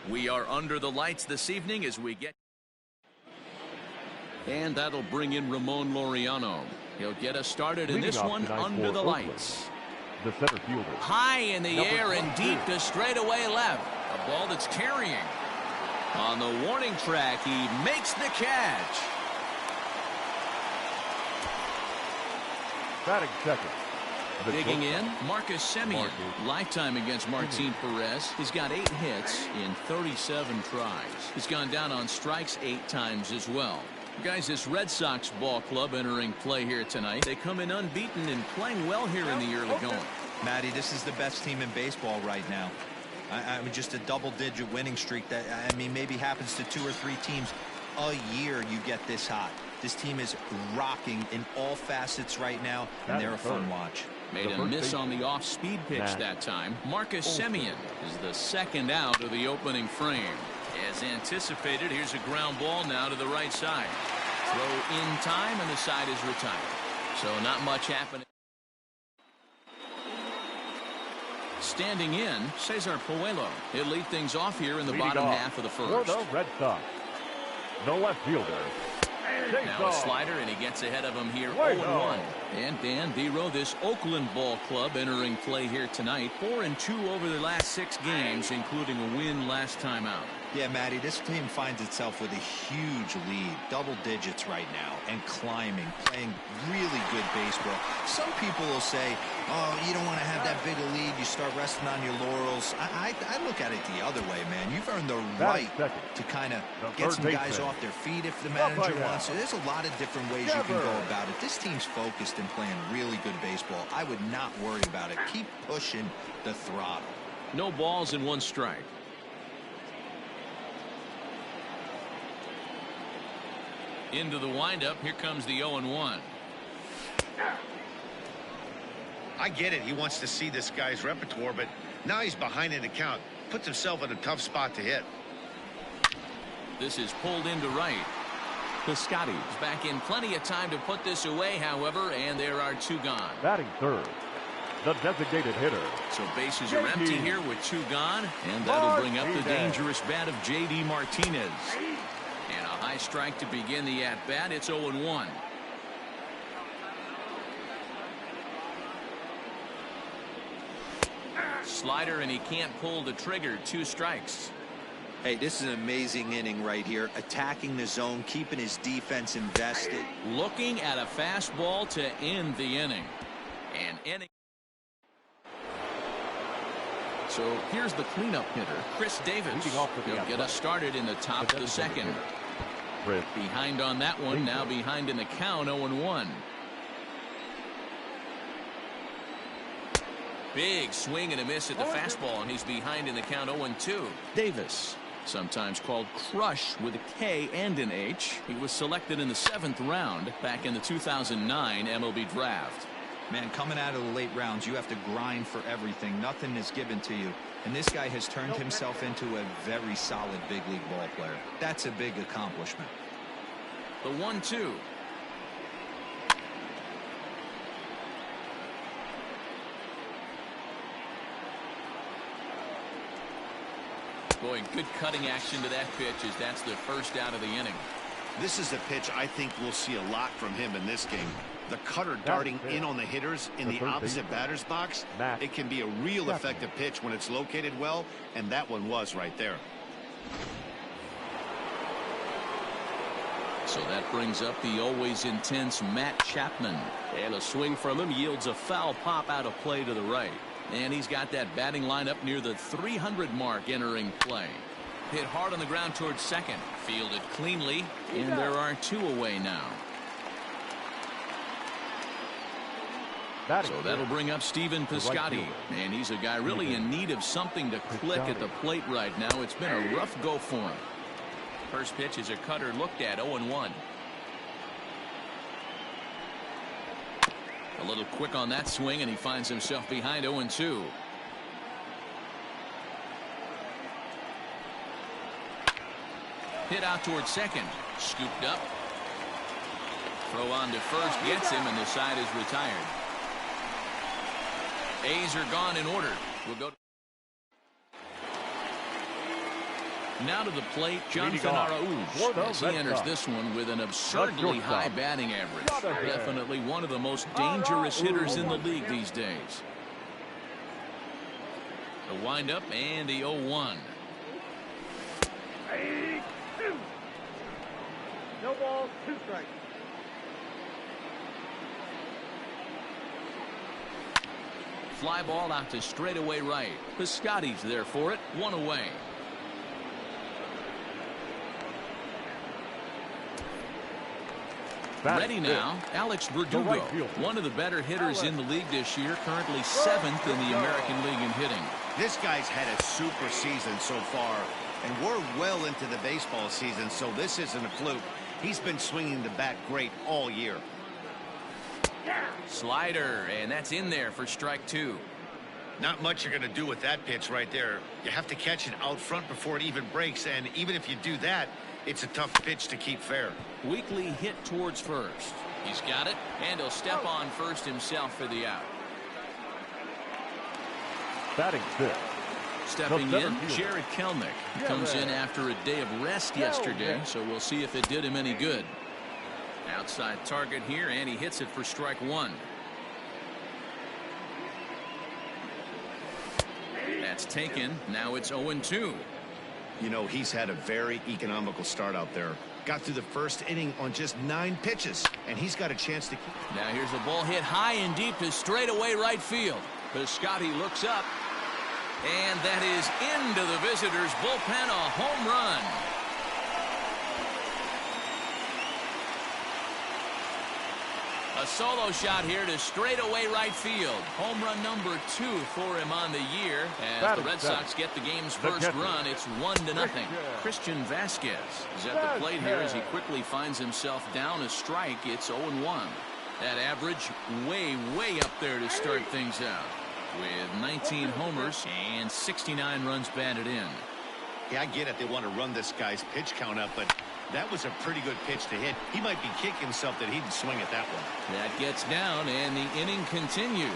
We are under the lights this evening as we get. And that'll bring in Ramon Laureano. He'll get us started in this one under the lights. The center fielder. High in the air and deep to straightaway left. A ball that's carrying. On the warning track, he makes the catch. Batting second. Digging in, Marcus Semien. Lifetime against Martin Perez. He's got 8 hits in 37 tries. He's gone down on strikes 8 times as well. Guys, this Red Sox ball club entering play here tonight. They come in unbeaten and playing well here in the early going. Matty, this is the best team in baseball right now. I mean, just a double-digit winning streak that, I mean, maybe happens to 2 or 3 teams a year. You get this hot. This team is rocking in all facets right now, and they're a fun watch. Made a miss on the off-speed pitch that time. Marcus Semien is the second out of the opening frame. As anticipated, here's a ground ball now to the right side. Throw in time, and the side is retired. So not much happening. Standing in, Cesar Puello. He'll lead things off here in the bottom half of the first. For the Red Sox, the left fielder. Now a slider, and he gets ahead of him here, 0-1. And Dan Vero, this Oakland ball club entering play here tonight. 4-2 over the last 6 games, including a win last time out. Yeah, Matty, this team finds itself with a huge lead, double digits right now, and climbing, playing really good baseball. Some people will say, oh, you don't want to have that big a lead, you start resting on your laurels. I look at it the other way, man. You've earned the right to kind of get some guys off their feet if the manager wants to. There's a lot of different ways you can go about it. This team's focused and playing really good baseball. I would not worry about it. Keep pushing the throttle. No balls and 1 strike. Into the windup. Here comes the 0-1. I get it. He wants to see this guy's repertoire, but now he's behind in the count. Puts himself in a tough spot to hit. This is pulled into right. Piscotty's back in plenty of time to put this away, however, and there are 2 gone. Batting third, the designated hitter. So bases are empty here with 2 gone, and that'll bring up the dangerous bat of J.D. Martinez. And a high strike to begin the at-bat. It's 0-1. Slider, and he can't pull the trigger. 2 strikes. Hey, this is an amazing inning right here. Attacking the zone, keeping his defense invested. Looking at a fastball to end the inning. And inning. So here's the cleanup hitter, Chris Davis. He'll get us started in the top of the second. Behind on that one, now behind in the count, 0-1. Big swing and a miss at the fastball, and he's behind in the count, 0-2. Davis, sometimes called Crush with a K and an H. He was selected in the 7th round back in the 2009 MLB draft. Man, coming out of the late rounds, you have to grind for everything. Nothing is given to you. And this guy has turned himself into a very solid big league ball player. That's a big accomplishment. The 1-2. Boy, good cutting action to that pitch as that's the first out of the inning. This is a pitch I think we'll see a lot from him in this game. The cutter darting in on the hitters in the opposite batter's box. It can be a real effective pitch when it's located well, and that one was right there. So that brings up the always intense Matt Chapman. And a swing from him yields a foul pop out of play to the right. And he's got that batting lineup near the 300 mark entering play. Hit hard on the ground towards second. Fielded cleanly. And there are 2 away now. So that'll bring up Stephen Piscotty. And he's a guy really in need of something to click at the plate right now. It's been a rough go for him. First pitch is a cutter looked at, 0-1. A little quick on that swing, and he finds himself behind 0-2. Hit out towards second. Scooped up. Throw on to first gets him, and the side is retired. A's are gone in order. We'll go to Now to the plate, Jonathan Araújo, as he enters this one with an absurdly high batting average. Definitely one of the most dangerous hitters in the league these days. The windup and the 0-1. No balls, 2 strikes. Fly ball out to straightaway right. Piscotty's there for it. 1 away. Ready now, Alex Verdugo, one of the better hitters in the league this year, currently 7th in the American League in hitting. This guy's had a super season so far, and we're well into the baseball season, so this isn't a fluke. He's been swinging the bat great all year. Slider, and that's in there for strike 2. Not much you're going to do with that pitch right there. You have to catch it out front before it even breaks, and even if you do that, it's a tough pitch to keep fair. Weakly hit towards first. He's got it, and he'll step on first himself for the out. Batting 6th. Stepping in, Jared Kelnick. He comes in after a day of rest yesterday, so we'll see if it did him any good. Outside target here, and he hits it for strike 1. That's taken. Now it's 0-2. You know, he's had a very economical start out there. Got through the first inning on just 9 pitches, and he's got a chance to keep. Now here's a ball hit high and deep to straightaway right field. Piscotty looks up, and that is into the visitors' bullpen, a home run. A solo shot here to straightaway right field. Home run number 2 for him on the year. As the Red Sox get the game's first run, it's 1-0. Christian Vasquez is at the plate here as he quickly finds himself down a strike. It's 0-1. That average way up there to start things out. With 19 homers and 69 runs batted in. Yeah, I get it. They want to run this guy's pitch count up, but that was a pretty good pitch to hit. He might be kicking himself that he didn't swing at that one. That gets down, and the inning continues.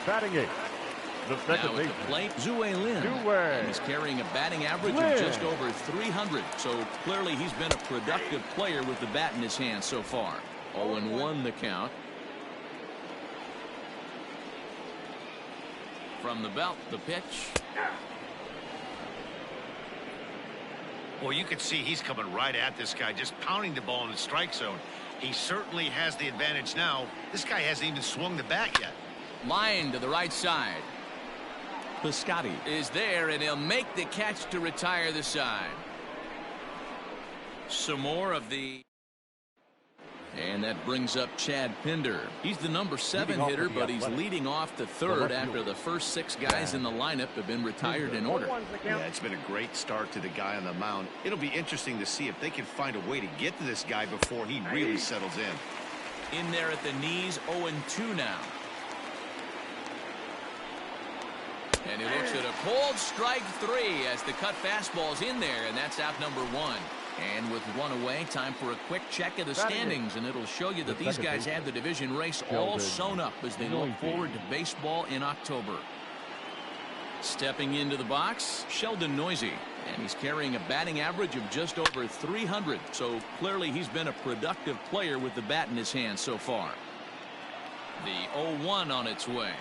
Batting 8th. The second now at the plate, Zue Lin. And he's carrying a batting average of just over 300. So clearly he's been a productive player with the bat in his hand so far. 0-1 the count. From the belt, the pitch. Well, you can see he's coming right at this guy, just pounding the ball in the strike zone. He certainly has the advantage now. This guy hasn't even swung the bat yet. Line to the right side. Piscotty is there, and he'll make the catch to retire the side. Some more of the... And that brings up Chad Pinder. He's the number 7 hitter, but he's leading off the third after the first 6 guys in the lineup have been retired in order. Yeah, it's been a great start to the guy on the mound. It'll be interesting to see if they can find a way to get to this guy before he really settles in. In there at the knees, 0-2 now. And he looks at a cold strike 3 as the cut fastball's in there, and that's out number 1. And with 1 away, time for a quick check of the standings, and it'll show you that these guys have the division race all sewn up as they look forward to baseball in October. Stepping into the box, Sheldon Noise, and he's carrying a batting average of just over 300, so clearly he's been a productive player with the bat in his hand so far. The 0-1 on its way.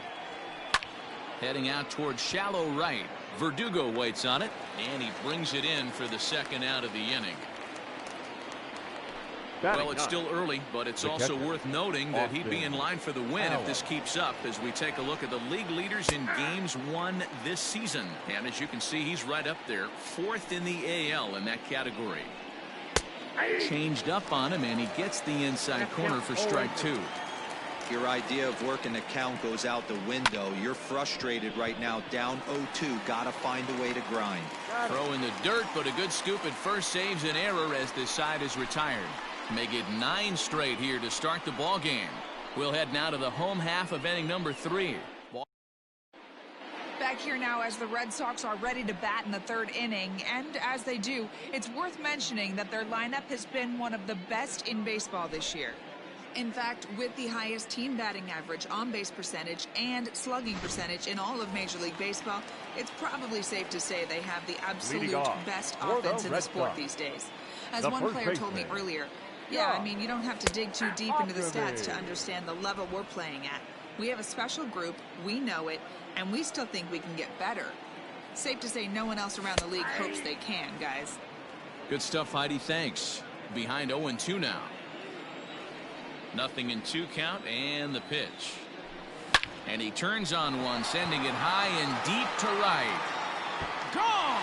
Heading out towards shallow right. Verdugo waits on it, and he brings it in for the second out of the inning. Well, it's still early, but it's also worth noting that he'd be in line for the win if this keeps up as we take a look at the league leaders in games won this season. And as you can see, he's right up there, 4th in the AL in that category. Changed up on him, and he gets the inside corner for strike 2. Your idea of working the count goes out the window. You're frustrated right now, down 0-2. Got to find a way to grind. Throw in the dirt, but a good scoop at first saves an error as this side is retired. Make it 9 straight here to start the ball game. We'll head now to the home half of inning number 3. Back here now as the Red Sox are ready to bat in the 3rd inning, and as they do, it's worth mentioning that their lineup has been one of the best in baseball this year. In fact, with the highest team batting average, on-base percentage, and slugging percentage in all of Major League Baseball, it's probably safe to say they have the absolute best offense in the sport these days. As one player told me earlier, yeah, I mean, you don't have to dig too deep into the stats to understand the level we're playing at. We have a special group, we know it, and we still think we can get better. Safe to say no one else around the league hopes they can, guys. Good stuff, Heidi. Thanks. Behind 0-2 now. 0-2 count, and the pitch. And he turns on one, sending it high and deep to right. Gone!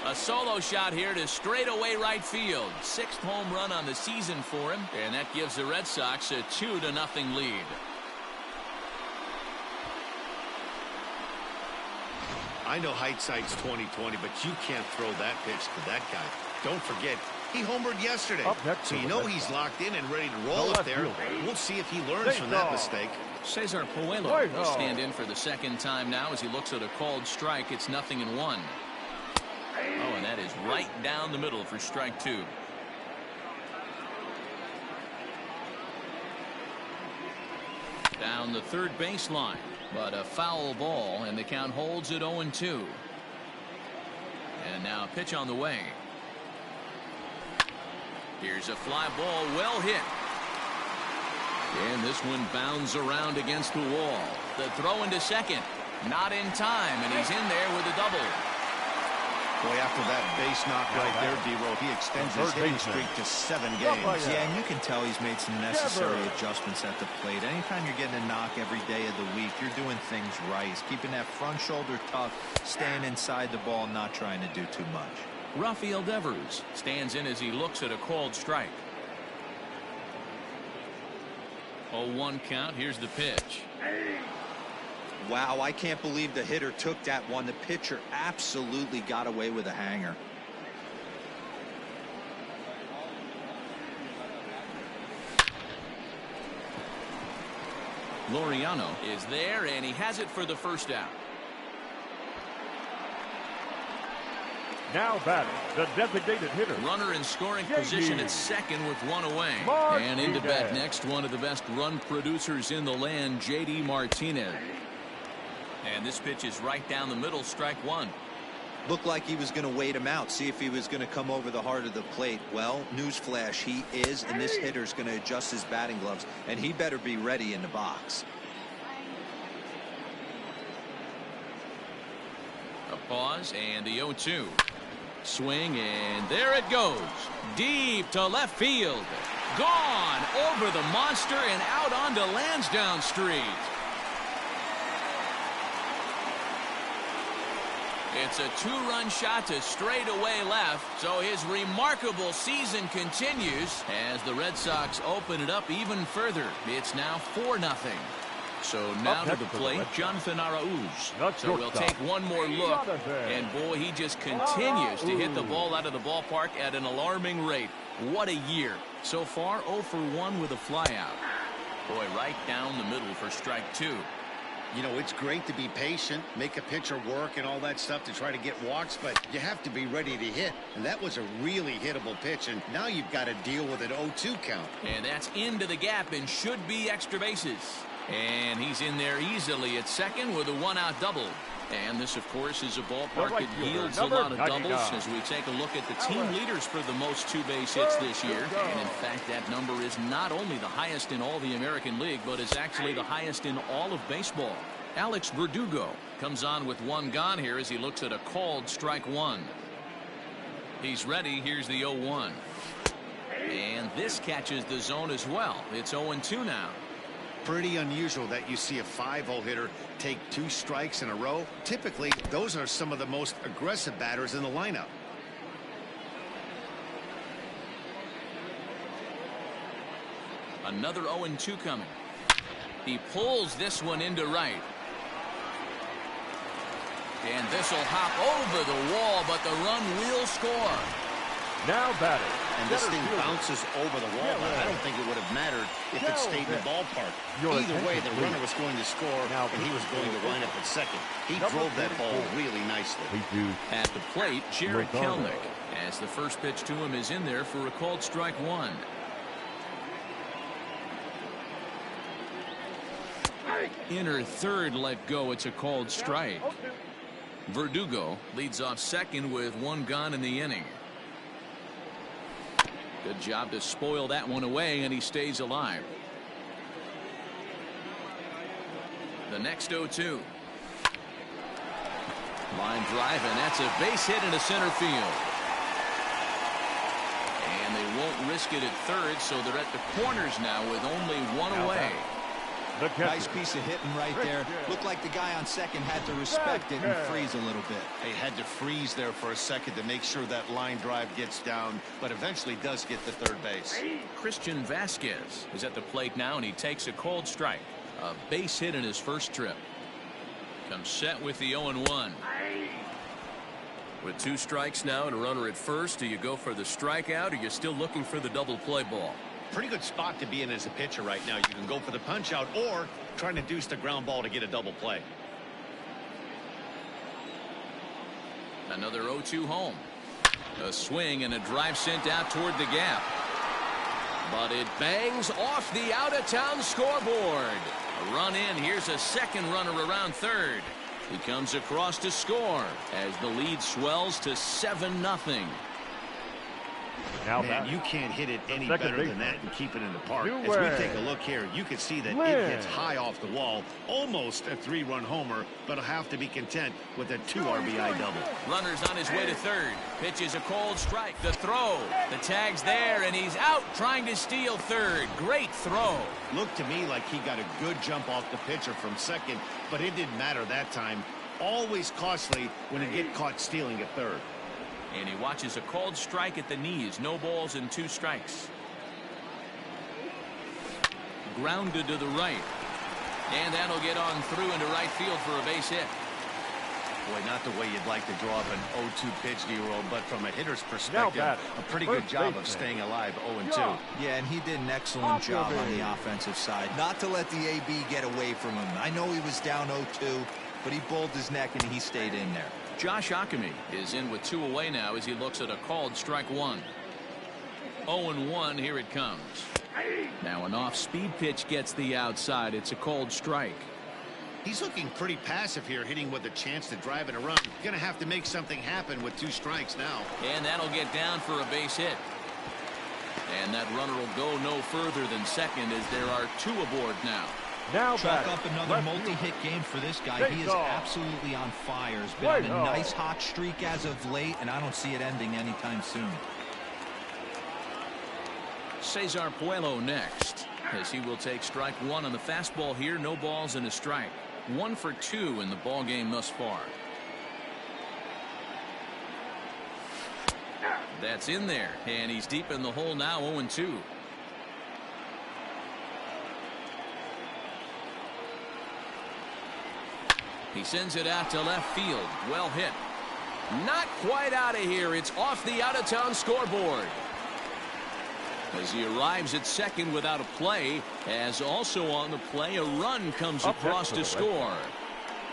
A solo shot here to straightaway right field. 6th home run on the season for him, and that gives the Red Sox a 2-0 lead. I know hindsight's 20/20, but you can't throw that pitch to that guy. Don't forget, he homered yesterday, so you know he's locked in and ready to roll up there. We'll see if he learns from that mistake. Cesar Puello will stand in for the second time now as he looks at a called strike. It's 0-1. Oh, and that is right down the middle for strike 2. Down the third baseline, but a foul ball, and the count holds at 0-2. And now a pitch on the way. Here's a fly ball, well hit. And this one bounds around against the wall. The throw into second, not in time, and he's in there with a double. Boy, after that base knock right there, D-Roll, he extends his hitting streak to 7 games. Yeah, and you can tell he's made some necessary adjustments at the plate. Anytime you're getting a knock every day of the week, you're doing things right. He's keeping that front shoulder tough, staying inside the ball, not trying to do too much. Rafael Devers stands in as he looks at a called strike. 0-1 count. Here's the pitch. Wow, I can't believe the hitter took that one. The pitcher absolutely got away with a hanger. Laureano is there, and he has it for the first out. Now batting, the designated hitter. Runner in scoring position at second with one away. And into bat next, one of the best run producers in the land, J.D. Martinez. And this pitch is right down the middle, strike 1. Looked like he was going to wait him out, see if he was going to come over the heart of the plate. Well, newsflash, he is, and this hitter's going to adjust his batting gloves, and he better be ready in the box. A pause, and the 0-2. Swing, and there it goes. Deep to left field. Gone over the monster and out onto Lansdowne Street. It's a 2-run shot to straightaway left, so his remarkable season continues as the Red Sox open it up even further. It's now 4-0. So now to the plate, Jonathan Arauz. So we'll take one more look, and boy, he just continues to hit the ball out of the ballpark at an alarming rate. What a year. So far, 0 for 1 with a flyout. Boy, right down the middle for strike 2. You know, it's great to be patient, make a pitcher work and all that stuff to try to get walks, but you have to be ready to hit. And that was a really hittable pitch, and now you've got to deal with an 0-2 count. And that's into the gap and should be extra bases. And he's in there easily at second with a 1-out double. And this, of course, is a ballpark that yields a lot of doubles as we take a look at the team leaders for the most 2-base hits this year. And, in fact, that number is not only the highest in all the American League, but it's actually the highest in all of baseball. Alex Verdugo comes on with 1 gone here as he looks at a called strike 1. He's ready. Here's the 0-1. And this catches the zone as well. It's 0-2 now. Pretty unusual that you see a 5-0 hitter take 2 strikes in a row. Typically, those are some of the most aggressive batters in the lineup. Another 0-2 coming. He pulls this one into right. And this will hop over the wall, but the run will score. Now batting, and this thing bounces over the wall. I don't think it would have mattered if it stayed in the ballpark. Either way, the runner was going to score, and he was going to line up at second. He drove that ball really nicely. At the plate, Jared Kelnick, as the first pitch to him is in there for a called strike one. Inner third let go. It's a called strike. Verdugo leads off second with one gone in the inning. Good job to spoil that one away, and he stays alive. The next 0-2. Line drive, and that's a base hit into center field. And they won't risk it at third, so they're at the corners now with only one away. Nice piece of hitting right there. Looked like the guy on second had to respect it and freeze a little bit. He had to freeze there for a second to make sure that line drive gets down, but eventually does get to third base. Christian Vasquez is at the plate now, and he takes a called strike. A base hit in his first trip. Comes set with the 0-1. With 2 strikes now and a runner at first, do you go for the strikeout, or you're still looking for the double play ball? Pretty good spot to be in as a pitcher right now. You can go for the punch out or trying to deuce the ground ball to get a double play. Another 0-2 home. A swing and a drive sent out toward the gap. But it bangs off the out-of-town scoreboard. A run in. Here's a second runner around third. He comes across to score as the lead swells to 7-0. Man, you can't hit it any better than that and keep it in the park. As we take a look here, you can see that it hits high off the wall. Almost a 3-run homer, but he'll have to be content with a 2 RBI double. Runner's on his way to third. Pitches a cold strike. The throw. The tag's there, and he's out trying to steal third. Great throw. Looked to me like he got a good jump off the pitcher from second, but it didn't matter that time. Always costly when it get caught stealing at third. And he watches a called strike at the knees. No balls and 2 strikes. Grounded to the right. And that'll get on through into right field for a base hit. Boy, not the way you'd like to draw up an 0-2 pitch, D-roll, but from a hitter's perspective, a pretty good job of staying alive 0-2. Yeah, and he did an excellent job on the offensive side. Not to let the AB get away from him. I know he was down 0-2, but he bowled his neck and he stayed in there. Josh Ockamy is in with 2 away now as he looks at a called strike one. 0-1, here it comes. Now an off-speed pitch gets the outside. It's a called strike. He's looking pretty passive here, hitting with a chance to drive in a run. Going to have to make something happen with 2 strikes now. And that'll get down for a base hit. And that runner will go no further than second as there are 2 aboard now. Chalk up another multi-hit game for this guy. He is absolutely on fire. He's been on a nice hot streak as of late, and I don't see it ending anytime soon. Cesar Puello next, as he will take strike one on the fastball here. No balls and a strike. 1 for 2 in the ball game thus far. That's in there, and he's deep in the hole now. 0-2. He sends it out to left field. Well hit. Not quite out of here. It's off the out-of-town scoreboard. As he arrives at second without a play, as also on the play, a run comes across to score.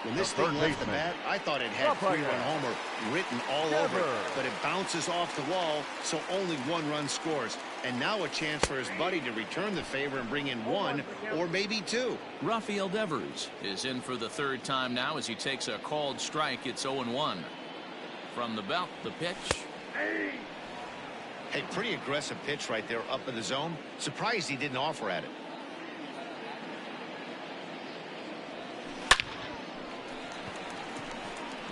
When this thing left the bat, I thought it had 3-run homer written all over it, but it bounces off the wall, so only 1 run scores. And now a chance for his buddy to return the favor and bring in 1 or maybe 2. Rafael Devers is in for the 3rd time now as he takes a called strike. It's 0-1. From the belt, the pitch. Hey, pretty aggressive pitch right there up in the zone. Surprised he didn't offer at it.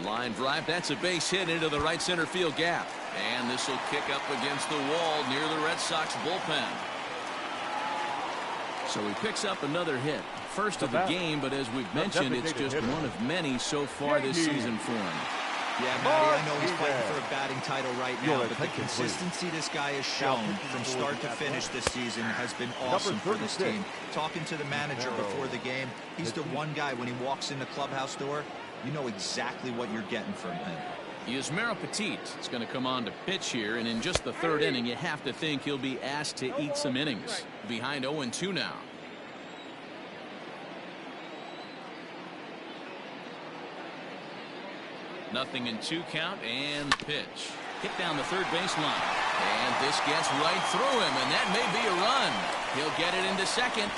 Line drive. That's a base hit into the right center field gap. And this will kick up against the wall near the Red Sox bullpen. So he picks up another hit. First of the game, but as we've mentioned, it's just one of many so far this season for him. Yeah, Matty, I know he's fighting for a batting title right now, but the consistency this guy has shown from start to finish this season has been awesome for this team. Talking to the manager before the game, he's the one guy when he walks in the clubhouse door, you know exactly what you're getting from him. Yusmeiro Petit is going to come on to pitch here, and in just the third inning, you have to think he'll be asked to eat some innings. Behind 0-2 now. Nothing in 2 count, and the pitch. Hit down the third baseline. And this gets right through him, and that may be a run. He'll get it into second.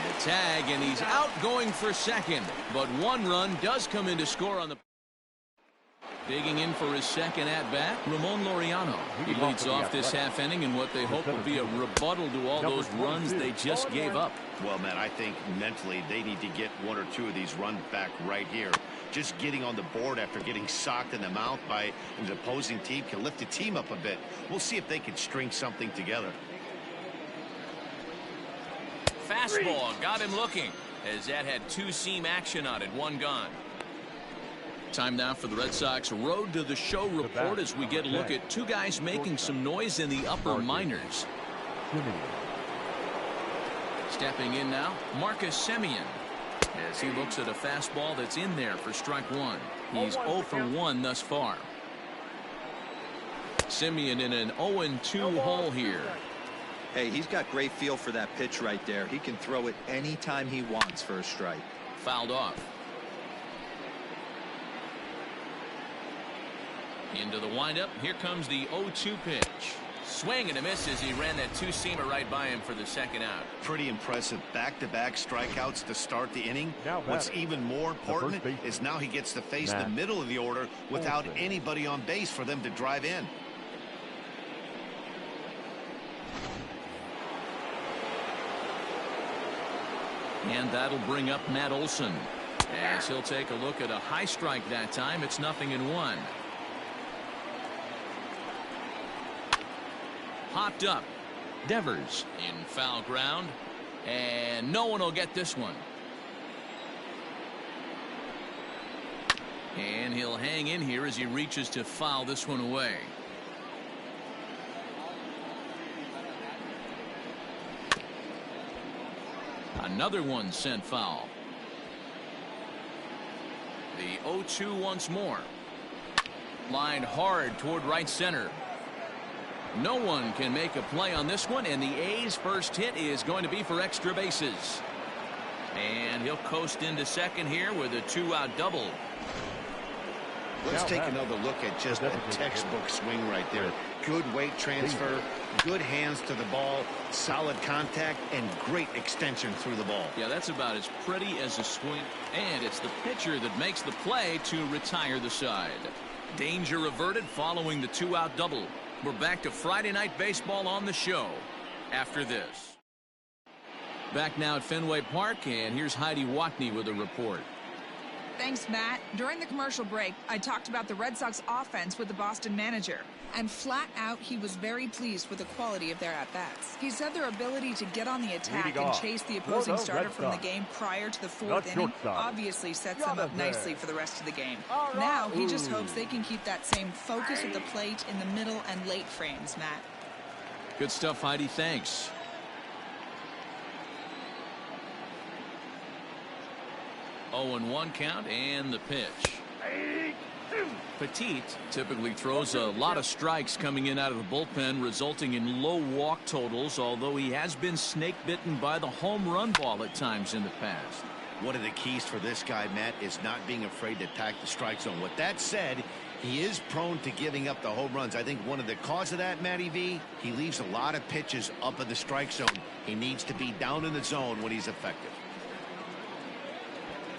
The tag, and he's out going for second. But 1 run does come in to score on the... Digging in for his second at-bat, Ramon Laureano. He leads off this half inning in what they hope will be a rebuttal to all those runs they just gave up. Well, man, I think mentally they need to get 1 or 2 of these runs back right here. Just getting on the board after getting socked in the mouth by an opposing team can lift the team up a bit. We'll see if they can string something together. Fastball got him looking, as that had 2-seam action on it. 1 gone. Time now for the Red Sox Road to the Show report as we get a look at 2 guys making some noise in the upper minors. Stepping in now, Marcus Semien, as he looks at a fastball that's in there for strike 1. He's 0 for 1 thus far. Semien in an 0-2 hole here. Hey, he's got great feel for that pitch right there. He can throw it anytime he wants for a strike. Fouled off. Into the windup. Here comes the 0-2 pitch. Swing and a miss as he ran that 2-seamer right by him for the second out. Pretty impressive back-to-back strikeouts to start the inning. What's even more important is now he gets to face the middle of the order without anybody on base for them to drive in. And that'll bring up Matt Olson, as he'll take a look at a high strike that time. It's 0-1. Popped up. Devers in foul ground, and no one will get this one. And he'll hang in here as he reaches to foul this one away. Another one sent foul. The 0-2 once more. Lined hard toward right center. No one can make a play on this one, and the A's first hit is going to be for extra bases. And he'll coast into second here with a 2-out double. Let's take another look at just a textbook swing right there. Good weight transfer, good hands to the ball, solid contact, and great extension through the ball. Yeah, that's about as pretty as a swing. And it's the pitcher that makes the play to retire the side. Danger averted following the 2-out double. We're back to Friday Night Baseball on the show after this. Back now at Fenway Park, and here's Heidi Watney with a report. Thanks, Matt. During the commercial break, I talked about the Red Sox offense with the Boston manager. And flat out, he was very pleased with the quality of their at-bats. He said their ability to get on the attack and chase the opposing starter from the game prior to the 4th inning obviously sets them up nicely for the rest of the game. Now, he just hopes they can keep that same focus at the plate in the middle and late frames, Matt. Good stuff, Heidi. Thanks. Oh, and 1 count, and the pitch. Petit typically throws a lot of strikes coming in out of the bullpen, resulting in low walk totals, although he has been snake bitten by the home run ball at times in the past. One of the keys for this guy, Matt, is not being afraid to attack the strike zone. With that said, he is prone to giving up the home runs. I think one of the cause of that, Matty V, he leaves a lot of pitches up in the strike zone. He needs to be down in the zone when he's effective.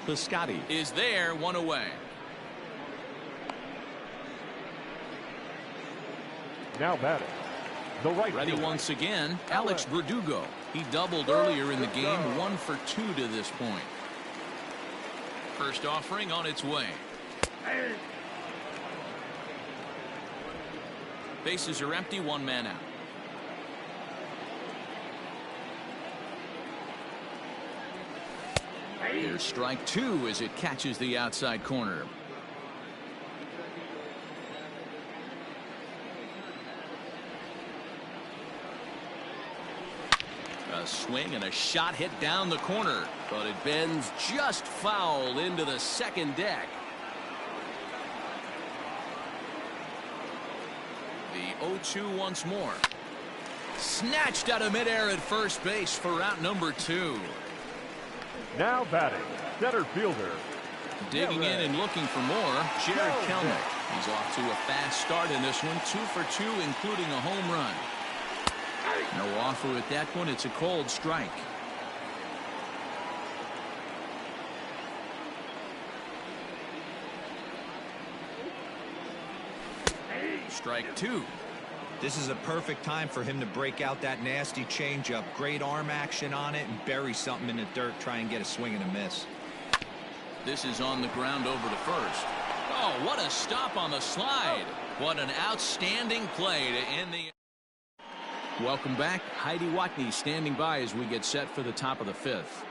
Piscotty is there, 1 away. Now batting, the right Ready fielder, once again, Alex Verdugo. He doubled earlier in the game, 1 for 2 to this point. First offering on its way. Bases are empty, 1 man out. Here's strike 2 as it catches the outside corner. A swing and a shot hit down the corner, but it bends just foul into the second deck. The 0-2 once more. Snatched out of midair at first base for out number 2. Now batting, center fielder. Digging in and looking for more, Jared Kelnick. He's off to a fast start in this one, 2 for 2, including a home run. No offer at that one. It's a cold strike. Strike 2. This is a perfect time for him to break out that nasty changeup. Great arm action on it and bury something in the dirt. Try and get a swing and a miss. This is on the ground over to first. Oh, what a stop on the slide. What an outstanding play to end the... Welcome back. Heidi Watney standing by as we get set for the top of the 5th.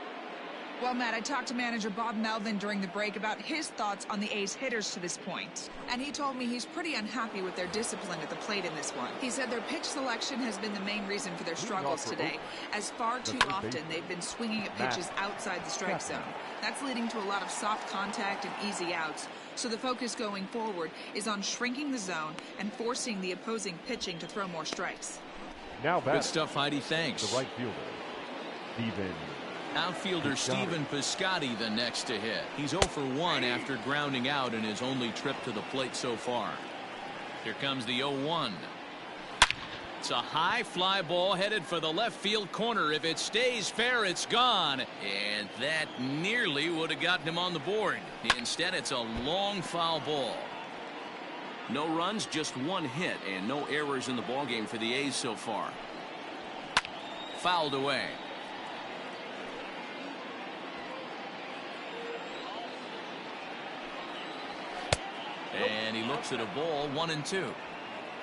Well, Matt, I talked to manager Bob Melvin during the break about his thoughts on the A's hitters to this point. And he told me he's pretty unhappy with their discipline at the plate in this one. He said their pitch selection has been the main reason for their struggles today, as far too often they've been swinging at pitches outside the strike zone. That's leading to a lot of soft contact and easy outs. So the focus going forward is on shrinking the zone and forcing the opposing pitching to throw more strikes. Now good stuff, Heidi. Thanks. The right fielder, Steven. Outfielder Stephen Piscotty the next to hit. He's 0 for 1 after grounding out in his only trip to the plate so far. Here comes the 0-1. It's a high fly ball headed for the left field corner. If it stays fair, it's gone. And that nearly would have gotten him on the board. Instead, it's a long foul ball. No runs, just 1 hit, and no errors in the ballgame for the A's so far. Fouled away. And he looks at a ball, 1-2.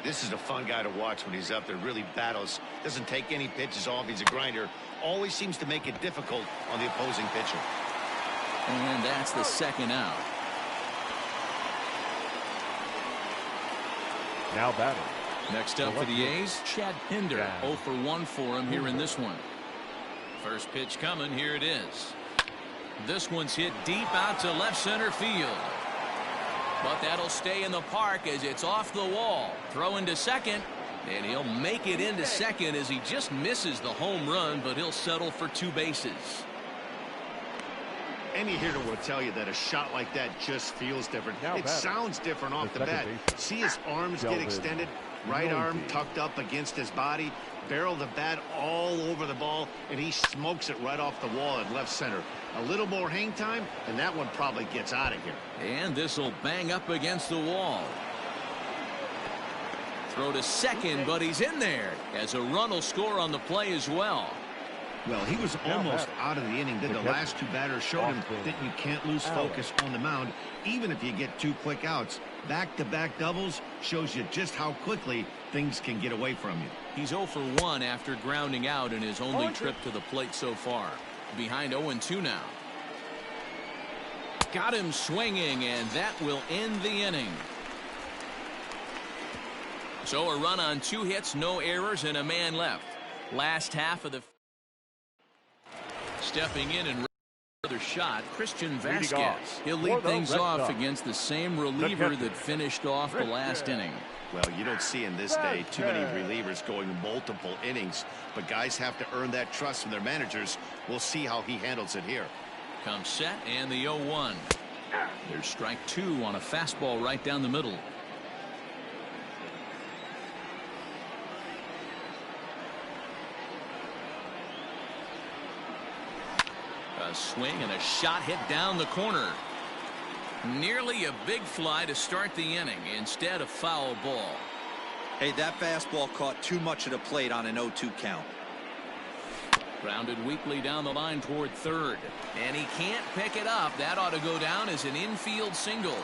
This is a fun guy to watch when he's up there. Really battles. Doesn't take any pitches off. He's a grinder. Always seems to make it difficult on the opposing pitcher. And that's the 2nd out. Now batting. Next up for the A's, Chad Pinder. 0 for 1 for him here in this one. First pitch coming. Here it is. This one's hit deep out to left center field. But that'll stay in the park as it's off the wall. Throw into second, and he'll make it into second as he just misses the home run, but he'll settle for 2 bases. Any hitter will tell you that a shot like that just feels different. It sounds different off the bat. See his arms get extended, right arm tucked up against his body, barrel the bat all over the ball, and he smokes it right off the wall at left center. A little more hang time, and that one probably gets out of here. And this will bang up against the wall. Throw to second, but he's in there as a run will score on the play as well. Well, he was almost out of the inning. The last 2 batters showed him that you can't lose focus on the mound, even if you get 2 quick outs. Back-to-back doubles shows you just how quickly things can get away from you. He's 0 for 1 after grounding out in his only trip to the plate so far. Behind 0-2 now. Got him swinging, and that will end the inning. So a run on 2 hits, no errors, and a man left. Last half of the... Stepping in and another shot, Christian Vasquez. He'll lead things off against the same reliever that finished off the last inning. Well, you don't see in this day too many relievers going multiple innings, but guys have to earn that trust from their managers. We'll see how he handles it here. Comes set, and the 0-1. There's strike 2 on a fastball right down the middle. A swing and a shot hit down the corner. Nearly a big fly to start the inning. Instead, a foul ball. Hey, that fastball caught too much of the plate on an 0-2 count. Grounded weakly down the line toward third. And he can't pick it up. That ought to go down as an infield single.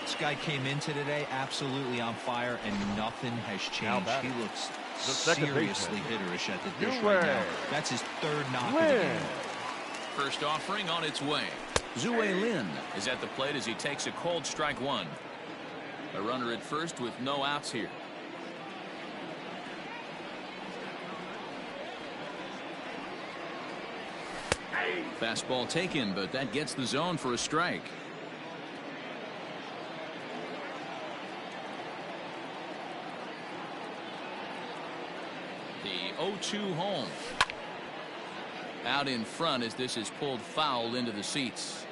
This guy came into today absolutely on fire, and nothing has changed. He looks seriously hitterish at the dish right now. That's his 3rd knock of the game. First offering on its way. Zue Lin is at the plate as he takes a cold strike 1. A runner at first with no outs here. Fastball taken, but that gets the zone for a strike. The 0-2 home. Out in front as this is pulled foul into the seats.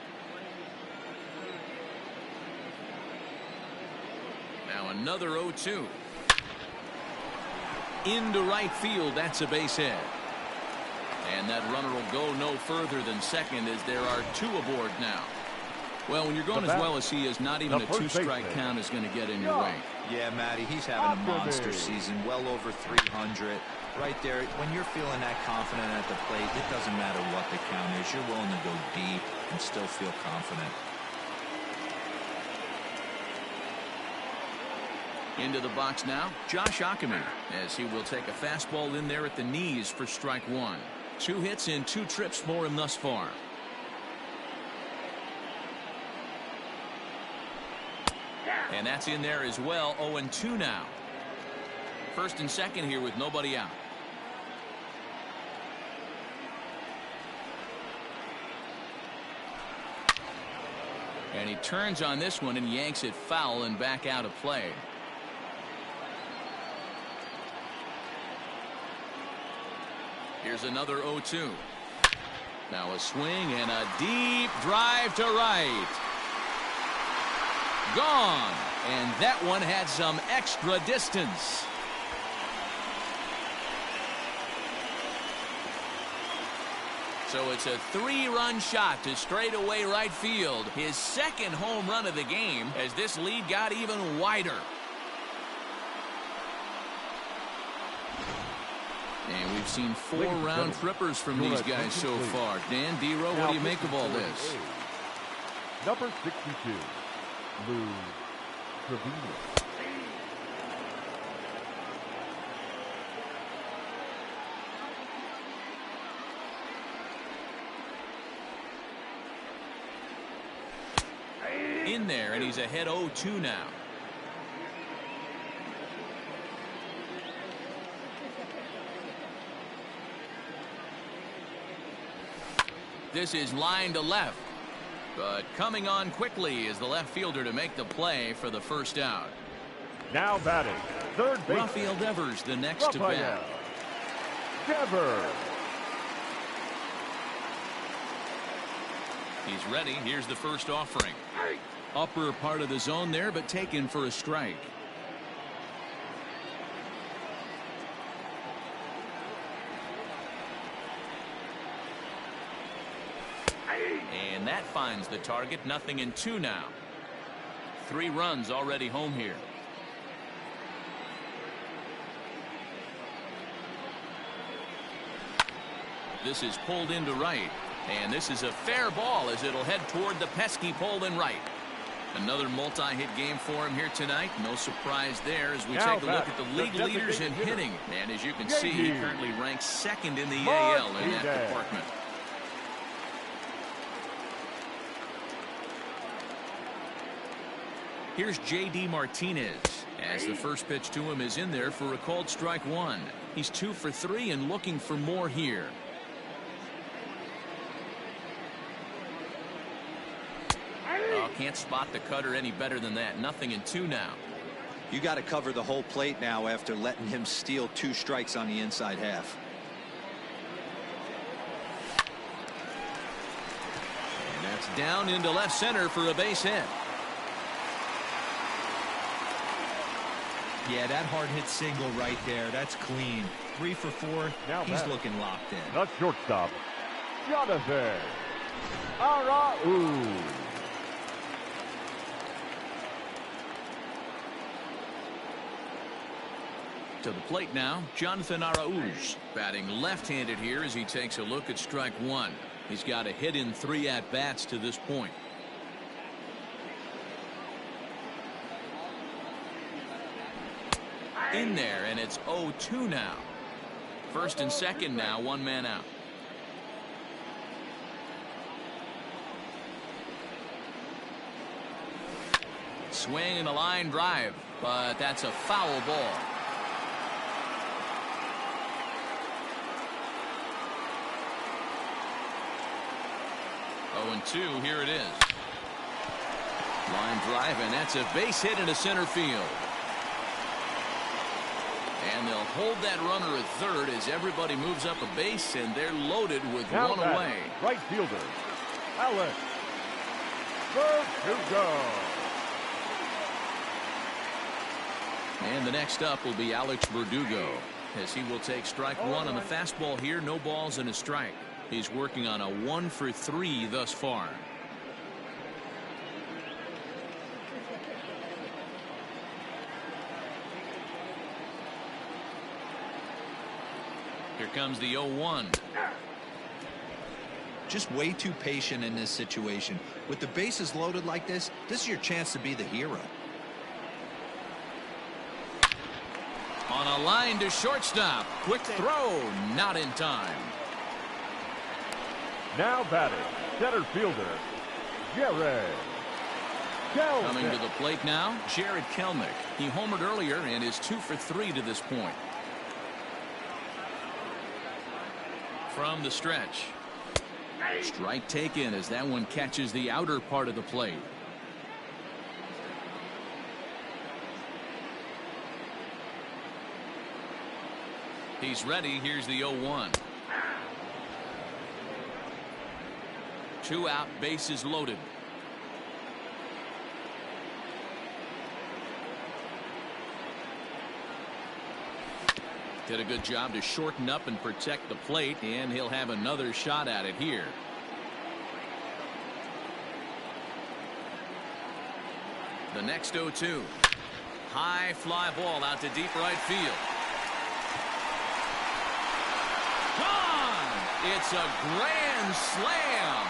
Now another 0-2. Into right field. That's a base hit. And that runner will go no further than second as there are 2 aboard now. Well, when you're going as well as he is, not even a 2-strike count is going to get in your way. Yeah, Matty, he's having a monster season, well over 300. Right there, when you're feeling that confident at the plate, it doesn't matter what the count is. You're willing to go deep and still feel confident. Into the box now, Josh Ackerman, as he will take a fastball in there at the knees for strike 1. 2 hits and 2 trips for him thus far. And that's in there as well. 0-2 now. First and second here with nobody out. And he turns on this one and yanks it foul and back out of play. Here's another 0-2. Now a swing and a deep drive to right. Gone. And that one had some extra distance. So it's a 3-run shot to straightaway right field. His second home run of the game as this lead got even wider. And we've seen 4 round trippers from these guys so far. Dan, D-Row, what do you make of all this? Number 62, Lou Trevino. In there, and he's ahead 0-2 now. This is line to left, but coming on quickly is the left fielder to make the play for the first out. Now batting, third base. Rafael Devers, the next to bat. Devers. He's ready. Here's the first offering. Upper part of the zone there, but taken for a strike. And that finds the target. 0-2 now. 3 runs already home here. This is pulled into right. And this is a fair ball as it'll head toward the pesky pole in right. Another multi-hit game for him here tonight. No surprise there as we take a look at the league leaders in hitting. And as you can see, he currently ranks second in the AL in that department. Here's J.D. Martinez as the first pitch to him is in there for a called strike 1. He's 2 for 3 and looking for more here. Can't spot the cutter any better than that. 0-2 now. You got to cover the whole plate now after letting him steal 2 strikes on the inside half. And that's down into left center for a base hit. Yeah, that hard hit single right there. That's clean. 3 for 4. Now he's looking locked in. The shortstop, Jonathan Araújo. To the plate now, Jonathan Araújo, batting left-handed here as he takes a look at strike 1. He's got a hit in 3 at-bats to this point. In there, and it's 0-2 now. First and second now, 1 man out. Swing and a line drive, but that's a foul ball. 0-2, here it is. Line drive, and that's a base hit into center field. And they'll hold that runner at third as everybody moves up a base, and they're loaded with Now one batting, away. right fielder, Alex Verdugo. And the next up will be Alex Verdugo, as he will take strike one on the fastball here. No balls and a strike. He's working on a 1-for-3 thus far. Here comes the 0-1. Just way too patient in this situation. With the bases loaded like this is your chance to be the hero. On a line to shortstop. Quick throw. Not in time. Now batting, center fielder, Jared Kelnick. Coming to the plate now, Jared Kelnick. He homered earlier and is 2-for-3 to this point. From the stretch. Strike taken as that one catches the outer part of the plate. He's ready. Here's the 0-1. 2 out, bases loaded. Did a good job to shorten up and protect the plate, and he'll have another shot at it here. The next 0-2. High fly ball out to deep right field. Gone! It's a grand slam.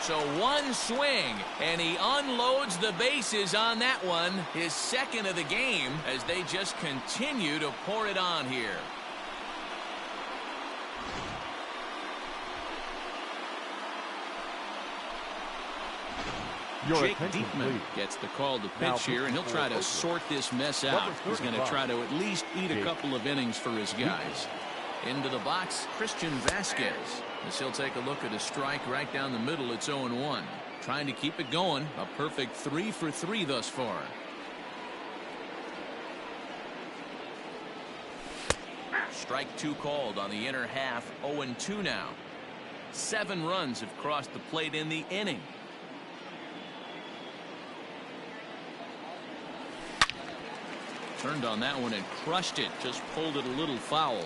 So one swing, and he unloads the bases on that one, his second of the game, as they just continue to pour it on here. Jake Diekman gets the call to pitch here, and he'll try to sort this mess out. He's going to try to at least eat a couple of innings for his guys. Into the box, Christian Vasquez. As he'll take a look at a strike right down the middle. It's 0-1. Trying to keep it going. A perfect 3-for-3 thus far. Strike 2 called on the inner half. 0-2 now. 7 runs have crossed the plate in the inning. Turned on that one and crushed it. Just pulled it a little foul.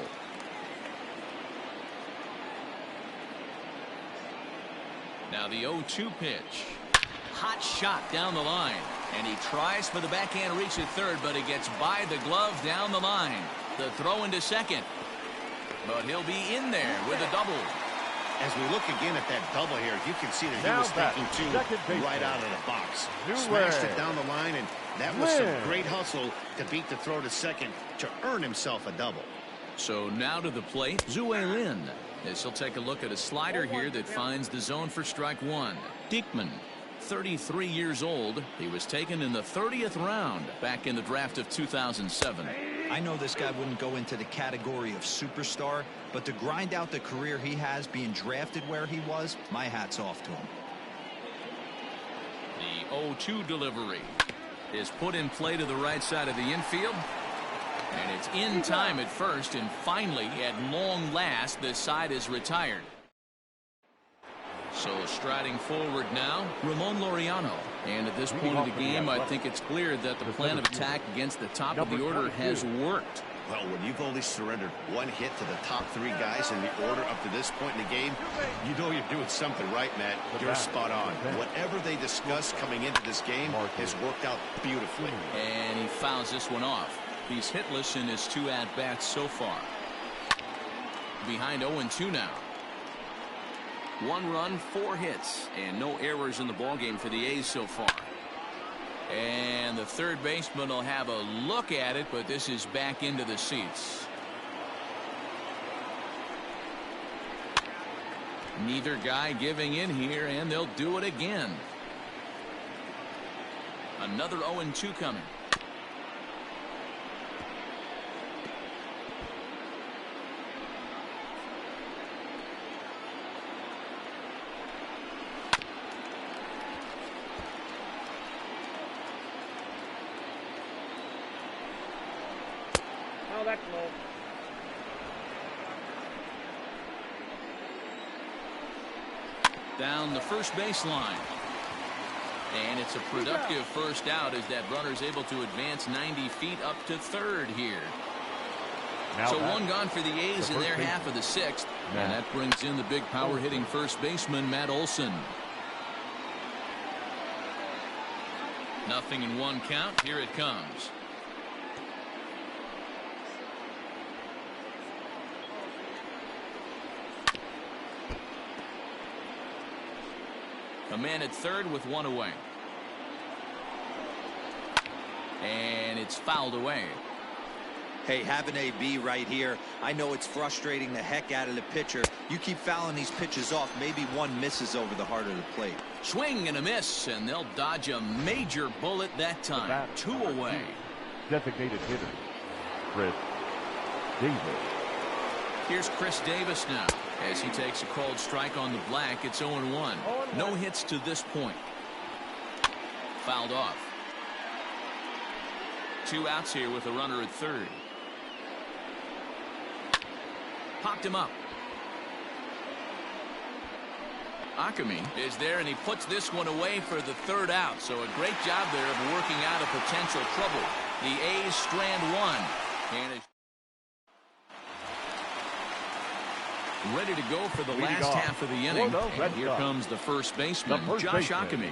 Now the 0-2 pitch. Hot shot down the line. And he tries for the backhand reach at third, but he gets by the glove down the line. The throw into second. But he'll be in there with a double. As we look again at that double here, you can see that he was thinking two right out of the box. Smashed it down the line, and that was some great hustle to beat the throw to second to earn himself a double. So now to the plate, Zue Lin. As he'll take a look at a slider here that finds the zone for strike 1. Diekman, 33 years old. He was taken in the 30th round back in the draft of 2007. I know this guy wouldn't go into the category of superstar, but to grind out the career he has being drafted where he was, my hat's off to him. The 0-2 delivery is put in play to the right side of the infield. And it's in time at first, and finally, at long last, this side is retired. So striding forward now, Ramon Laureano. And at this point of the game, I think it's clear that the plan of attack against the top of the order has worked. Well, when you've only surrendered 1 hit to the top 3 guys in the order up to this point in the game, you know you're doing something right, Matt. You're spot on. Whatever they discussed coming into this game has worked out beautifully. And he fouls this one off. He's hitless in his 2 at-bats so far. Behind 0-2 now. 1 run, 4 hits, and no errors in the ballgame for the A's so far. And the third baseman will have a look at it, but this is back into the seats. Neither guy giving in here, and they'll do it again. Another 0-2 coming. Oh, that's low. Down the first baseline. And it's a productive first out as that runner's able to advance 90 feet up to third here. So one gone for the A's in their half of the sixth. And that brings in the big power hitting first baseman, Matt Olson. Nothing in one count. Here it comes. A man at third with one away. And it's fouled away. Hey, have an AB right here. I know it's frustrating the heck out of the pitcher. You keep fouling these pitches off, maybe one misses over the heart of the plate. Swing and a miss, and they'll dodge a major bullet that time. Two away. Designated hitter, Chris Davis. Here's Chris Davis now. As he takes a called strike on the black, it's 0-1. No hits to this point. Fouled off. Two outs here with a runner at third. Popped him up. Akami is there, and he puts this one away for the third out. So a great job there of working out a potential trouble. The A's strand one. And ready to go for the last half of the inning. And here comes the first baseman, Josh Akami.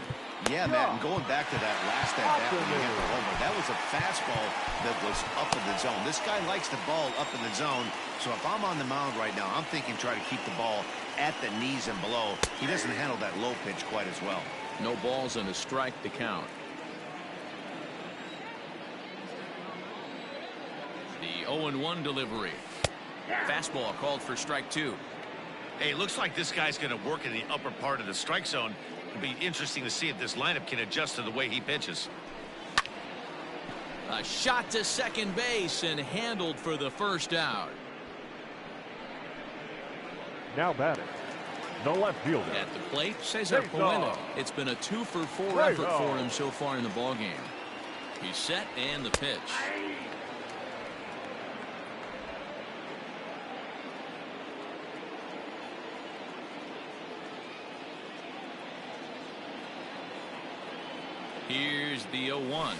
Yeah, Matt, and going back to that last at-bat when he hit the homer, that was a fastball that was up in the zone. This guy likes the ball up in the zone, so if I'm on the mound right now, I'm thinking try to keep the ball at the knees and below. He doesn't handle that low pitch quite as well. No balls and a strike to count. The 0-1 delivery. Fastball called for strike two. Hey, it looks like this guy's going to work in the upper part of the strike zone. It'll be interesting to see if this lineup can adjust to the way he pitches. A shot to second base and handled for the first out. Now batting, the left fielder. At the plate, Cesar Puello. It's been a 2-for-4 effort for him so far in the ballgame. He's set and the pitch. Here's the 0-1.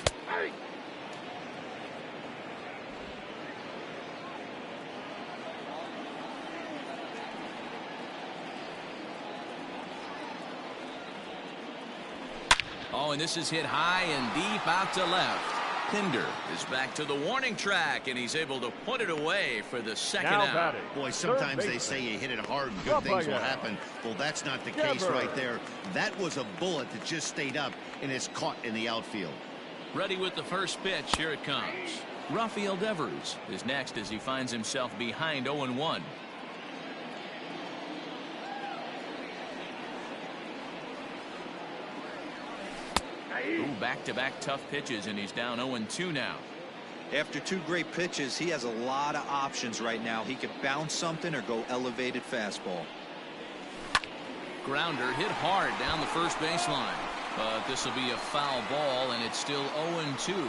Oh, and this is hit high and deep out to left. Pinder is back to the warning track, and he's able to put it away for the second out. Boy, sometimes they say you hit it hard and good things will happen. Well, that's not the case right there. That was a bullet that just stayed up and is caught in the outfield. Ready with the first pitch. Here it comes. Rafael Devers is next as he finds himself behind 0-1. Back-to-back tough pitches, and he's down 0-2 now. After two great pitches, he has a lot of options right now. He could bounce something or go elevated fastball. Grounder hit hard down the first baseline, but this will be a foul ball, and it's still 0-2.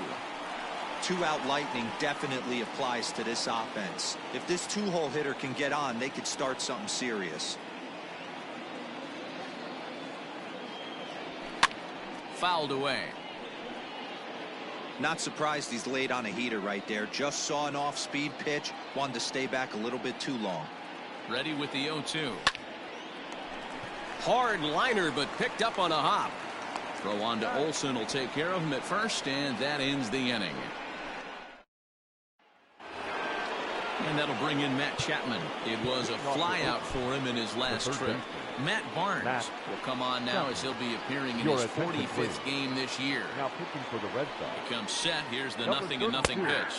Two-out lightning definitely applies to this offense. If this two-hole hitter can get on, they could start something serious. Fouled away. Not surprised he's laid on a heater right there. Just saw an off-speed pitch. Wanted to stay back a little bit too long. Ready with the 0-2. Hard liner, but picked up on a hop. Throw on to Olson will take care of him at first, and that ends the inning. And that'll bring in Matt Chapman. It was a flyout for him in his last trip. Matt Barnes will come on now as he'll be appearing in his 45th game this year. Now pitching for the Red Sox. He comes set. Here's the 0-0 pitch.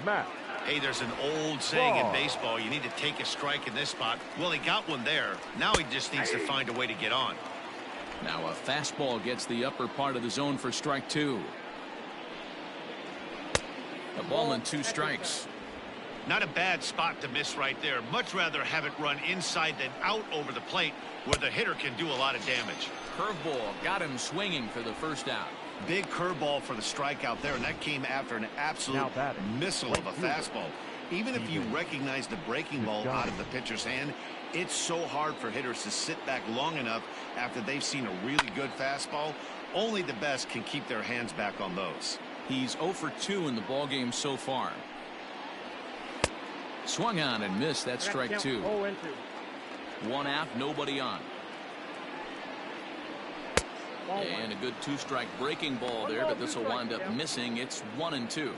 Matt. Hey, there's an old saying in baseball, you need to take a strike in this spot. Well, he got one there. Now he just needs to find a way to get on. Now a fastball gets the upper part of the zone for strike two. A ball and two strikes. Not a bad spot to miss right there. Much rather have it run inside than out over the plate where the hitter can do a lot of damage. Curveball got him swinging for the first out. Big curveball for the strikeout there, and that came after an absolute missile of a fastball. Even if you recognize the breaking ball out of the pitcher's hand, it's so hard for hitters to sit back long enough after they've seen a really good fastball. Only the best can keep their hands back on those. He's 0 for 2 in the ballgame so far. Swung on and missed. That's strike 2. 1 out, nobody on. And a good 2-strike breaking ball there, but this will wind up missing. It's 1-2.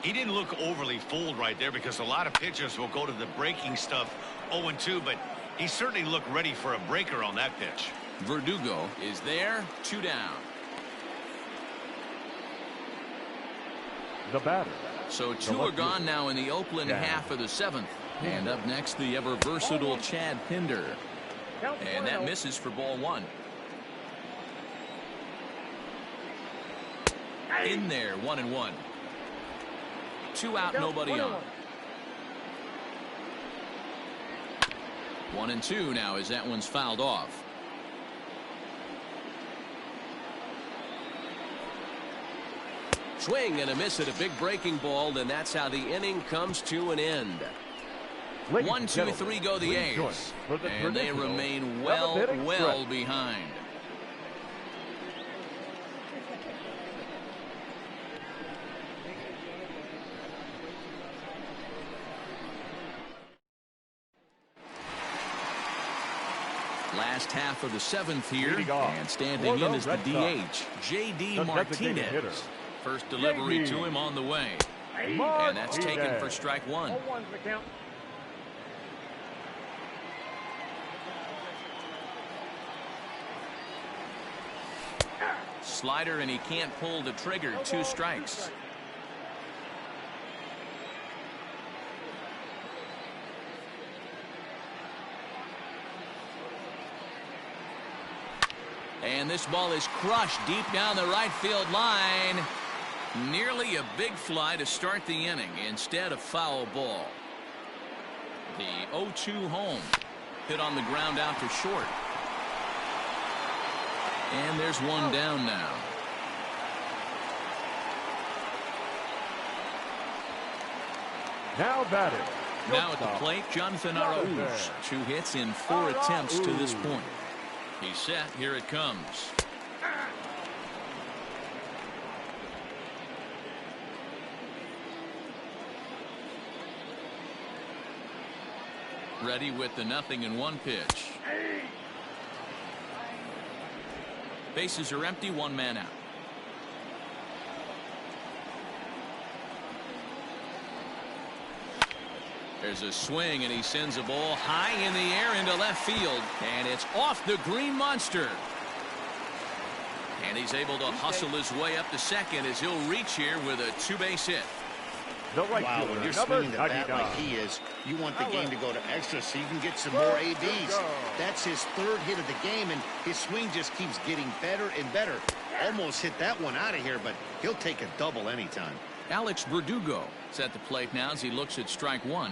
He didn't look overly fooled right there because a lot of pitchers will go to the breaking stuff 0-2, but he certainly looked ready for a breaker on that pitch. Verdugo is there, 2 down. The batter. So 2 are gone now in the Oakland half of the 7th. And up next, the ever versatile Chad Pinder. And that misses for ball 1. In there, 1-1. 2 out, nobody on. 1-2 now as that one's fouled off. Swing and a miss at a big breaking ball, and that's how the inning comes to an end. 1, 2, 3 go the A's. And they remain well behind. Last half of the 7th here, and standing in is the DH, J.D. Martinez. First delivery to him on the way, and that's taken for strike 1. Slider, and he can't pull the trigger. 2 strikes. And this ball is crushed deep down the right field line. Nearly a big fly to start the inning instead of foul ball. The 0-2 home. Hit on the ground out to short. And there's one down now. Now batting. Now at the plate, Jonathan Arauz. 2 hits in 4 attempts to this point. He's set. Here it comes. Ready with the 0-1 pitch. Bases are empty. 1 man out. There's a swing, and he sends a ball high in the air into left field, and it's off the green monster. And he's able to hustle his way up to second as he'll reach here with a 2-base hit. Wow, when you're swinging the bat like he is, you want the game to go to extra so you can get some more ABs. That's his 3rd hit of the game, and his swing just keeps getting better and better. Almost hit that one out of here, but he'll take a double anytime. Alex Verdugo is at the plate now as he looks at strike 1.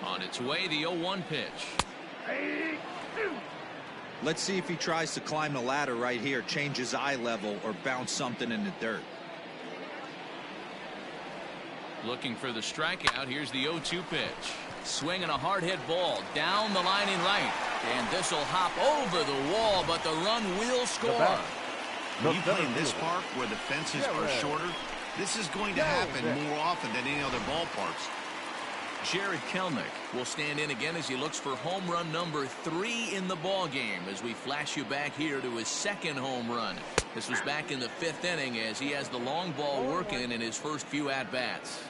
On its way, the 0-1 pitch. Let's see if he tries to climb the ladder right here, change his eye level, or bounce something in the dirt. Looking for the strikeout. Here's the 0-2 pitch. Swinging a hard hit ball down the line in right. And this will hop over the wall, but the run will score. When you play in this park where the fences are shorter, this is going to happen more often than any other ballparks. Jared Kelenic will stand in again as he looks for home run number 3 in the ball game as we flash you back here to his 2nd home run. This was back in the 5th inning as he has the long ball working in his first few at-bats.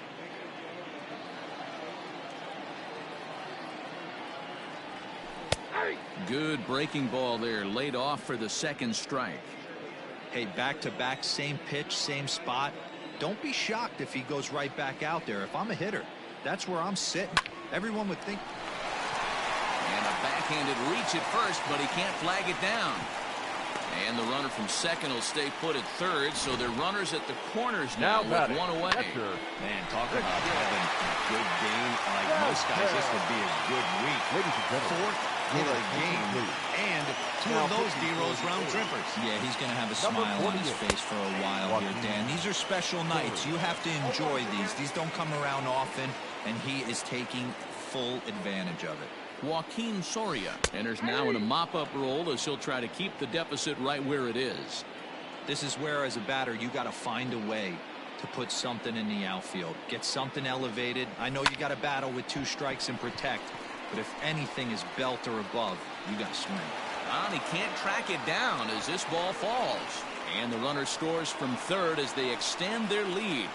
Good breaking ball there, laid off for the 2nd strike. Hey, back-to-back, same pitch, same spot. Don't be shocked if he goes right back out there. If I'm a hitter, that's where I'm sitting. Everyone would think. And a backhanded reach at first, but he can't flag it down. And the runner from second will stay put at third, so they're runners at the corners now with 1 away. Man, talk about having a good game. Like most guys, this would be a good week. 4th hit of the game, and 2 of those D-Rose round trippers. Yeah, he's going to have a smile on his face for a while here, Dan. These are special nights. You have to enjoy these. These don't come around often, and he is taking full advantage of it. Joaquin Soria enters now in a mop-up role as he'll try to keep the deficit right where it is. This is where, as a batter, you got to find a way to put something in the outfield. Get something elevated. I know you got to battle with 2 strikes and protect, but if anything is belt or above, you got to swing. Well, he can't track it down as this ball falls. And the runner scores from third as they extend their lead.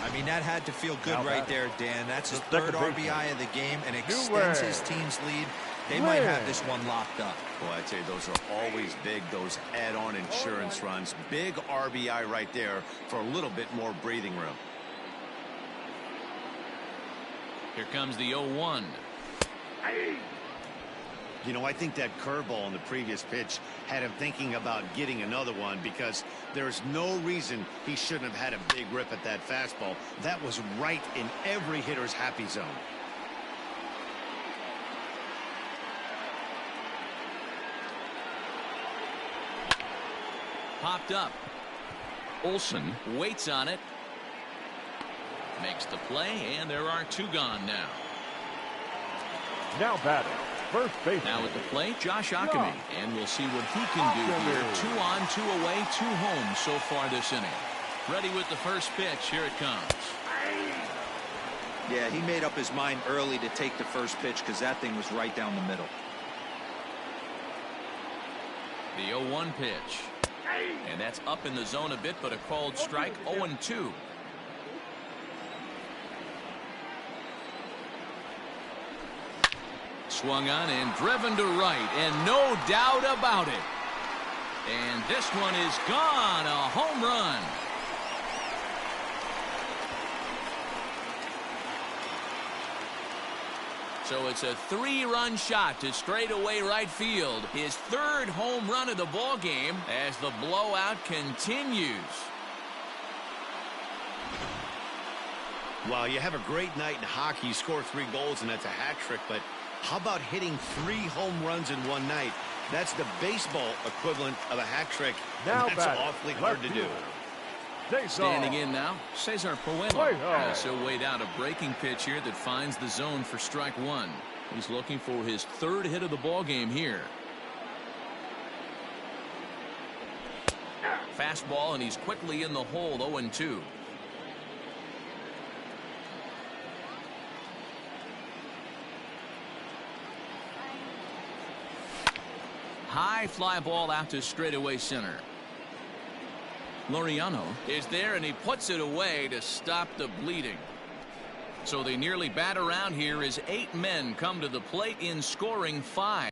I mean, that had to feel good right there, Dan. That's his 3rd RBI of the game and extends his team's lead. They might have this one locked up. Well, I'd say those are always big, those add-on insurance runs. Big RBI right there for a little bit more breathing room. Here comes the 0-1. You know, I think that curveball on the previous pitch had him thinking about getting another one, because there's no reason he shouldn't have had a big rip at that fastball. That was right in every hitter's happy zone. Popped up. Olsen waits on it. Makes the play, and there are 2 gone now. Now batting, first base. Now at the plate, Josh Ockamy. And we'll see what he can do here. 2 on, 2 away, 2 home so far this inning. Ready with the first pitch. Here it comes. Yeah, he made up his mind early to take the first pitch because that thing was right down the middle. The 0-1 pitch. And that's up in the zone a bit, but a called strike. 0-2. Swung on and driven to right, and no doubt about it. And this one is gone. A home run. So it's a 3-run shot to straightaway right field. His 3rd home run of the ball game as the blowout continues. Well, you have a great night in hockey. You score 3 goals, and that's a hat trick. But how about hitting 3 home runs in one night? That's the baseball equivalent of a hat trick. Now and that's awfully hard to do. Standing in now, Cesar Puello. So weighed out a breaking pitch here that finds the zone for strike 1. He's looking for his 3rd hit of the ball game here. Fastball, and he's quickly in the hole. 0-2. High fly ball out to straightaway center. Laureano is there, and he puts it away to stop the bleeding. So they nearly bat around here as 8 men come to the plate in scoring 5.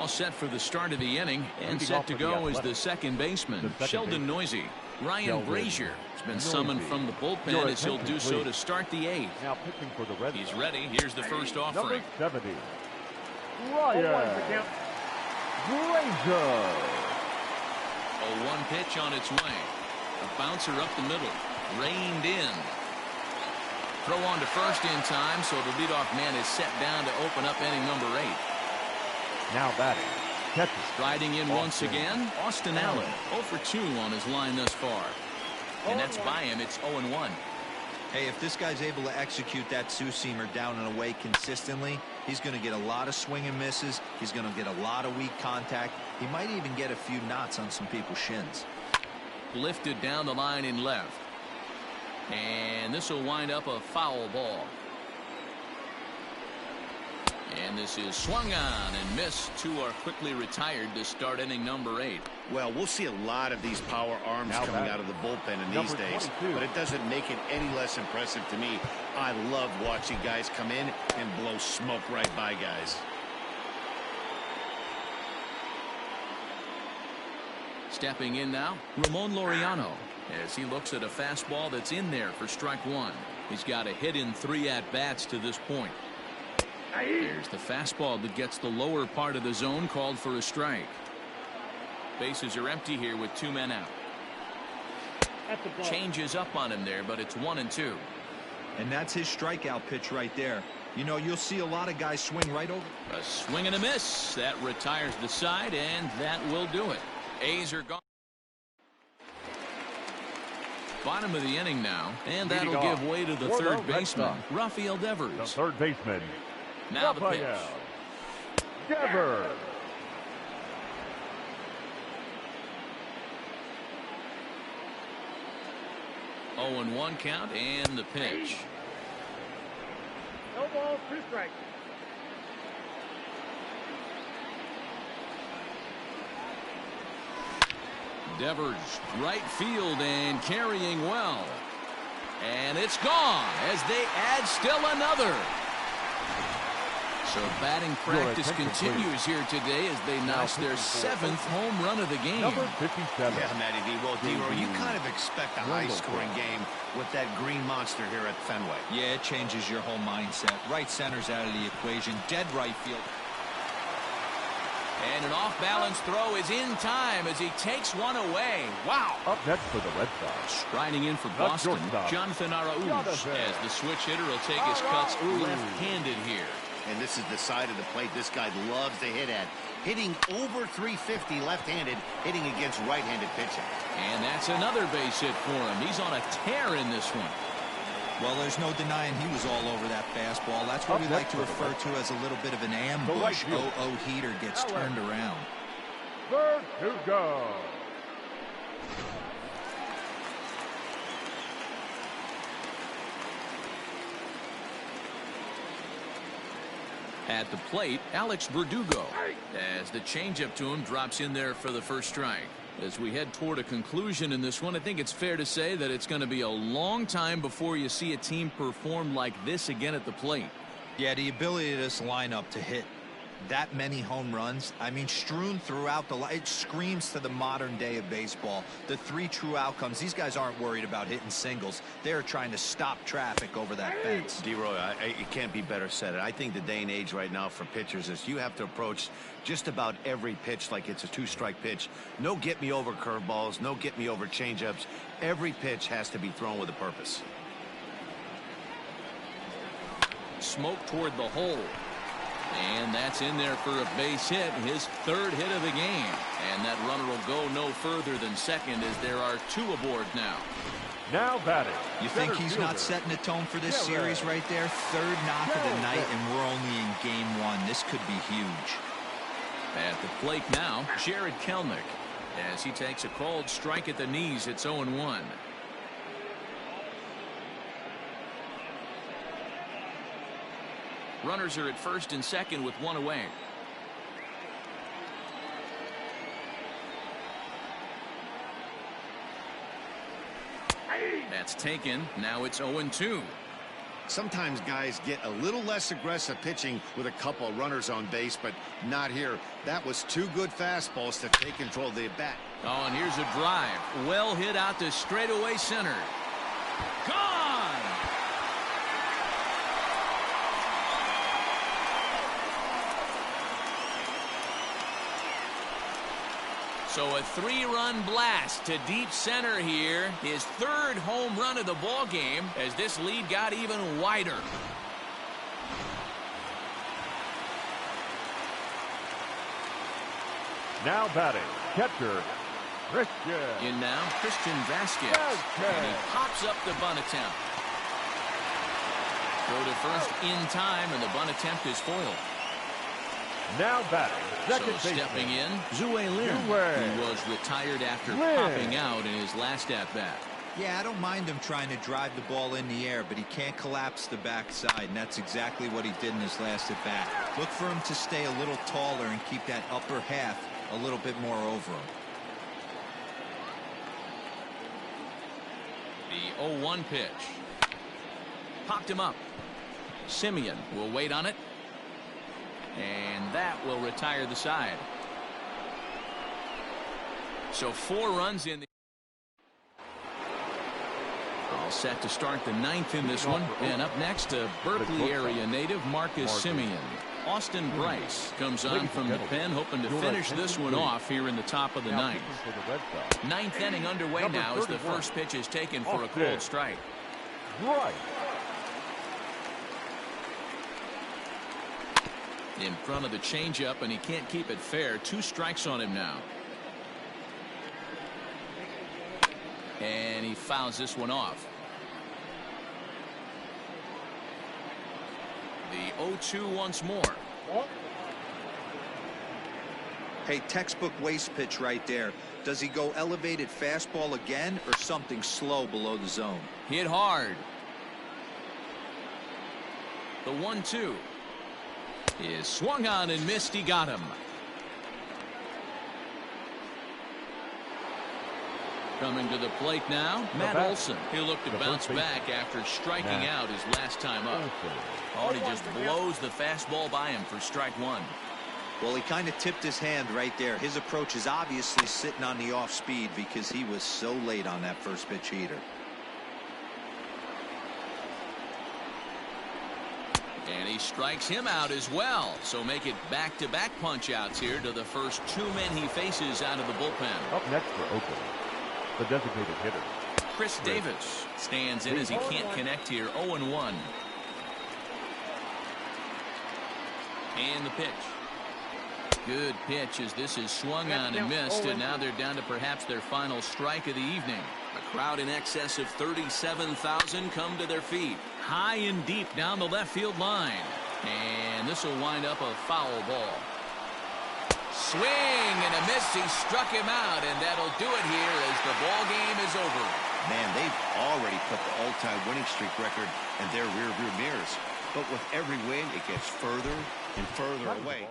all set for the start of the inning, and set to go is the second baseman, Sheldon Noisy. Ryan Brazier has been summoned from the bullpen as he'll do so to start the eighth. Now pitching for the Red He's Sox. ready. Here's the first offering. Number 70, Ryan Brazier. 0-1 pitch on its way. A bouncer up the middle. Reined in. Throw on to first in time, so the leadoff man is set down to open up inning number 8. Now batting. Catcher. Riding in once again, Austin Allen. 0 for 2 on his line thus far. And that's by him. It's 0-1. Hey, if this guy's able to execute that two-seamer down and away consistently, he's going to get a lot of swing and misses. He's going to get a lot of weak contact. He might even get a few knots on some people's shins. Lifted down the line in left. And this will wind up a foul ball. And this is swung on and missed. 2 are quickly retired to start inning number 8. Well, we'll see a lot of these power arms coming out of the bullpen in these days, but it doesn't make it any less impressive to me. I love watching guys come in and blow smoke right by guys. Stepping in now, Ramon Laureano, as he looks at a fastball that's in there for strike 1. He's got a hit in 3 at-bats to this point. There's the fastball that gets the lower part of the zone, called for a strike. Bases are empty here with 2 men out. Changes up on him there, but it's 1-2. And that's his strikeout pitch right there. You know, you'll see a lot of guys swing right over. A swing and a miss. That retires the side, and that will do it. A's are gone. Bottom of the inning now, and that'll give way to the third baseman, Rafael Devers. The third baseman. Now the pitch. Devers. Oh, and 1 count, and the pitch. No balls, 2 strikes. Devers, right field, and carrying well. And it's gone as they add still another. So batting practice continues here today as they notch their 7th home run of the game. Number 57. Yeah, Matty D. Well, D-Roy, you kind of expect a high-scoring game with that green monster here at Fenway. Yeah, it changes your whole mindset. Right center's out of the equation. Dead right field. And an off-balance throw is in time as he takes one away. Wow. Up next for the Red Sox. Striding in for Boston, Jonathan Araújo, as the switch hitter will take his cuts left-handed here. And this is the side of the plate this guy loves to hit at. Hitting over 350 left-handed, hitting against right-handed pitching. And that's another base hit for him. He's on a tear in this one. Well, there's no denying he was all over that fastball. That's what we like to refer to as a little bit of an ambush. Heater gets turned around. Third to go. At the plate, Alex Verdugo, as the changeup to him drops in there for the first strike. As we head toward a conclusion in this one, I think it's fair to say that it's going to be a long time before you see a team perform like this again at the plate. Yeah, the ability of this lineup to hit that many home runs, I mean, strewn throughout the line, it screams to the modern day of baseball. The 3 true outcomes. These guys aren't worried about hitting singles. They're trying to stop traffic over that fence. D-Roy, it can't be better said. I think the day and age right now for pitchers is you have to approach just about every pitch like it's a 2-strike pitch. No get-me-over curveballs, no get-me-over changeups. Every pitch has to be thrown with a purpose. Smoke toward the hole. And that's in there for a base hit, his 3rd hit of the game. And that runner will go no further than second as there are 2 aboard now. Now batting. You think he's not setting the tone for this series right there? 3rd knock of the night, and we're only in game 1. This could be huge. At the plate now, Jared Kelnick, as he takes a called strike at the knees. It's 0-1. Runners are at first and second with 1 away. That's taken. Now it's 0-2. Sometimes guys get a little less aggressive pitching with a couple of runners on base, but not here. That was two good fastballs to take control of the bat. Oh, and here's a drive. Well hit out to straightaway center. Gone! So a 3-run blast to deep center here. His 3rd home run of the ball game as this lead got even wider. Now batting, catcher, Christian. In now, Christian Vasquez. And he pops up the bunt attempt. Go to first in time, and the bunt attempt is foiled. Now batting, second so stepping in, Zue Lin, who was retired after popping out in his last at-bat. Yeah, I don't mind him trying to drive the ball in the air, but he can't collapse the backside, and that's exactly what he did in his last at-bat. Look for him to stay a little taller and keep that upper half a little bit more over him. The 0-1 pitch. Popped him up. Simeon will wait on it. And that will retire the side. So 4 runs in the... All set to start the 9th in this one. And up next, a Berkeley area native, Marcus Simeon. Austin Bryce comes on from the pen, hoping to finish this one off here in the top of the 9th. 9th inning underway now as the first pitch is taken for a cold strike. Right. In front of the changeup, and he can't keep it fair. 2 strikes on him now. And he fouls this one off. The 0-2 once more. Hey, textbook waste pitch right there. Does he go elevated fastball again or something slow below the zone? Hit hard. The 1-2 is swung on and missed. He got him. Coming to the plate now, Matt Olson. He'll look to bounce back after striking out his last time up. Oh, and he just blows the fastball by him for strike 1. Well, he kind of tipped his hand right there. His approach is obviously sitting on the off speed because he was so late on that first pitch heater. And he strikes him out as well. So make it back-to-back punch-outs here to the first 2 men he faces out of the bullpen. Up next for Oakland, the designated hitter, Chris Davis stands in as he can't connect here. 0-1. And the pitch. Good pitch as this is swung on and missed, and now they're down to perhaps their final strike of the evening. A crowd in excess of 37,000 come to their feet. High and deep down the left field line. And this will wind up a foul ball. Swing and a miss. He struck him out, and that'll do it here as the ball game is over. Man, they've already put the all-time winning streak record in their rearview mirrors. But with every win, it gets further and further away.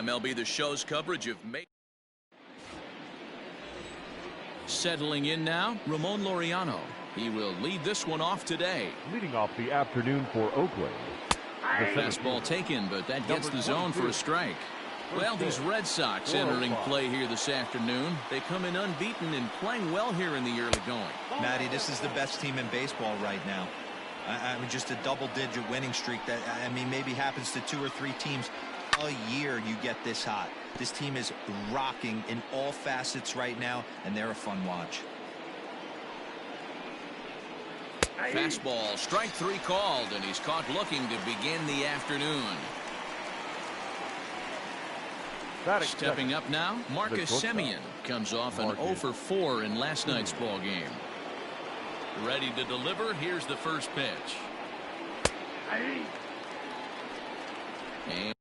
MLB The Show's coverage of Settling in now, Ramon Laureano. He will lead this one off today. Leading off the afternoon for Oakland. Fastball taken, but that gets the zone for a strike. Well, these Red Sox entering play here this afternoon. They come in unbeaten and playing well here in the early going. Matty, this is the best team in baseball right now. I mean, just a double-digit winning streak that, I mean, maybe happens to 2 or 3 teams a year you get this hot. This team is rocking in all facets right now, and they're a fun watch. Fastball, strike 3 called, and he's caught looking to begin the afternoon. Stepping up now, Marcus Semien comes off an 0 for 4 in last night's ball game. Ready to deliver. Here's the first pitch. And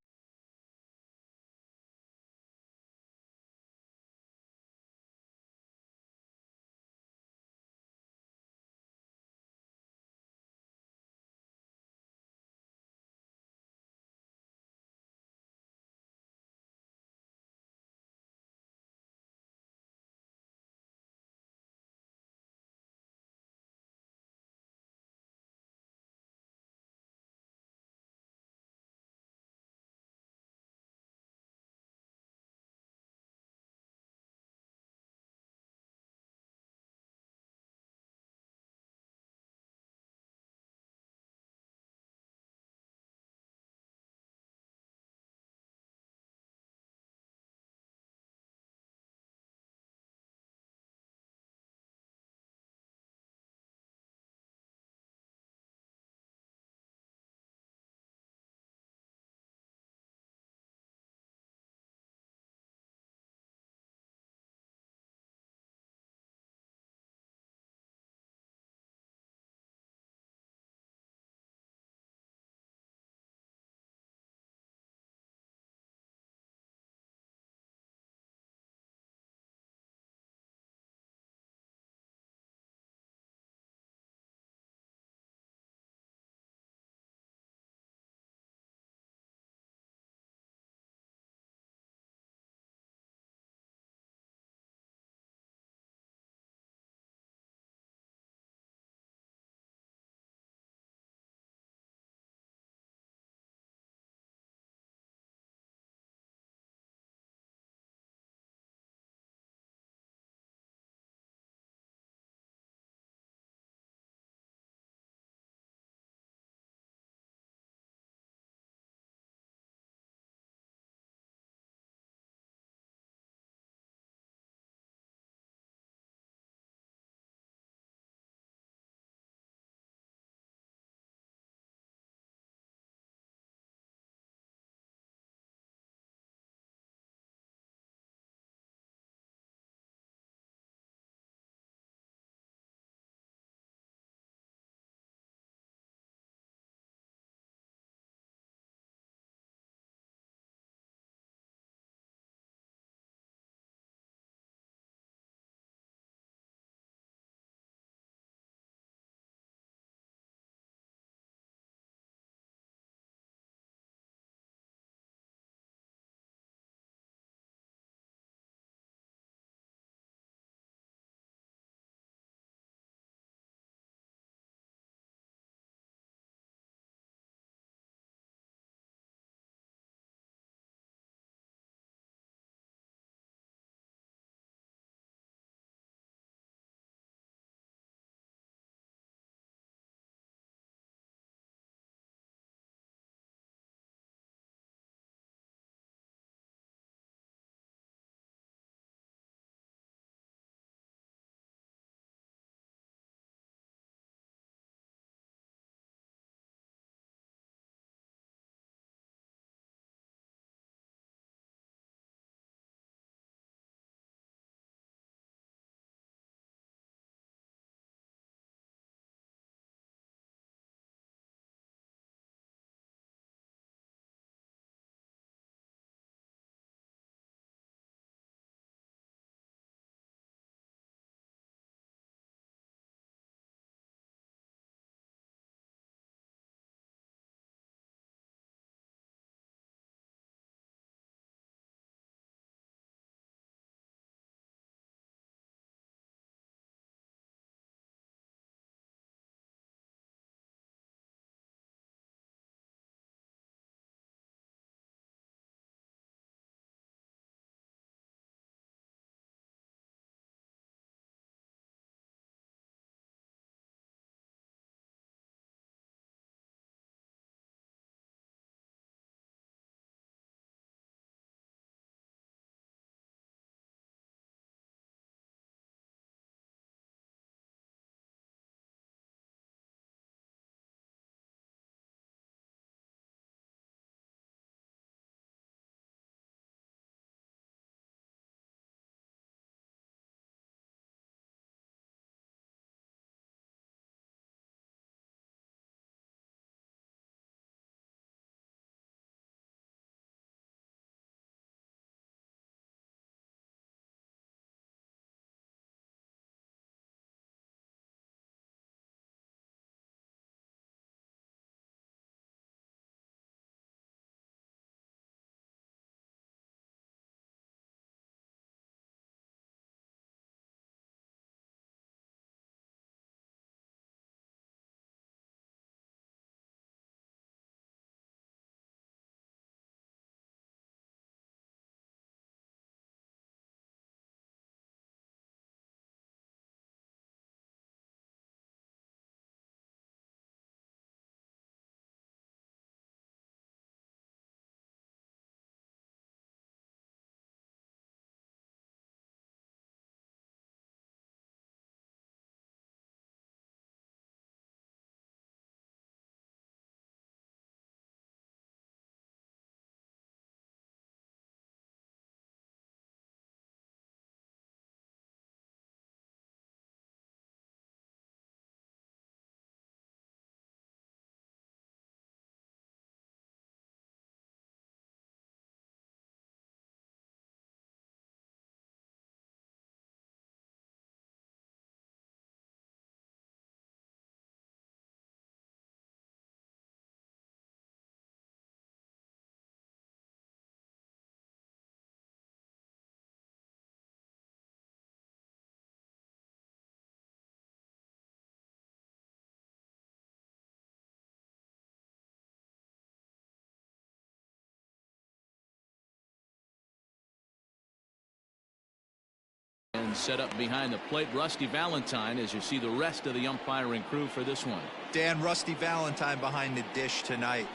And set up behind the plate, Rusty Valentine, as you see the rest of the umpiring crew for this one. Dan, Rusty Valentine behind the dish tonight.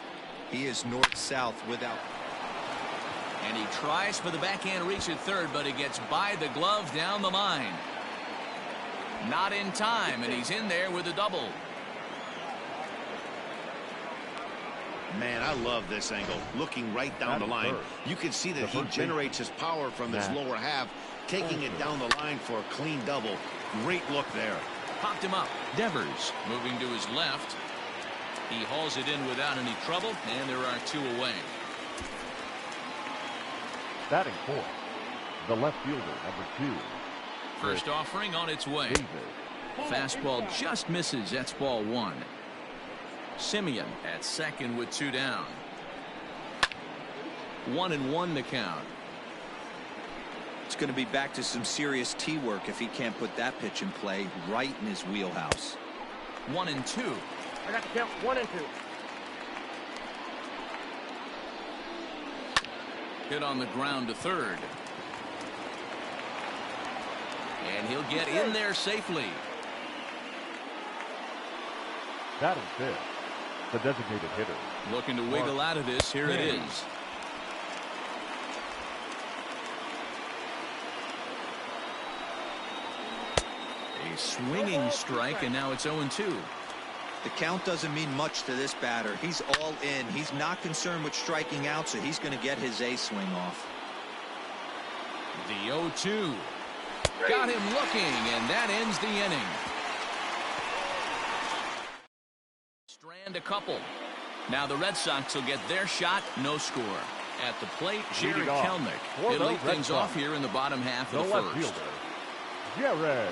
He is north-south without. And he tries for the backhand reach at third, but he gets by the glove down the line. Not in time, and he's in there with a double. Man, I love this angle. Looking right down the line. You can see that he generates his power from his lower half, taking it down the line for a clean double. Great look there. Popped him up. Devers moving to his left. He hauls it in without any trouble, and there are 2 away. Batting fourth, the left fielder, number 2. First offering on its way. Fastball just misses. That's ball 1. Simeon at second with 2 down. 1-1 the count. It's going to be back to some serious tee work if he can't put that pitch in play right in his wheelhouse. 1-2. I got the count. 1-2. Hit on the ground to third. And he'll get in there safely. Batting fifth, the designated hitter. Looking to wiggle out of this. Here it is. A swinging strike, and now it's 0-2. The count doesn't mean much to this batter. He's all in. He's not concerned with striking out, so he's going to get his A swing off. The 0-2. Got him looking, and that ends the inning. Strand a couple. Now the Red Sox will get their shot. No score. At the plate, Jared Kelnick. He'll lead things off here in the bottom half of the first. Jared Kelnick.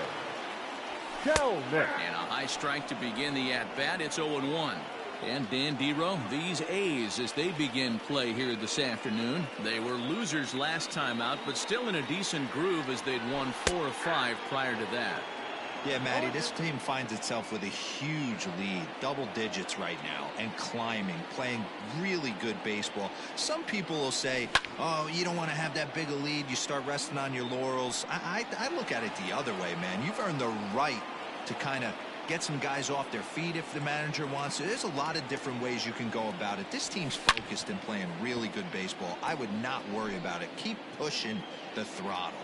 And a high strike to begin the at-bat. It's 0-1. And Dan Dero, these A's, as they begin play here this afternoon, they were losers last time out, but still in a decent groove as they'd won 4 of 5 prior to that. Yeah, Matty, this team finds itself with a huge lead, double digits right now, and climbing, playing really good baseball. Some people will say, oh, you don't want to have that big a lead, you start resting on your laurels. I look at it the other way, man. You've earned the right to kind of get some guys off their feet if the manager wants to. There's a lot of different ways you can go about it. This team's focused and playing really good baseball. I would not worry about it. Keep pushing the throttle.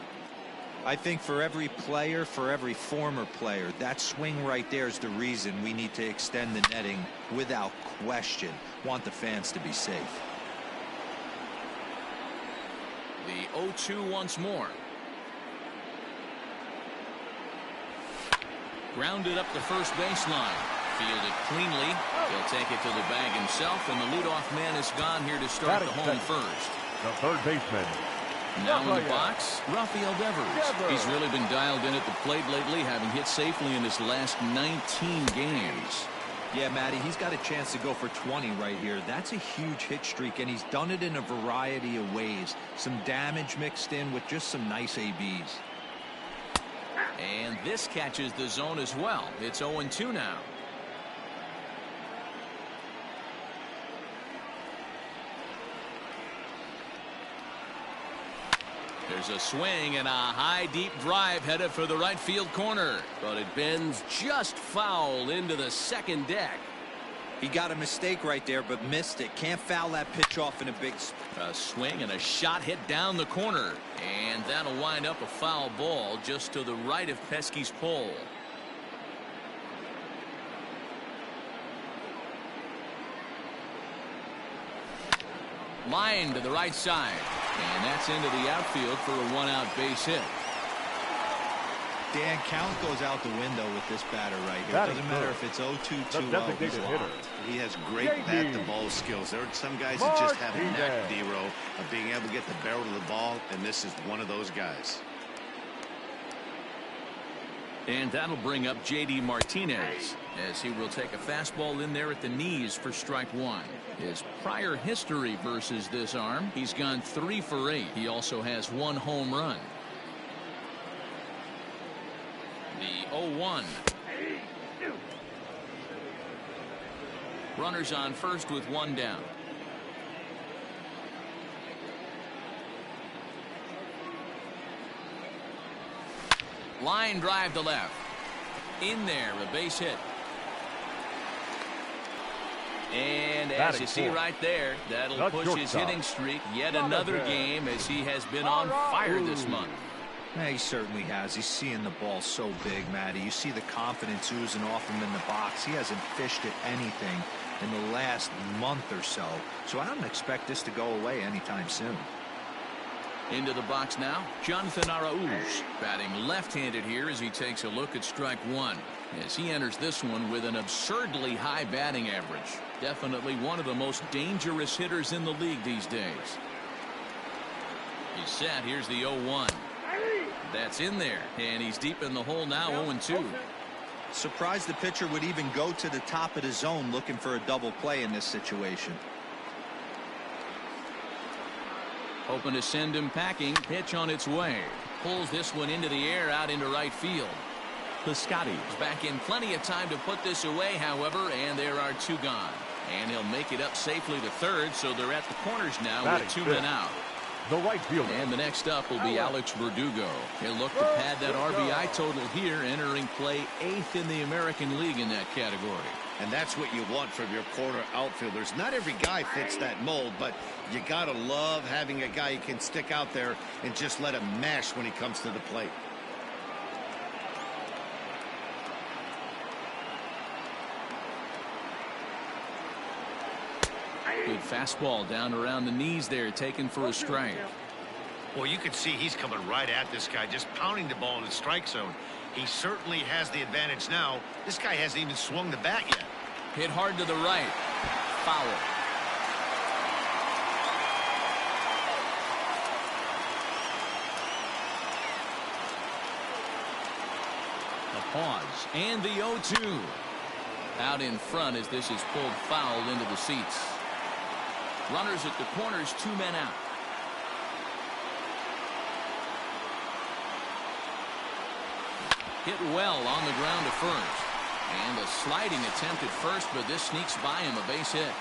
I think for every player, for every former player, that swing right there is the reason we need to extend the netting without question. Want the fans to be safe. The 0-2 once more. Grounded up the first baseline. Fielded cleanly. He'll take it to the bag himself, and the leadoff man is gone here to start the home first. The third baseman. Now in the box, Rafael Devers. He's really been dialed in at the plate lately, having hit safely in his last 19 games. Yeah, Matty, he's got a chance to go for 20 right here. That's a huge hit streak, and he's done it in a variety of ways. Some damage mixed in with just some nice ABs. And this catches the zone as well. It's 0-2 now. There's a swing and a high deep drive headed for the right field corner, but it bends just foul into the second deck. He got a mistake right there, but missed it. Can't foul that pitch off in a big. A swing and a shot hit down the corner, and that'll wind up a foul ball just to the right of Pesky's pole. Line to the right side, and that's into the outfield for a one-out base hit. Dan, count goes out the window with this batter right here. It doesn't matter if it's 0-2, 2-0. He's locked. He has great bat-to-ball skills. There are some guys that just have a knack, Dero, of being able to get the barrel of the ball, and this is one of those guys. And that'll bring up J.D. Martinez, as he will take a fastball in there at the knees for strike one. His prior history versus this arm, he's gone 3 for 8. He also has 1 home run. The 0-1. Runners on first with 1 down. Line drive to left. In there, a base hit. And as you see right there, that'll push his hitting streak yet another game, as he has been on fire this month. Yeah, he certainly has. He's seeing the ball so big, Matty. You see the confidence oozing off him in the box. He hasn't fished at anything in the last month or so. So I don't expect this to go away anytime soon. Into the box now, Jonathan Araújo, batting left-handed here as he takes a look at strike one, as he enters this one with an absurdly high batting average. Definitely one of the most dangerous hitters in the league these days. He's set. Here's the 0-1. That's in there, and he's deep in the hole now, 0-2. Surprised the pitcher would even go to the top of the zone looking for a double play in this situation. Hoping to send him packing. Pitch on its way. Pulls this one into the air out into right field. Piscotty is back in plenty of time to put this away, however, and there are two gone. And he'll make it up safely to third, so they're at the corners now with two men out. The right fielder. And the next up will be Alex Verdugo. He'll look to pad that RBI total here, entering play 8th in the American League in that category. And that's what you want from your corner outfielders. Not every guy fits that mold, but you gotta love having a guy who can stick out there and just let him mash when he comes to the plate. Good fastball down around the knees there, taken for a strike. Well, you can see he's coming right at this guy, just pounding the ball in the strike zone. He certainly has the advantage now. This guy hasn't even swung the bat yet. Hit hard to the right. Foul. A pause. And the 0-2. Out in front as this is pulled foul into the seats. Runners at the corners, two men out. Hit well on the ground to first. And a sliding attempt at first, but this sneaks by him, a base hit.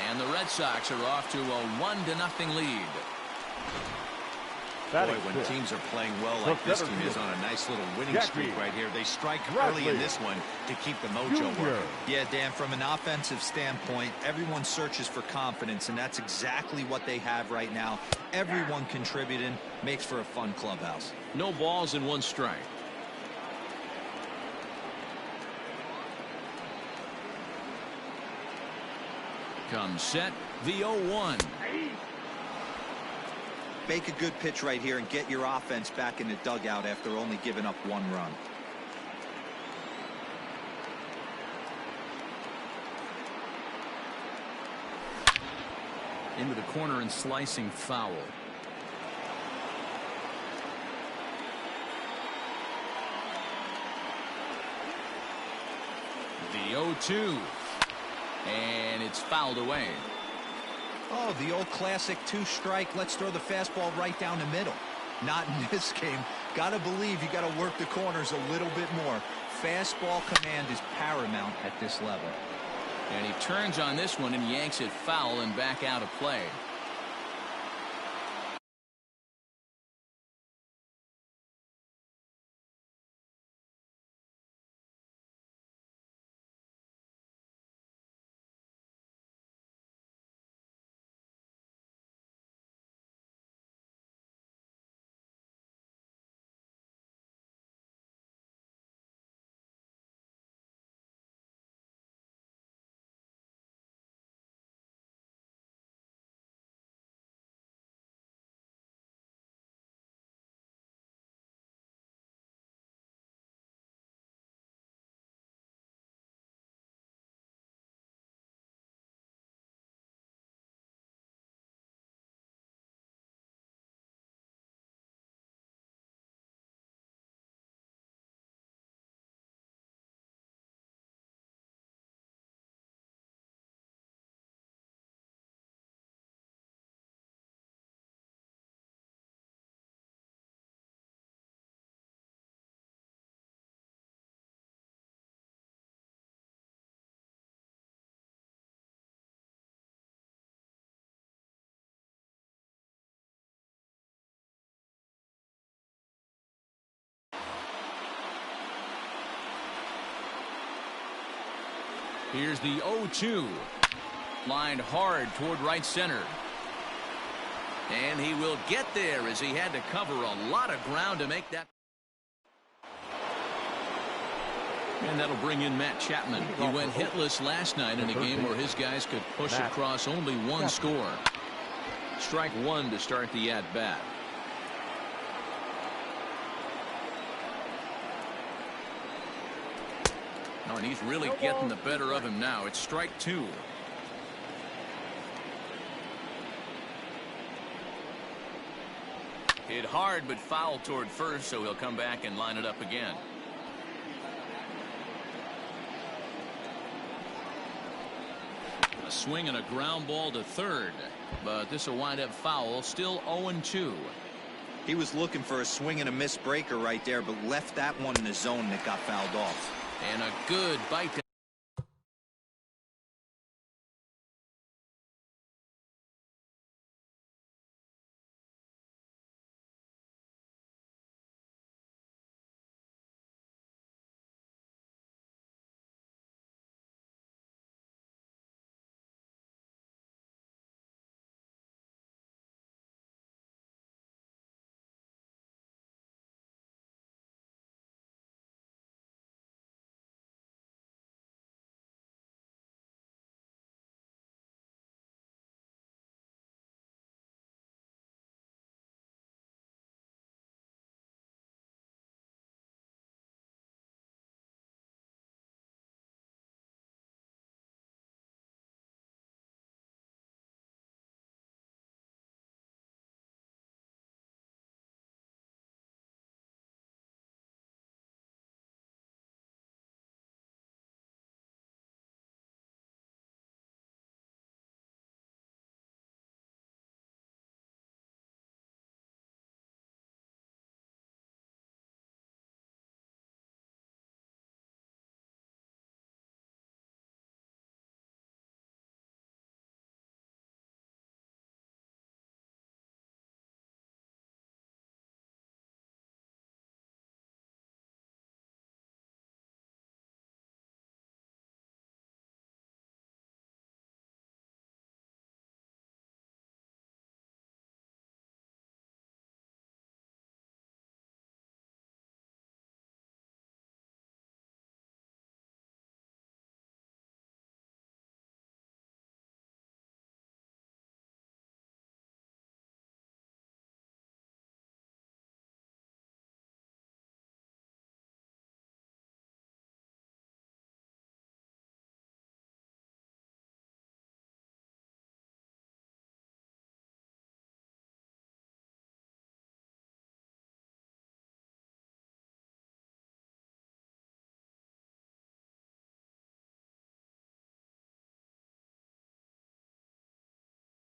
And the Red Sox are off to a 1-0 lead. Boy, when teams are playing well like this team is on a nice little winning streak right here, they strike early in this one to keep the mojo working. Yeah, Dan, from an offensive standpoint, everyone searches for confidence, and that's exactly what they have right now. Everyone contributing makes for a fun clubhouse. No balls and one strike. Comes set, the 0-1. Make a good pitch right here and get your offense back in the dugout after only giving up one run. Into the corner and slicing foul. The 0-2. And it's fouled away. Oh, the old classic two-strike. Let's throw the fastball right down the middle. Not in this game. Gotta believe you gotta work the corners a little bit more. Fastball command is paramount at this level. And he turns on this one and yanks it foul and back out of play. Here's the 0-2. Lined hard toward right center. And he will get there as he had to cover a lot of ground to make that. And that'll bring in Matt Chapman. He went hitless last night in a game where his guys could push across only one score. Strike one to start the at-bat. Oh, and he's really getting the better of him now. It's strike two. Hit hard but foul toward first, so he'll come back and line it up again. A swing and a ground ball to third, but this will wind up foul. Still 0-2. He was looking for a swing and a miss breaker right there, but left that one in the zone that got fouled off. And a good bite.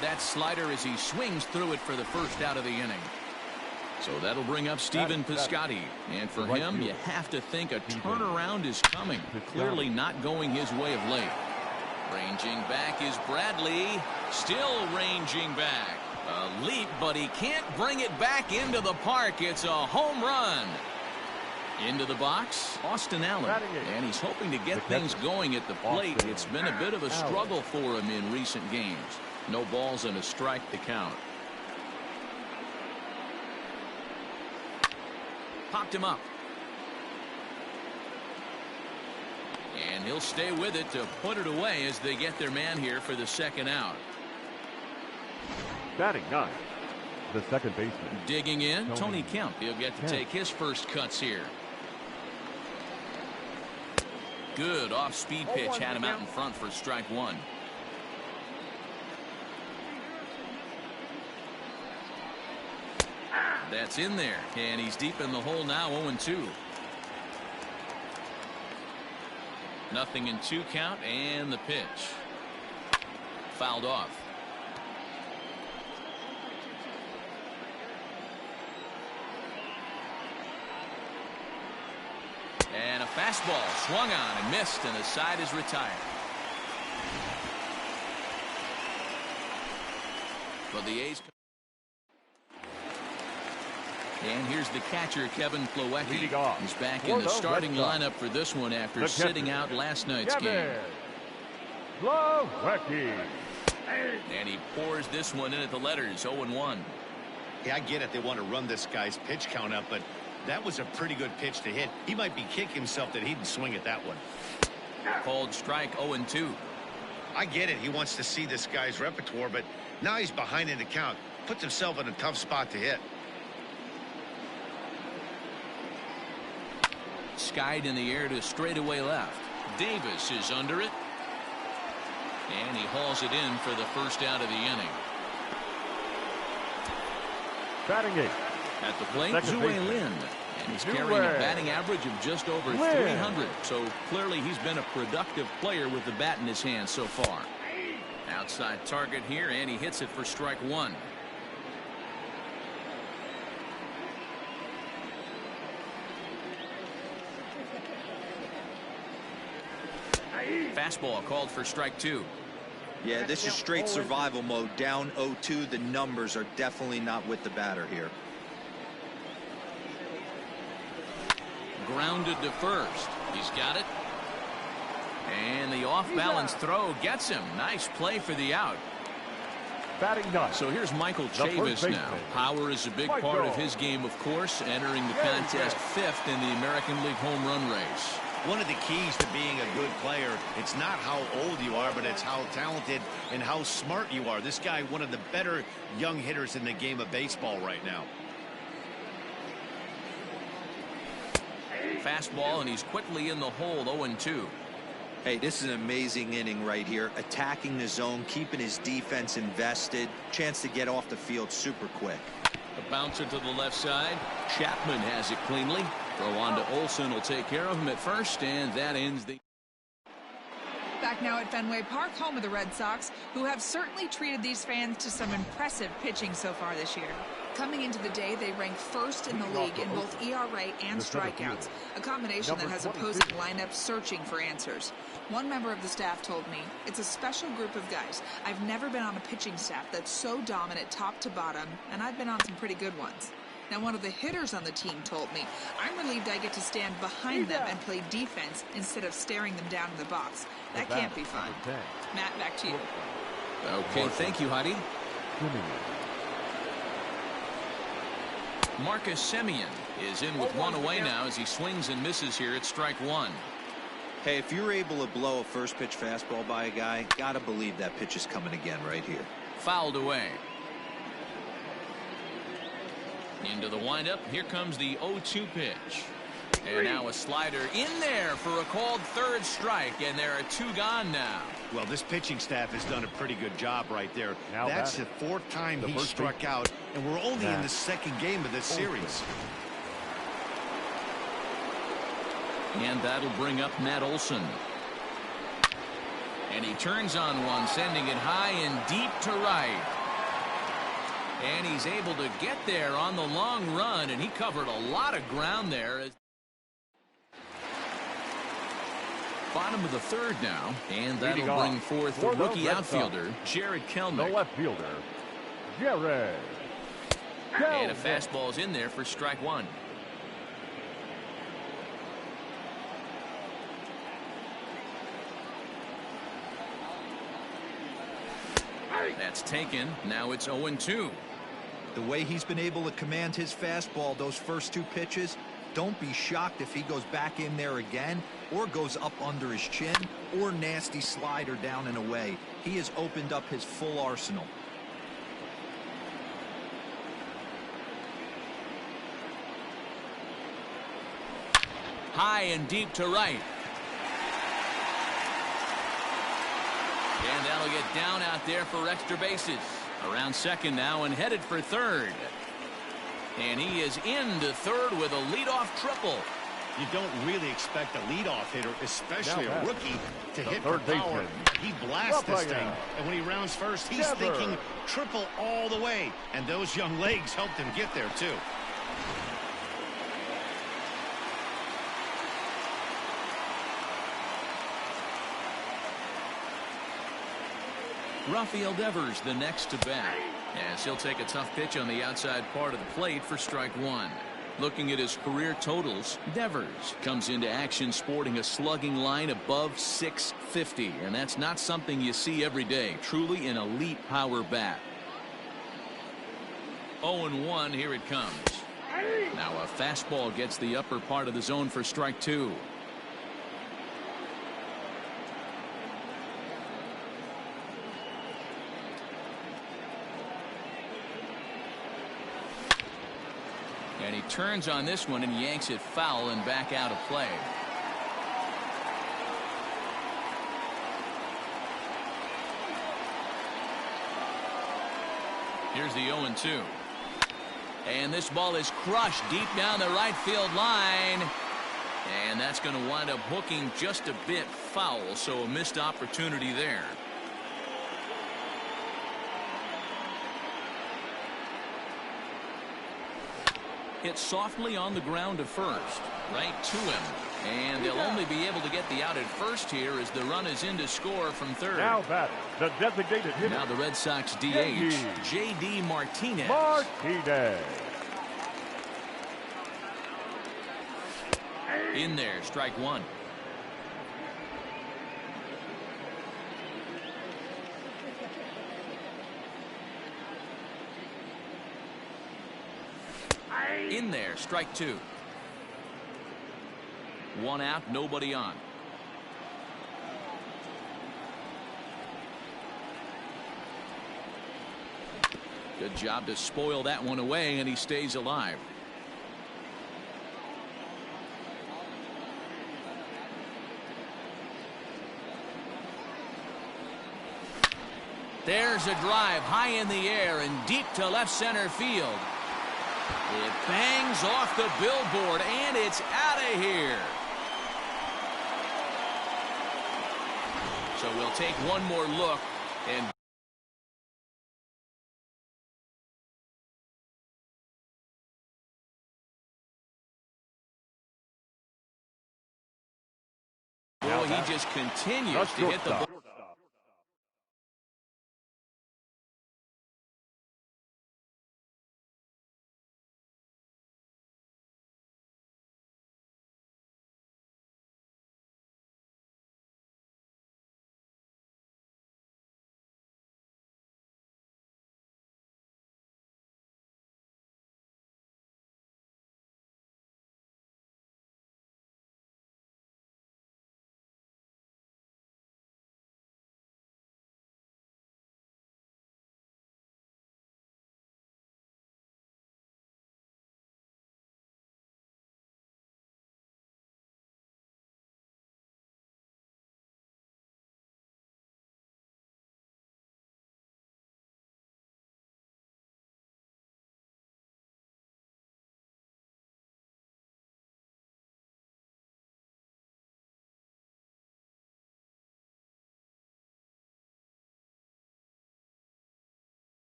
That slider as he swings through it for the first out of the inning. So that'll bring up Stephen Piscotty. And for him, you have to think a turnaround is coming. Clearly not going his way of late. Ranging back is Bradley. Still ranging back. A leap, but he can't bring it back into the park. It's a home run. Into the box, Austin Allen. And he's hoping to get things going at the plate. It's been a bit of a struggle for him in recent games. No balls and a strike to count. Popped him up. And he'll stay with it to put it away as they get their man here for the second out. Batting ninth, the second baseman. Digging in, Tony Kemp. He'll get to take his first cuts here. Good off-speed pitch had him out in front for strike one. That's in there, and he's deep in the hole now, 0-2. Nothing in two count, and the pitch. Fouled off. And a fastball swung on and missed, and the side is retired. But the A's. And here's the catcher, Kevin Plawecki. He's back in the starting lineup for this one after sitting out last night's game. And he pours this one in at the letters, 0-1. Yeah, I get it. They want to run this guy's pitch count up, but that was a pretty good pitch to hit. He might be kicking himself that he didn't swing at that one. Called strike, 0-2. I get it. He wants to see this guy's repertoire, but now he's behind in the count. Puts himself in a tough spot to hit. Skied in the air to straightaway left. Davis is under it. And he hauls it in for the first out of the inning. Batting eight. At the plate, Second Zue baseman. Lin. And he's carrying a batting average of just over 300. So clearly he's been a productive player with the bat in his hand so far. Outside target here, and he hits it for strike one. Fastball called for strike two. Yeah, this is straight survival mode. Down 0-2. The numbers are definitely not with the batter here. Grounded to first. He's got it. And the off-balance throw gets him. Nice play for the out. Batting nine. So here's Michael Chavis now. Power is a big part of his game, of course, entering the contest fifth in the American League home run race. One of the keys to being a good player, it's not how old you are, but it's how talented and how smart you are. This guy, one of the better young hitters in the game of baseball right now. Fastball, and he's quickly in the hole, 0-2. Hey, this is an amazing inning right here. Attacking the zone, keeping his defense invested. Chance to get off the field super quick. A bouncer to the left side. Chapman has it cleanly. Throw on to Olsen will take care of him at first, and that ends the... Back now at Fenway Park, home of the Red Sox, who have certainly treated these fans to some impressive pitching so far this year. Coming into the day, they rank first in the league in both ERA and strikeouts, a combination that has opposing lineups searching for answers. One member of the staff told me, "It's a special group of guys. I've never been on a pitching staff that's so dominant top to bottom, and I've been on some pretty good ones." Now, one of the hitters on the team told me, "I'm relieved I get to stand behind them and play defense instead of staring them down in the box. That can't be fun." Matt, back to you. Okay, thank you, Heidi. Marcus Semien is in with one away now as he swings and misses here at strike one. Hey, if you're able to blow a first pitch fastball by a guy, gotta believe that pitch is coming again right here. Fouled away. Into the windup. Here comes the 0-2 pitch. And now a slider in there for a called third strike, and there are two gone now. Well, this pitching staff has done a pretty good job right there. Now that's the fourth time he struck out, and we're only in the second game of this series. And that'll bring up Matt Olson. And he turns on one, sending it high and deep to right. And he's able to get there on the long run, and he covered a lot of ground there. Bottom of the third now, and that'll bring forth the rookie outfielder, Jared Kelnick. The left fielder, Jared. And a fastball's in there for strike one. That's taken. Now it's 0-2. The way he's been able to command his fastball those first two pitches, don't be shocked if he goes back in there again or goes up under his chin or nasty slider down and away. He has opened up his full arsenal. High and deep to right. And that'll get down out there for extra bases. Around second now and headed for third. And he is into third with a leadoff triple. You don't really expect a leadoff hitter, especially a rookie, to hit for power. He blasts this thing, and when he rounds first, he's thinking triple all the way. And those young legs helped him get there, too. Rafael Devers the next to bat, as he'll take a tough pitch on the outside part of the plate for strike one. Looking at his career totals, Devers comes into action sporting a slugging line above 650, and that's not something you see every day. Truly an elite power bat. 0-1, here it comes. Now a fastball gets the upper part of the zone for strike 2. And he turns on this one and yanks it foul and back out of play. Here's the 0-2. And this ball is crushed deep down the right field line. And that's going to wind up hooking just a bit foul, so a missed opportunity there. Hit softly on the ground to first, right to him. And they'll only be able to get the out at first here as the run is in to score from third. Now batting, the designated hitter. Now the Red Sox DH, J.D. Martinez. In there, strike 1. In there, strike 2. 1 out, nobody on. Good job to spoil that one away, and he stays alive. There's a drive high in the air and deep to left center field. It bangs off the billboard, and it's out of here. So we'll take one more look, and boy, he just continues to hit the ball.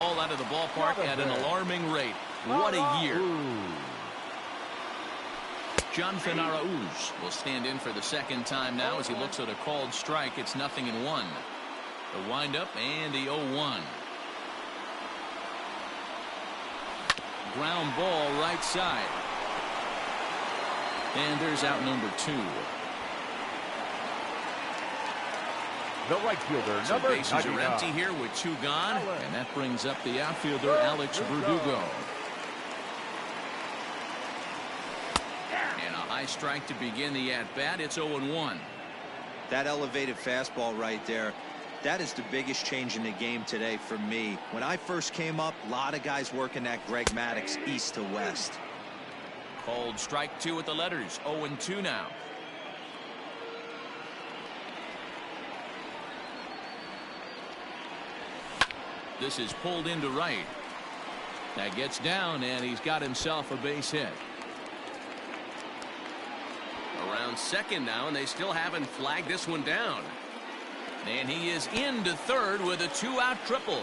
Ball out of the ballpark at an alarming rate. What a year. Jonathan Arauz will stand in for the second time now as he looks at a called strike. It's 0-1. The windup and the 0-1. Ground ball right side. And there's out number 2. The right fielder, So number bases are empty here with 2 gone. And that brings up the outfielder, Alex Verdugo. And a high strike to begin the at-bat. It's 0-1. That elevated fastball right there, that is the biggest change in the game today for me. When I first came up, a lot of guys working that Greg Maddux east to west. Called strike 2 with the letters. 0-2 now. This is pulled into right. That gets down, and he's got himself a base hit. Around second now, and they still haven't flagged this one down. And he is into third with a 2-out triple.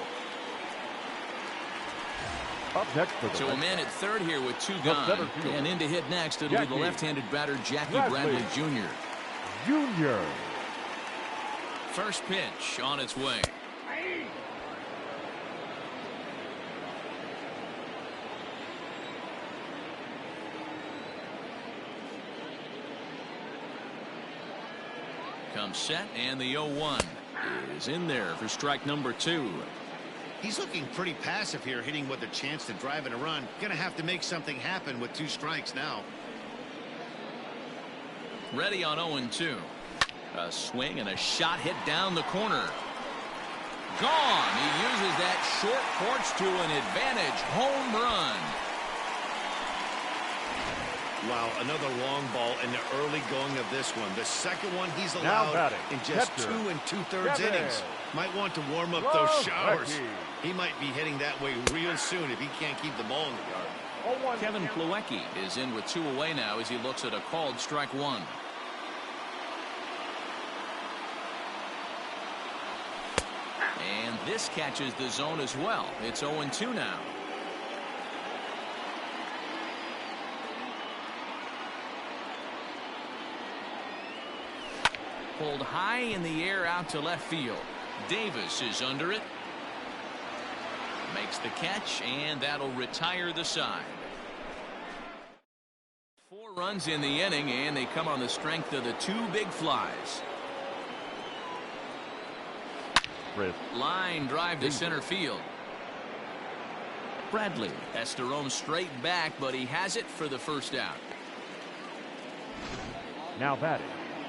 Up next for the So a man at third here with 2 gone. And in to hit next, it'll be the left-handed batter, Jackie Bradley Jr. First pitch on its way. Comes set, and the 0-1 is in there for strike number 2. He's looking pretty passive here, hitting with a chance to drive in a run. Gonna have to make something happen with 2 strikes now. Ready on 0-2. A swing and a shot hit down the corner. Gone. He uses that short porch to an advantage. Home run. Wow, another long ball in the early going of this one. The second one he's allowed in just 2 2/3 innings. Might want to warm up those showers. He might be heading that way real soon if he can't keep the ball in the yard. Kevin Plawecki is in with 2 away now as he looks at a called strike 1. And this catches the zone as well. It's 0-2 now. Pulled high in the air out to left field. Davis is under it. Makes the catch, and that'll retire the side. 4 runs in the inning, and they come on the strength of the 2 big flies. Line drive to center field. Bradley has to roam straight back, but he has it for the first out. Now batting,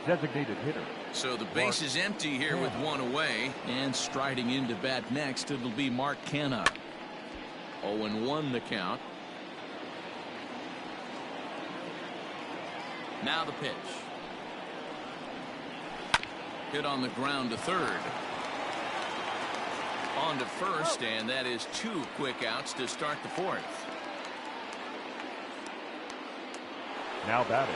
designated hitter. So the base is empty here with 1 away, and striding into bat next, it'll be Mark Canha. 0-1 the count. Now the pitch. Hit on the ground to third. On to first, and that is 2 quick outs to start the 4th. Now batting,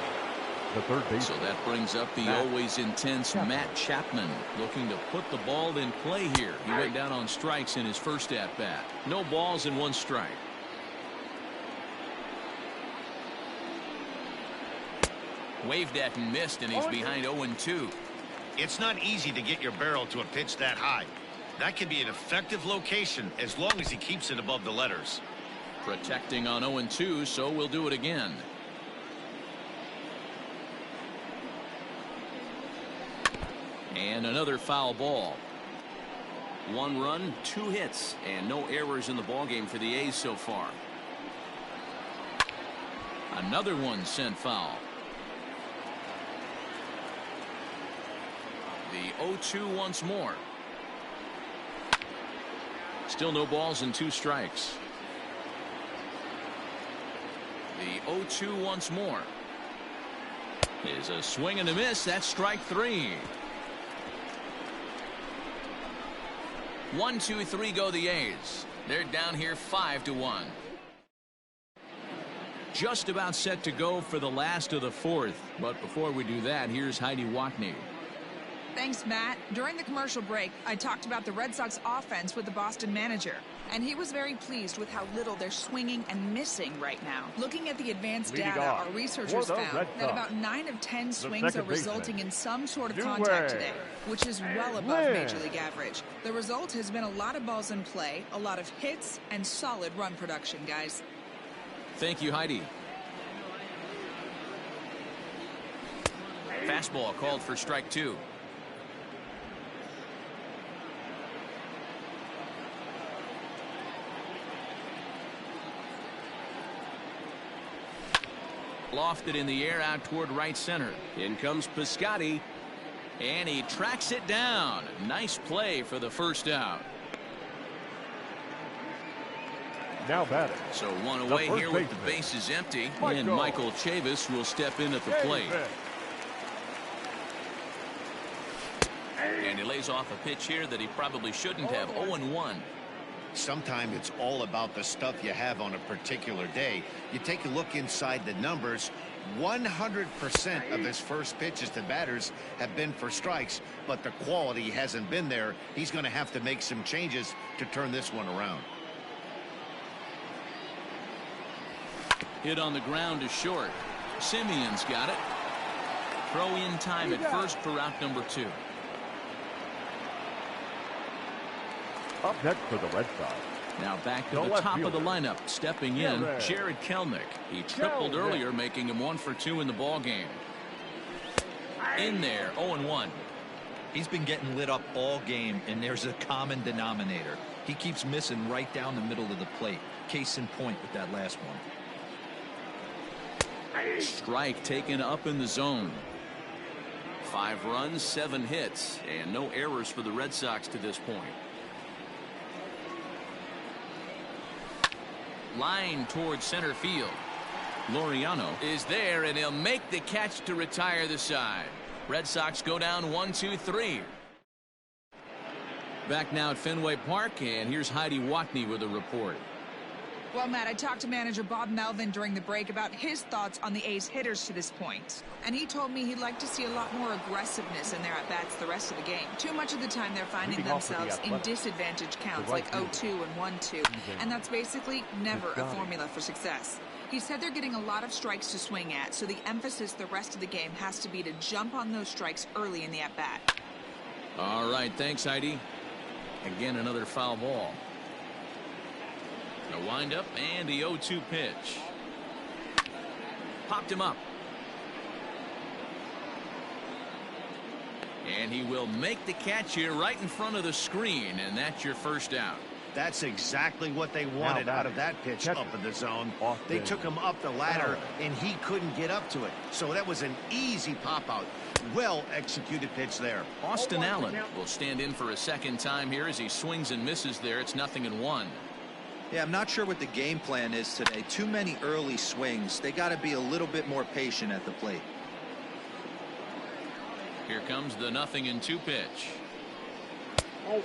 the third baseman. So that brings up the always intense Matt Chapman, looking to put the ball in play here. He went down on strikes in his first at-bat. No balls and 1 strike. Waved at and missed, and he's behind 0-2. It's not easy to get your barrel to a pitch that high. That can be an effective location as long as he keeps it above the letters. Protecting on 0-2, so we'll do it again. And another foul ball. 1 run, 2 hits, and no errors in the ballgame for the A's so far. Another one sent foul. The 0-2 once more. Still no balls and 2 strikes. The 0-2 once more. Is a swing and a miss. That's strike 3. 1, 2, 3 go the A's. They're down here 5-1. Just about set to go for the last of the 4th. But before we do that, here's Heidi Watney. Thanks, Matt. During the commercial break, I talked about the Red Sox offense with the Boston manager, and he was very pleased with how little they're swinging and missing right now. Looking at the advanced data, our researchers found that about 9 of 10 swings are resulting in some sort of contact today, which is well above Major League average. The result has been a lot of balls in play, a lot of hits, and solid run production, guys. Thank you, Heidi. Fastball called for strike 2. Lofted in the air out toward right center. In comes Piscotty. And he tracks it down. Nice play for the first out. Now batting. So one away here with the bases empty. And Michael Chavis will step in at the plate. And he lays off a pitch here that he probably shouldn't have. 0-1. Sometimes it's all about the stuff you have on a particular day. You take a look inside the numbers. 100% of his first pitches to batters have been for strikes, but the quality hasn't been there. He's going to have to make some changes to turn this one around. Hit on the ground to short. Simeon's got it. Throw in time at first for out number 2. Up next for the Red Sox. Now back to the top of the lineup. Stepping in, Jared Kelenic. He tripled earlier, making him 1 for 2 in the ball game. In there, 0-1. He's been getting lit up all game, and there's a common denominator. He keeps missing right down the middle of the plate. Case in point with that last one. Strike taken up in the zone. 5 runs, 7 hits, and no errors for the Red Sox to this point. Line towards center field. Laureano is there, and he'll make the catch to retire the side. Red Sox go down 1-2-3. Back now at Fenway Park, and here's Heidi Watney with a report. Well, Matt, I talked to manager Bob Melvin during the break about his thoughts on the A's hitters to this point. And he told me he'd like to see a lot more aggressiveness in their at-bats the rest of the game. Too much of the time they're finding themselves in disadvantage counts like 0-2 and 1-2. And that's basically never a formula for success. He said they're getting a lot of strikes to swing at, so the emphasis the rest of the game has to be to jump on those strikes early in the at-bat. All right, thanks, Heidi. Again, another foul ball. A windup and the 0-2 pitch. Popped him up. And he will make the catch here right in front of the screen, and that's your first out. That's exactly what they wanted out of that pitch up in the zone. They took him up the ladder, and he couldn't get up to it. So that was an easy pop-out. Well executed pitch there. Austin Allen will stand in for a second time here as he swings and misses there. It's 0-1. Yeah, I'm not sure what the game plan is today. Too many early swings. They got to be a little bit more patient at the plate. Here comes the 0-2 pitch. 0-1.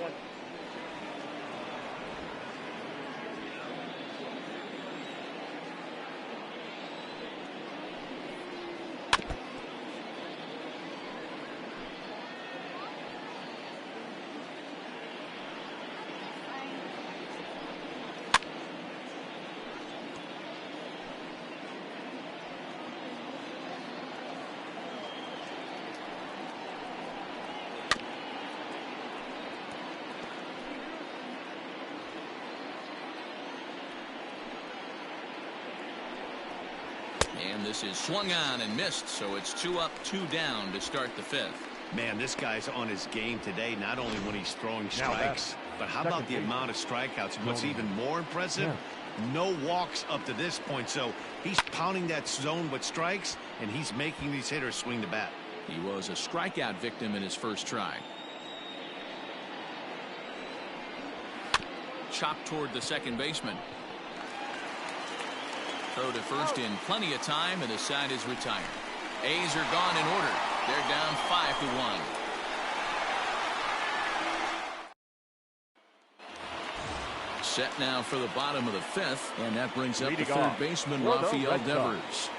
And this is swung on and missed, so it's 2 up, 2 down to start the 5th. Man, this guy's on his game today, not only when he's throwing strikes, but how about the amount of strikeouts? What's even more impressive, no walks up to this point. So he's pounding that zone with strikes, and he's making these hitters swing the bat. He was a strikeout victim in his first try. Chopped toward the second baseman. Throw to first in plenty of time, and the side is retired. A's are gone in order. They're down 5-1. Set now for the bottom of the 5th, and that brings up the third baseman, Rafael Devers.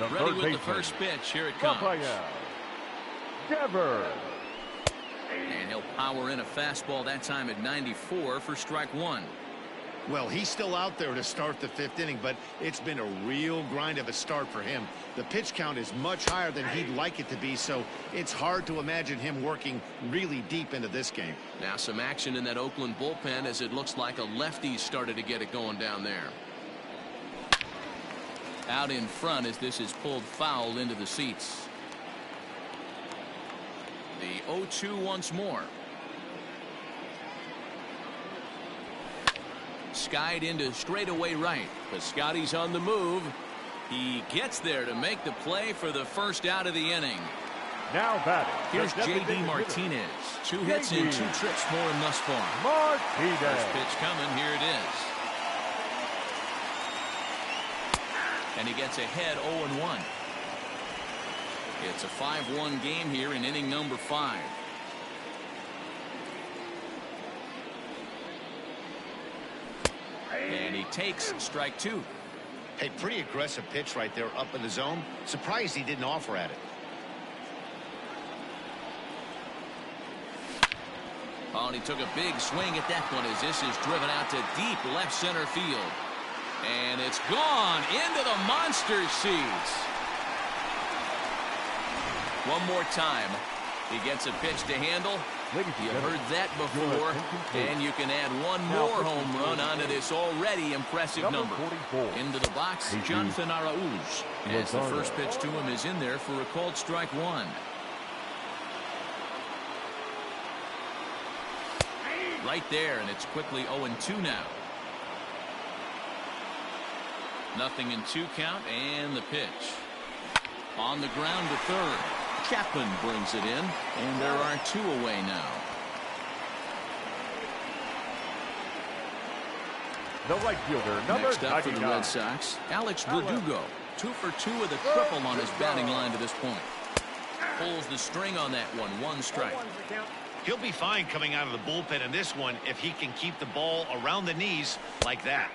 Ready with the first pitch. Here it comes. Devers. Power in a fastball that time at 94 for strike one. Well, he's still out there to start the fifth inning, but it's been a real grind of a start for him. The pitch count is much higher than he'd like it to be, so it's hard to imagine him working really deep into this game. Now some action in that Oakland bullpen as it looks like a lefty started to get it going down there. Out in front as this is pulled foul into the seats. The 0-2 once more. Skied into straightaway right. Piscotty's on the move. He gets there to make the play for the first out of the inning. Now batting. Here's J.D. Martinez. 2 hits and 2 trips for him thus far. Martinez. First pitch coming. Here it is. And he gets ahead 0-1. It's a 5-1 game here in inning number 5. And he takes strike 2. Hey, pretty aggressive pitch right there up in the zone. Surprised he didn't offer at it. Oh, and he took a big swing at that one as this is driven out to deep left center field. And it's gone into the monster seats. One more time. He gets a pitch to handle. You've heard that before, and you can add one more home run onto this already impressive number. Into the box, Jonathan Araújo, as the first pitch to him is in there for a called strike 1. Right there, and it's quickly 0-2 now. Nothing in 2 count, and the pitch. On the ground to third. Chapman brings it in, and there are 2 away now. The right fielder, number Next up for the 99. Red Sox, Alex Verdugo. 2 for 2 with a triple on his batting line to this point. Pulls the string on that one. 1 strike. He'll be fine coming out of the bullpen in this one if he can keep the ball around the knees like that.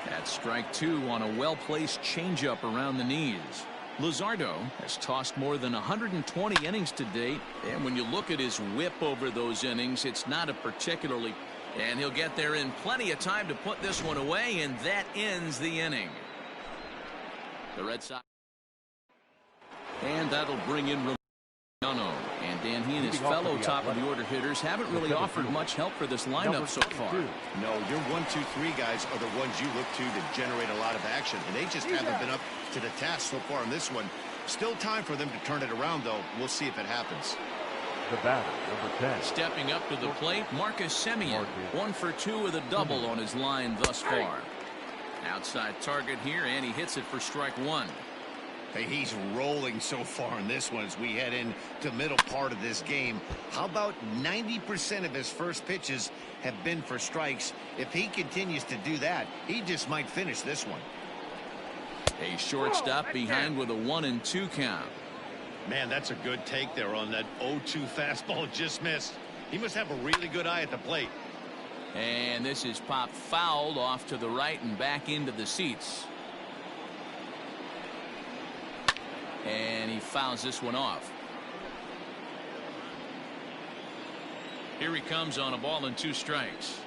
That's strike 2 on a well-placed changeup around the knees. Luzardo has tossed more than 120 innings to date, and when you look at his whip over those innings, it's not a particularly... And he'll get there in plenty of time to put this one away, and that ends the inning. The Red Sox... And that'll bring in Romano. And Dan, he and his fellow top-of-the-order hitters haven't really offered much help for this lineup so far. No, your 1, 2, 3 guys are the ones you look to generate a lot of action, and they just haven't been up to the task so far in this one. Still time for them to turn it around, though. We'll see if it happens. The batter, number 10. Stepping up to the plate, Marcus Semien. 1 for 2 with a double on his line thus far. Outside target here, and he hits it for strike 1. Hey, he's rolling so far in this one as we head into the middle part of this game. How about 90% of his first pitches have been for strikes? If he continues to do that, he just might finish this one. A shortstop behind with a 1-2 count. Man, that's a good take there on that 0-2 fastball just missed. He must have a really good eye at the plate. And this is popped fouled off to the right and back into the seats. And he fouls this one off. Here he comes on a ball and 2 strikes.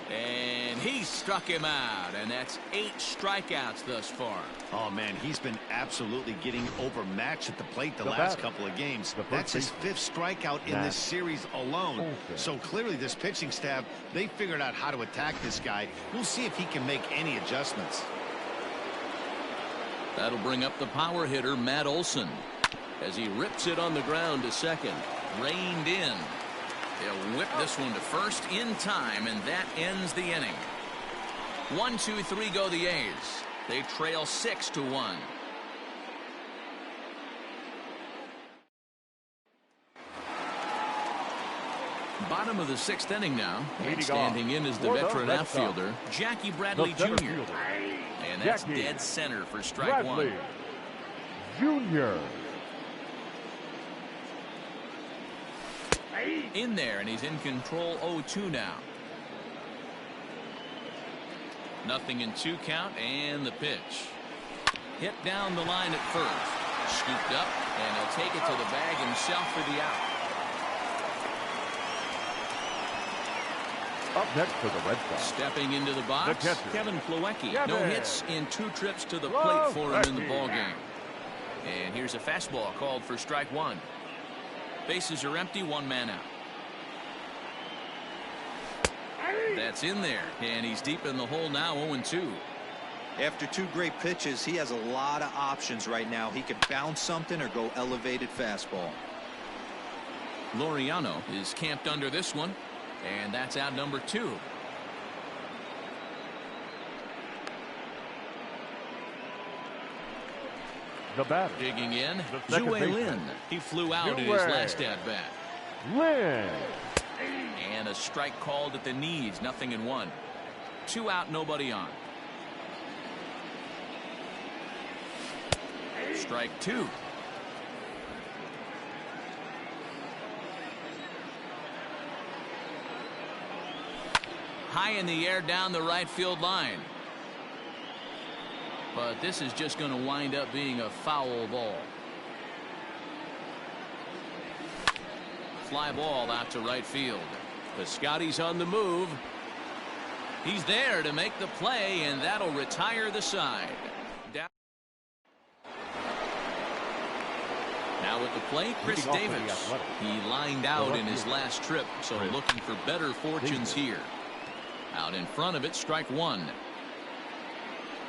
And he struck him out, and that's 8 strikeouts thus far. Oh, man, he's been absolutely getting overmatched at the plate the last couple of games. That's his 5th strikeout in this series alone. So clearly this pitching staff, they figured out how to attack this guy. We'll see if he can make any adjustments. That'll bring up the power hitter, Matt Olson, as he rips it on the ground to second. Reined in. He'll whip this one to first in time, and that ends the inning. 1, 2, 3 go the A's. They trail 6-1. Bottom of the 6th inning now. And standing in is the veteran outfielder, Jackie Bradley Jr. And that's dead center for strike 1. Jr. In there, and he's in control 0-2 now. Nothing in 2 count, and the pitch. Hit down the line at first. Scooped up, and he'll take it to the bag himself for the out. Up next for the Red Sox. Stepping into the box, Kevin Plawecki. No hits in 2 trips to the plate for him in the ballgame. And here's a fastball called for strike 1. Bases are empty, 1 man out. That's in there, and he's deep in the hole now, 0-2. After 2 great pitches, he has a lot of options right now. He could bounce something or go elevated fastball. Laureano is camped under this one, and that's out number 2. The batter. Digging in, Zue Lin. He flew out in his last at-bat. Lin. And a strike called at the knees, 0-1. 2 out, nobody on. Strike 2. High in the air down the right field line. But this is just going to wind up being a foul ball. Fly ball out to right field. Piscotty's on the move. He's there to make the play, and that'll retire the side. Down. Now at the plate, Chris Davis. He lined out in his last trip, so looking for better fortunes here. Out in front of it, strike 1.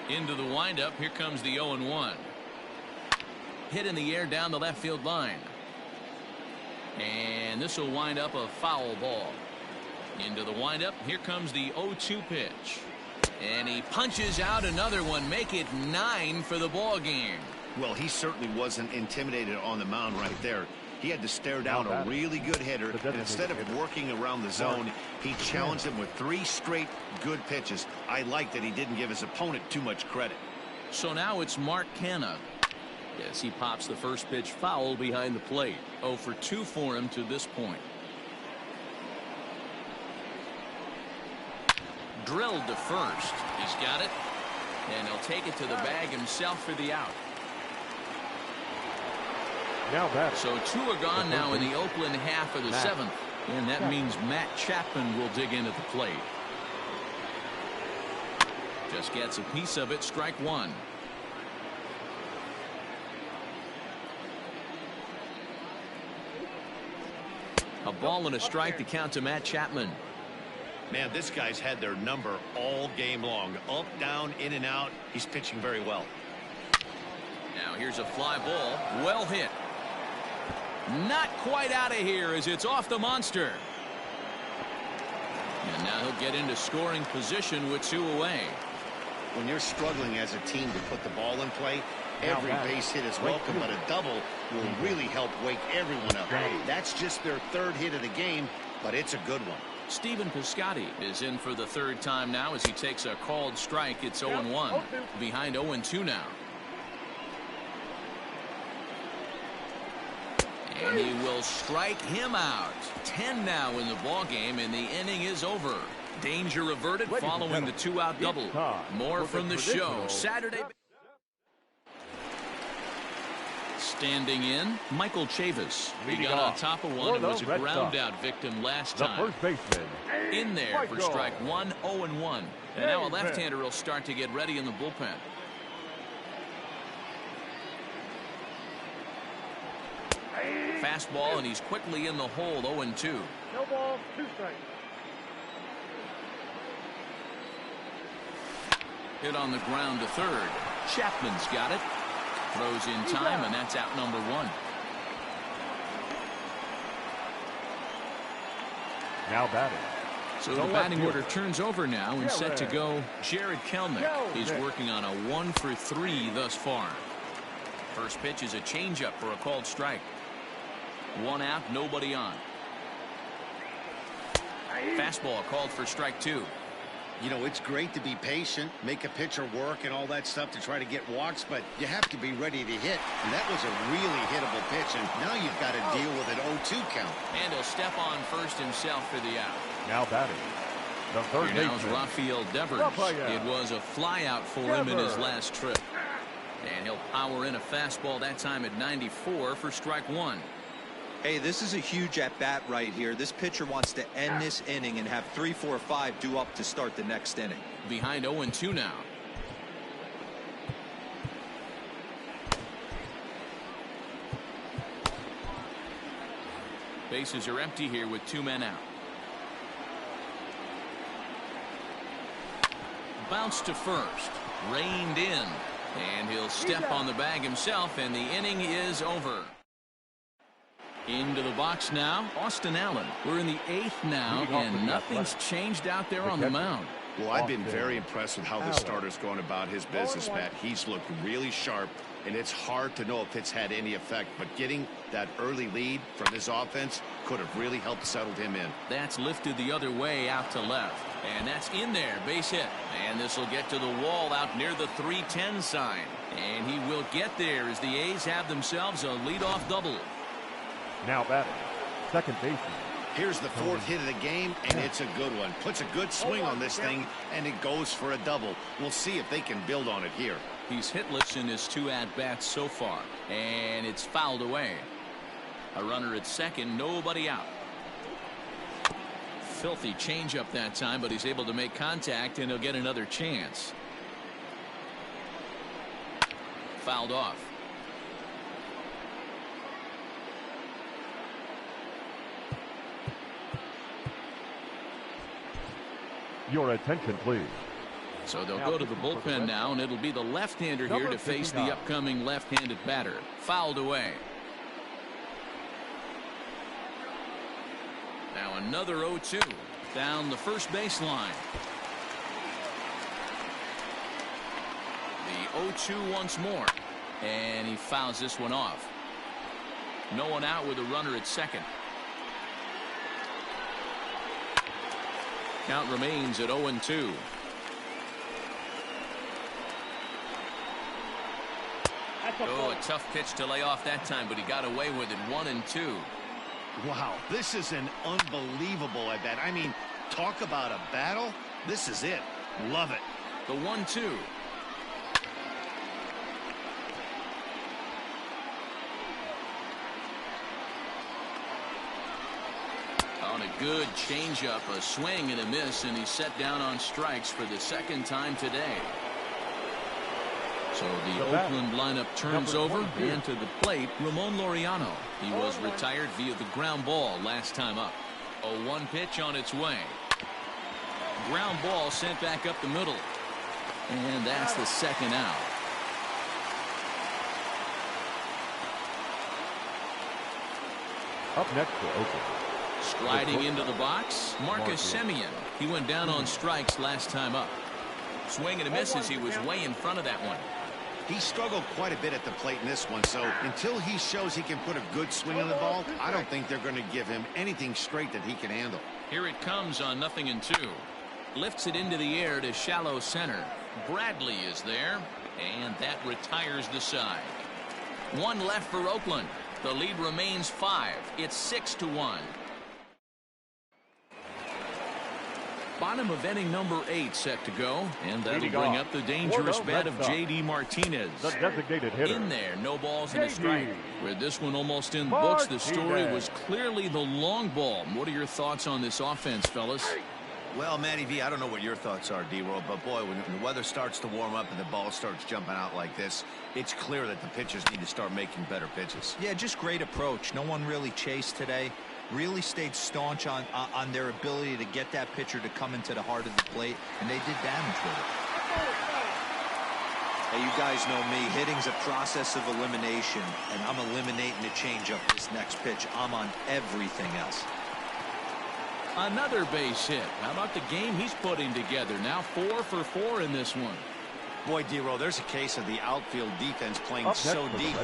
Into the windup, here comes the 0-1. Hit in the air down the left field line. And this will wind up a foul ball. Into the windup, here comes the 0-2 pitch. And he punches out another one, make it 9 for the ball game. Well, he certainly wasn't intimidated on the mound right there. He had to stare down a really good hitter, and instead of working around the zone, he challenged him with 3 straight good pitches. I like that he didn't give his opponent too much credit. So now it's Mark Canha. Yes, he pops the first pitch foul behind the plate. 0 for 2 for him to this point. Drilled to first. He's got it. And he'll take it to the bag himself for the out. Now that. So 2 are gone now in the Oakland half of the 7th. And that means Matt Chapman will dig in at the plate. Just gets a piece of it, strike 1. A ball and a strike to count to Matt Chapman. Man, this guy's had their number all game long. Up, down, in and out. He's pitching very well. Now here's a fly ball. Well hit. Not quite out of here as it's off the monster. And now he'll get into scoring position with 2 away. When you're struggling as a team to put the ball in play, every base hit is welcome, but a double will really help wake everyone up. That's just their 3rd hit of the game, but it's a good one. Stephen Piscotty is in for the 3rd time now as he takes a called strike. It's 0-1. Behind 0-2 now. And he will strike him out. 10 now in the ball game, and the inning is over. Danger averted following the 2-out double. More from the show Saturday. Standing in, Michael Chavis. He got on top of one and was a ground-out victim last time. The first baseman. In there for strike 1, 0-1. And now a left-hander will start to get ready in the bullpen. Fastball, and he's quickly in the hole, 0-2. No ball, 2 strikes. Hit on the ground to 3rd. Chapman's got it. Throws in time, and that's out number 1. Now batting. So the batting order turns over now and set to go Jared Kelnick. He's working on a 1 for 3 thus far. First pitch is a changeup for a called strike. 1 out, nobody on. Fastball called for strike 2. You know, it's great to be patient, make a pitcher work and all that stuff to try to get walks, but you have to be ready to hit. And that was a really hittable pitch, and now you've got to deal with an 0-2 count. And he'll step on first himself for the out. Now batting. The third Here now is Rafael Devers. It was a flyout for him in his last trip. And he'll power in a fastball that time at 94 for strike 1. Hey, this is a huge at-bat right here. This pitcher wants to end this inning and have 3, 4, 5 due up to start the next inning. Behind 0-2 now. Bases are empty here with 2 men out. Bounce to first. Reined in. And he'll step on the bag himself, and the inning is over. Into the box now, Austin Allen. We're in the 8th now, and nothing's changed out there on the mound. Well, I've been very impressed with how this starter's going about his business, Matt. He's looked really sharp, and it's hard to know if it's had any effect, but getting that early lead from his offense could have really helped settle him in. That's lifted the other way out to left, and that's in there, base hit. And this will get to the wall out near the 310 sign, and he will get there as the A's have themselves a leadoff double. Now batting, second baseman. Here's the 4th hit of the game, and it's a good one. Puts a good swing on this thing, and it goes for a double. We'll see if they can build on it here. He's hitless in his 2 at-bats so far, and it's fouled away. A runner at second, nobody out. Filthy changeup that time, but he's able to make contact, and he'll get another chance. Fouled off. Your attention, please. So they'll go to the bullpen now, and it'll be the left-hander here to face the upcoming left-handed batter. Fouled away. Now another 0-2 down the first baseline. The 0-2 once more, and he fouls this one off. No one out with a runner at second. Count remains at 0-2. Oh, a tough pitch to lay off that time, but he got away with it. 1-2. Wow, this is an unbelievable at bat. I mean, talk about a battle. This is it. Love it. The 1-2. On a good changeup, a swing and a miss, and he's set down on strikes for the 2nd time today. So the Oakland lineup turns over, and to the plate, Ramon Laureano. He was retired via the ground ball last time up. A 1 pitch on its way. Ground ball sent back up the middle. And that's the 2nd out. Up next for Oakland. Striding into the box, Marcus Semien. He went down on strikes last time up. Swing and a miss as he was way in front of that one. He struggled quite a bit at the plate in this one, so until he shows he can put a good swing on the ball, I don't think they're going to give him anything straight that he can handle. Here it comes on 0-2. Lifts it into the air to shallow center. Bradley is there, and that retires the side. 1 left for Oakland. The lead remains 5. It's 6-1. Bottom of inning number 8 set to go, and that'll bring up the dangerous bat of J.D. Martinez. The designated hitter. In there, no balls and a strike. With this one almost in the books, the story was clearly the long ball. What are your thoughts on this offense, fellas? Well, Matty V, I don't know what your thoughts are, D-Roll, but boy, when the weather starts to warm up and the ball starts jumping out like this, it's clear that the pitchers need to start making better pitches. Yeah, just great approach. No one really chased today. Really stayed staunch on their ability to get that pitcher to come into the heart of the plate, and they did damage with it. Hey, you guys know me. Hitting's a process of elimination, and I'm eliminating the changeup this next pitch. I'm on everything else. Another base hit. How about the game he's putting together? Now 4 for 4 in this one. Boy, D-Roll, there's a case of the outfield defense playing so deep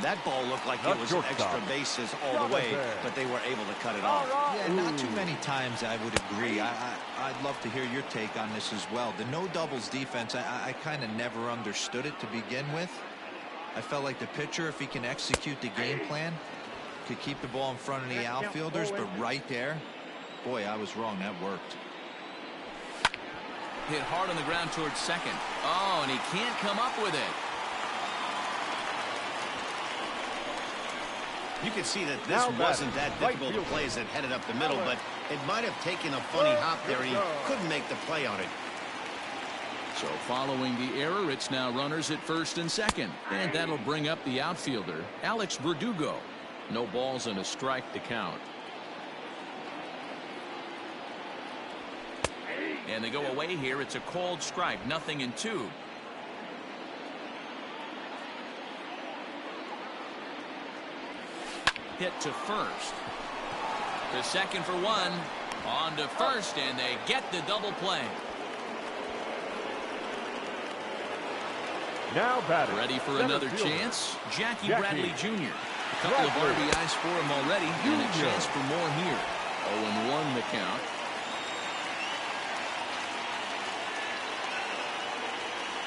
that ball looked like it was extra bases all the way, but they were able to cut it off. Yeah, not too many times I would agree. I'd love to hear your take on this as well. The no doubles defense, I kind of never understood it to begin with. I felt like the pitcher, if he can execute the game plan, could keep the ball in front of the outfielders, but right there, boy, I was wrong. That worked. Hit hard on the ground towards second. Oh, and he can't come up with it. You can see that this wasn't that difficult to play as it headed up the middle, but it might have taken a funny hop there, and he couldn't make the play on it. So following the error, it's now runners at first and second. And that'll bring up the outfielder, Alex Verdugo. No balls and a strike to count. And they go away here. It's a called strike, 0-2. Hit to first. To second for one. On to first, and they get the double play. Now batting. Ready for another chance? Jackie Bradley Jr. A couple of RBIs for him already, and a chance for more here. 0-1 the count.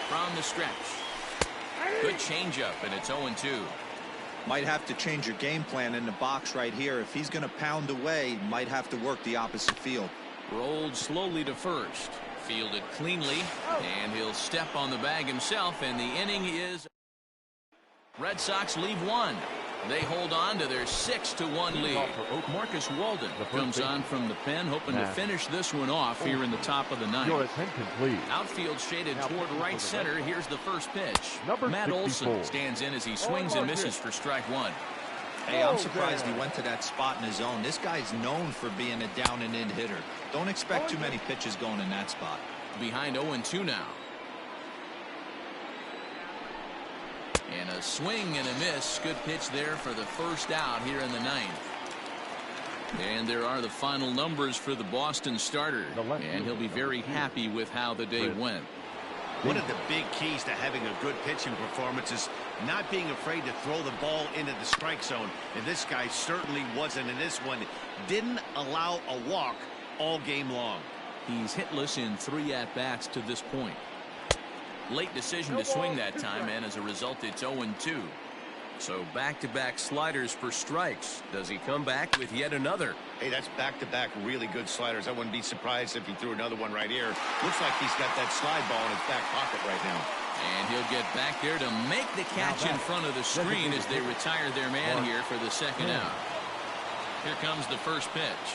From the stretch. Good changeup, and it's 0-2. Might have to change your game plan in the box right here. If he's going to pound away, might have to work the opposite field. Rolled slowly to first. Fielded cleanly, and he'll step on the bag himself, and the inning is... Red Sox leave one. They hold on to their 6-1 lead. Marcus Walden comes on from the pen, hoping to finish this one off here in the top of the ninth. Your attention, please. Outfield shaded toward right center. Here's the first pitch. Matt Olson stands in as he swings and misses for strike one. Hey, I'm surprised he went to that spot in his zone. This guy's known for being a down-and-in hitter. Don't expect too many pitches going in that spot. Behind 0-2 now. And a swing and a miss. Good pitch there for the first out here in the ninth. And there are the final numbers for the Boston starter. And he'll be very happy with how the day went. One of the big keys to having a good pitching performance is not being afraid to throw the ball into the strike zone. And this guy certainly wasn't in this one. Didn't allow a walk all game long. He's hitless in 3 at-bats to this point. Late decision to swing that time, and as a result, it's 0-2. So back-to-back sliders for strikes. Does he come back with yet another? Hey, that's back-to-back really good sliders. I wouldn't be surprised if he threw another one right here. Looks like he's got that slide ball in his back pocket right now. And he'll get back there to make the catch in front of the screen as they retire their man here for the second out. Here comes the first pitch.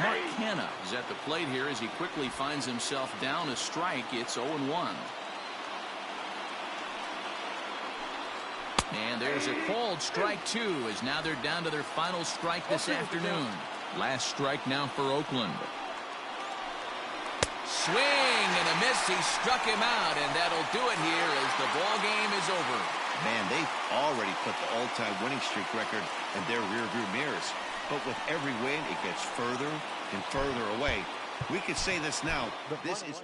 Mark Hanna is at the plate here as he quickly finds himself down a strike. It's 0-1. And there's a called strike two, as now they're down to their final strike this afternoon. Last strike now for Oakland. Swing and a miss. He struck him out, and that'll do it here as the ball game is over. Man, they've already put the all-time winning streak record in their rearview mirrors. But with every win, it gets further and further away. We could say this now. This is...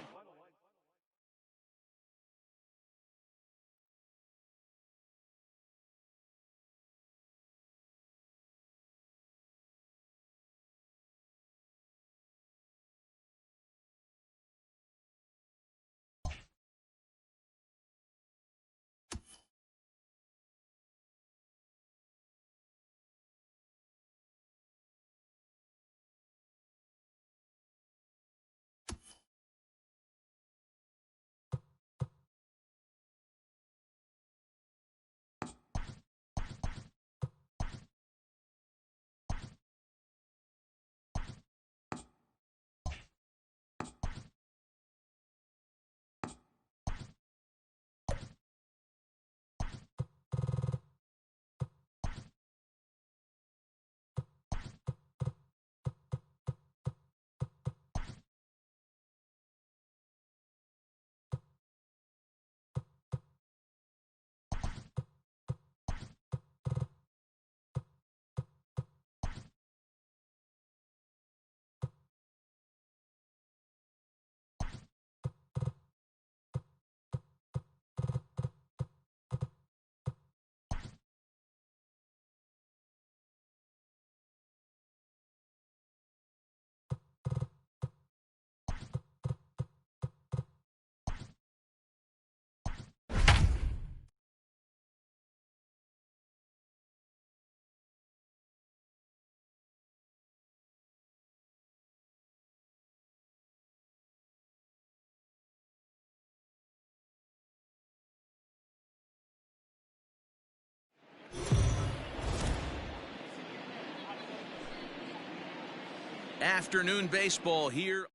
Afternoon baseball here.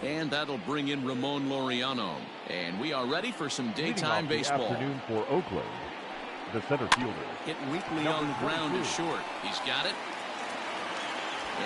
And that'll bring in Ramon Laureano. And we are ready for some daytime baseball. Afternoon for Oakland. The center fielder. Hit weakly on the ground is short. He's got it.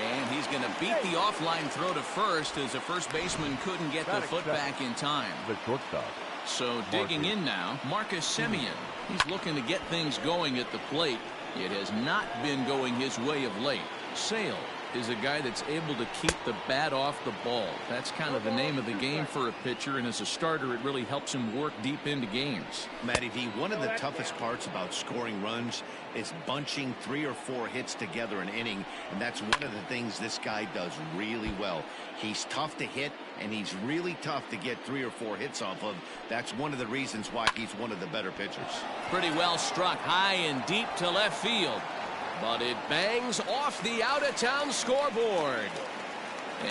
And he's going to beat the offline throw to first as the first baseman couldn't get the foot back in time. The shortstop. So digging in now, Marcus Semien. He's looking to get things going at the plate. It has not been going his way of late. Sale is a guy that's able to keep the bat off the ball. That's kind of the name of the game for a pitcher, and as a starter, it really helps him work deep into games. Matty V, one of the toughest parts about scoring runs is bunching 3 or 4 hits together an inning, and that's one of the things this guy does really well. He's tough to hit, and he's really tough to get 3 or 4 hits off of. That's one of the reasons why he's one of the better pitchers. Pretty well struck high and deep to left field. But it bangs off the out-of-town scoreboard.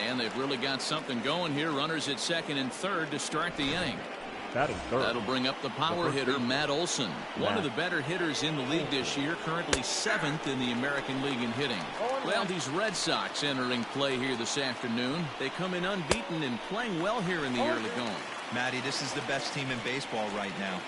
And they've really got something going here. Runners at second and third to start the inning. That'll bring up the power hitter, Matt Olson. One of the better hitters in the league this year, currently 7th in the American League in hitting. Well, these Red Sox entering play here this afternoon. They come in unbeaten and playing well here in the early going. Matty, this is the best team in baseball right now.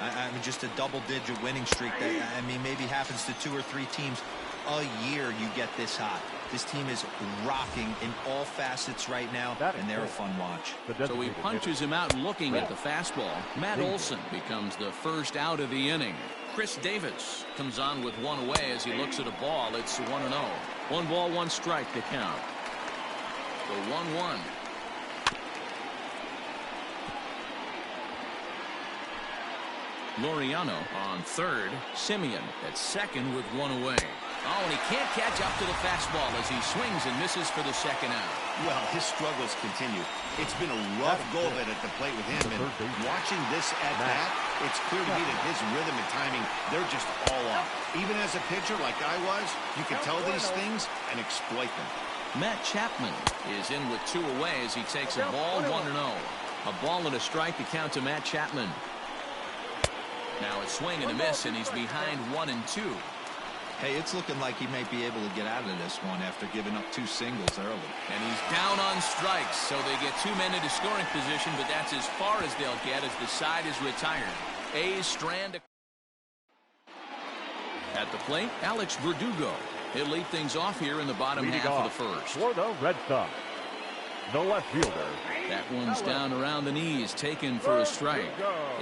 I mean, just a double-digit winning streak that, I mean, maybe happens to 2 or 3 teams a year you get this hot. This team is rocking in all facets right now, and they're a fun watch. So he punches him out looking at the fastball. Matt Olson becomes the first out of the inning. Chris Davis comes on with one away as he looks at a ball. It's 1-0. 1 ball, 1 strike to count. The 1-1. Laureano on third. Semien at second with 1 away. Oh, and he can't catch up to the fastball as he swings and misses for the second out. Well, his struggles continue. It's been a rough go of it at the plate with him, and watching this at bat, it's clear to me that his rhythm and timing, they're just all off. Even as a pitcher like I was, you can tell these things and exploit them. Matt Chapman is in with 2 away as he takes a ball, 1-0. A ball and a strike to count to Matt Chapman. Now a swing and a miss, and he's behind 1-2. Hey, it's looking like he might be able to get out of this one after giving up 2 singles early. And he's down on strikes, so they get 2 men into scoring position, but that's as far as they'll get as the side is retired. A's strand at the plate, Alex Verdugo. He'll lead things off here in the bottom half of the first. For the Red Sox, the left fielder. That one's down around the knees, taken for a strike.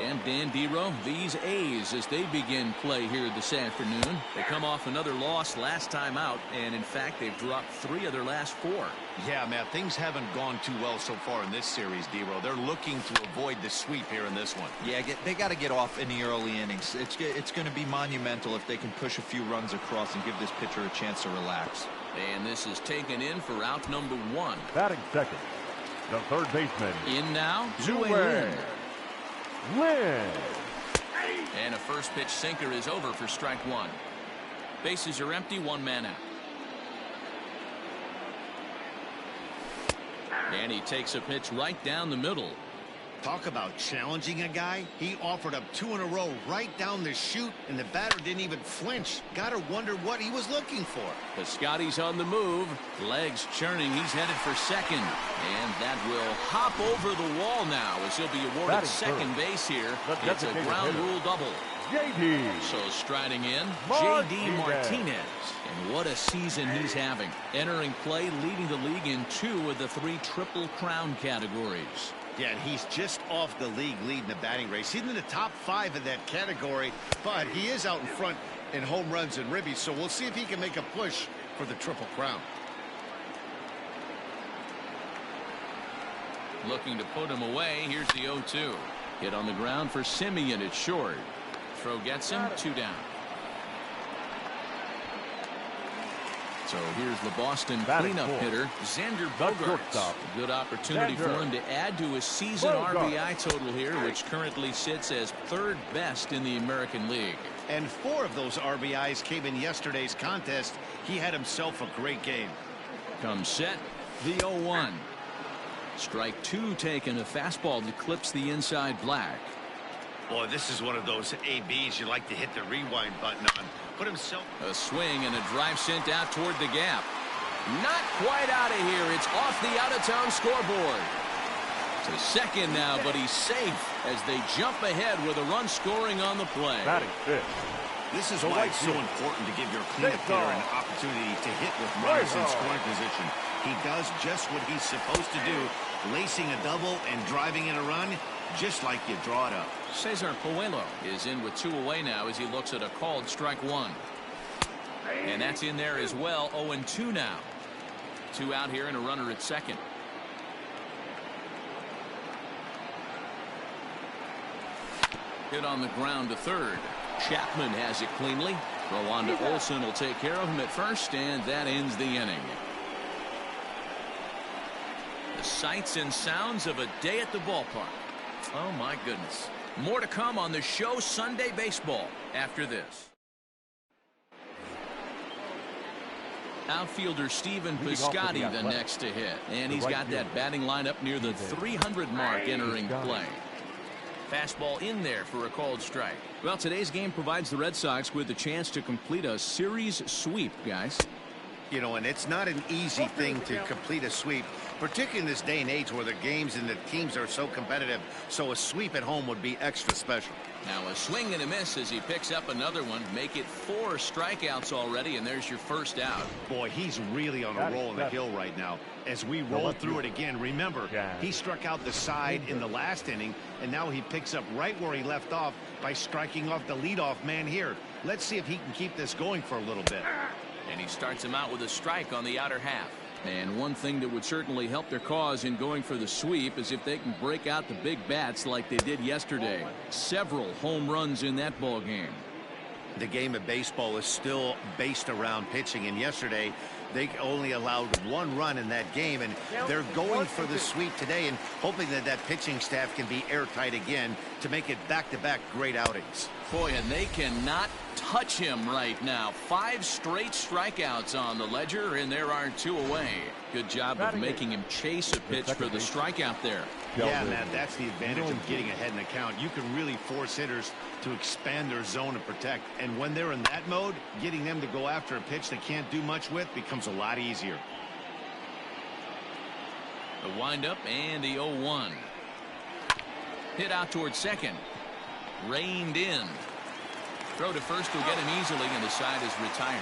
And Dan Dero, these A's, as they begin play here this afternoon, they come off another loss last time out, and in fact, they've dropped 3 of their last 4. Yeah, Matt, things haven't gone too well so far in this series, Dero. They're looking to avoid the sweep here in this one. Yeah, they got to get off in the early innings. It's going to be monumental if they can push a few runs across and give this pitcher a chance to relax. And this is taken in for out number 1. Batting second, the third baseman. In now, Zue Lin. And a first pitch sinker is over for strike 1. Bases are empty, 1 man out. And he takes a pitch right down the middle. Talk about challenging a guy. He offered up 2 in a row right down the chute, and the batter didn't even flinch. Gotta wonder what he was looking for. The Scotty's on the move. Legs churning. He's headed for second. And that will hop over the wall now as he'll be awarded second base here. It's a ground rule double. J.D. So striding in, J.D. Martinez. And what a season he's having. Entering play, leading the league in 2 of the 3 Triple Crown categories. Yeah, and he's just off the league leading the batting race. He's in the top 5 of that category, but he is out in front in home runs and ribbies, so we'll see if he can make a push for the Triple Crown. Looking to put him away. Here's the 0-2. Hit on the ground for Semien at short. Throw gets him, 2 down. So here's the Boston cleanup hitter, Xander Bogaerts. A good opportunity for him to add to his season RBI total here, which currently sits as 3rd best in the American League. And 4 of those RBIs came in yesterday's contest. He had himself a great game. Comes set, the 0-1. Strike 2 taken, a fastball that clips the inside black. Boy, this is one of those ABs you like to hit the rewind button on. Put himself. A swing and a drive sent out toward the gap. Not quite out of here. It's off the out-of-town scoreboard. To second now, but he's safe as they jump ahead with a run scoring on the play. Batting fifth. This is why it's so important to give your cleanup hitter an opportunity to hit with runners in scoring position. He does just what he's supposed to do, lacing a double and driving in a run, just like you draw it up. Cesar Puello is in with 2 away now as he looks at a called strike 1. And that's in there as well. 0-2 now. 2 out here and a runner at second. Hit on the ground to third. Chapman has it cleanly. Rwanda Olsen will take care of him at first, and that ends the inning. The sights and sounds of a day at the ballpark. Oh, my goodness. More to come on the show Sunday Baseball after this. Outfielder Steven Piscotty the next to hit. And he's got that batting lineup near the 300 mark entering play. Fastball in there for a called strike. Well, today's game provides the Red Sox with the chance to complete a series sweep, guys. You know, and it's not an easy thing to complete a sweep, particularly in this day and age where the games and the teams are so competitive. So a sweep at home would be extra special. Now a swing and a miss as he picks up another one. Make it 4 strikeouts already, and there's your first out. Boy, he's really on a roll in the hill right now. As we roll through it again, remember, he struck out the side in the last inning, and now he picks up right where he left off by striking off the leadoff man here. Let's see if he can keep this going for a little bit. And he starts him out with a strike on the outer half. And one thing that would certainly help their cause in going for the sweep is if they can break out the big bats like they did yesterday. Several home runs in that ball game. The game of baseball is still based around pitching, and yesterday they only allowed 1 run in that game, and they're going for the sweep today and hoping that that pitching staff can be airtight again to make it back-to-back great outings. Boy, and they cannot touch him right now. 5 straight strikeouts on the ledger, and there are 2 away. Good job of making him chase a pitch for the strikeout there. Yeah, Matt, that's the advantage of getting ahead in the count. You can really force hitters to expand their zone and protect. And when they're in that mode, getting them to go after a pitch they can't do much with becomes a lot easier. The windup and the 0-1. Hit out towards second. Reined in. Throw to first will get him easily, and the side is retired.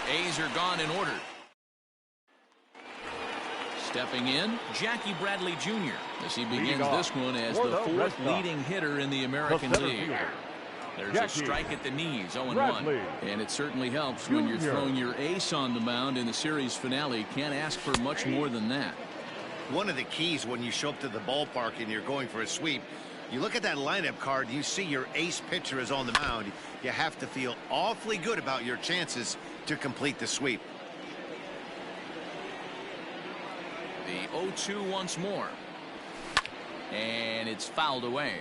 A's are gone in order. Stepping in, Jackie Bradley Jr. as he begins this one as the 4th leading hitter in the American League. There's a strike at the knees, 0-1. And it certainly helps when you're throwing your ace on the mound in the series finale. Can't ask for much more than that. One of the keys when you show up to the ballpark and you're going for a sweep, you look at that lineup card, you see your ace pitcher is on the mound. You have to feel awfully good about your chances to complete the sweep. The 0-2 once more. And it's fouled away.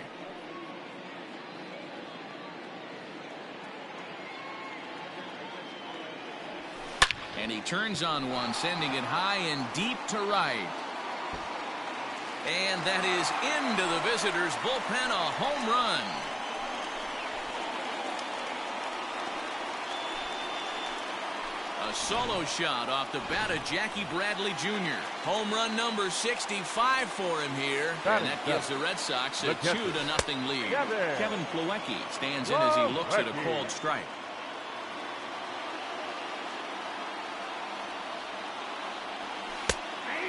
And he turns on one, sending it high and deep to right. And that is into the visitors' bullpen, a home run. A solo shot off the bat of Jackie Bradley Jr. Home run number 65 for him here. And that gives the Red Sox a 2-0 lead. Kevin Plawecki stands in as he looks at a called strike.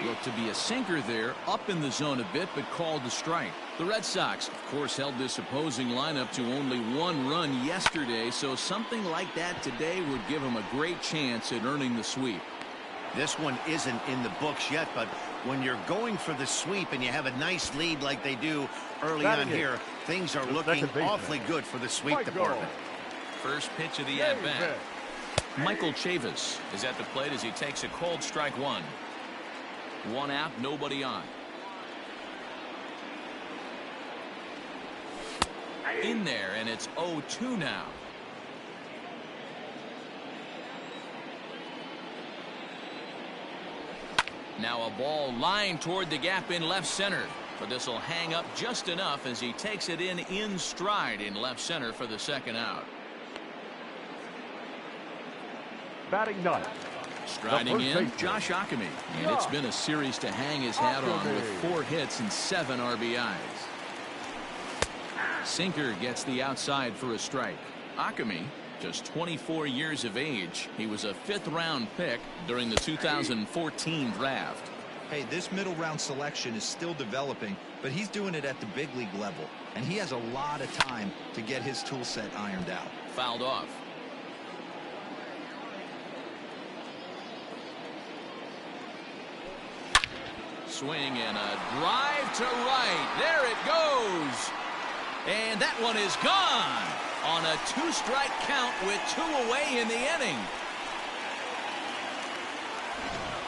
Looked to be a sinker there, up in the zone a bit, but called the strike. The Red Sox, of course, held this opposing lineup to only 1 run yesterday, so something like that today would give them a great chance at earning the sweep. This one isn't in the books yet, but when you're going for the sweep and you have a nice lead like they do early on here, things are looking awfully good for the sweep department. First pitch of the at-bat. Michael Chavis is at the plate as he takes a called strike 1. 1 out, nobody on. In there, and it's 0-2 now. Now a ball lined toward the gap in left center. But this will hang up just enough as he takes it in stride in left center for the 2nd out. Batting ninth. Striding in, Josh Akemi. And it's been a series to hang his hat on with 4 hits and 7 RBIs. Sinker gets the outside for a strike. Akemi, just 24 years of age. He was a 5th-round pick during the 2014 draft. Hey, this middle round selection is still developing, but he's doing it at the big league level, and he has a lot of time to get his tool set ironed out. Fouled off. Swing and a drive to right. There it goes. And that one is gone on a 2-strike count with 2 away in the inning.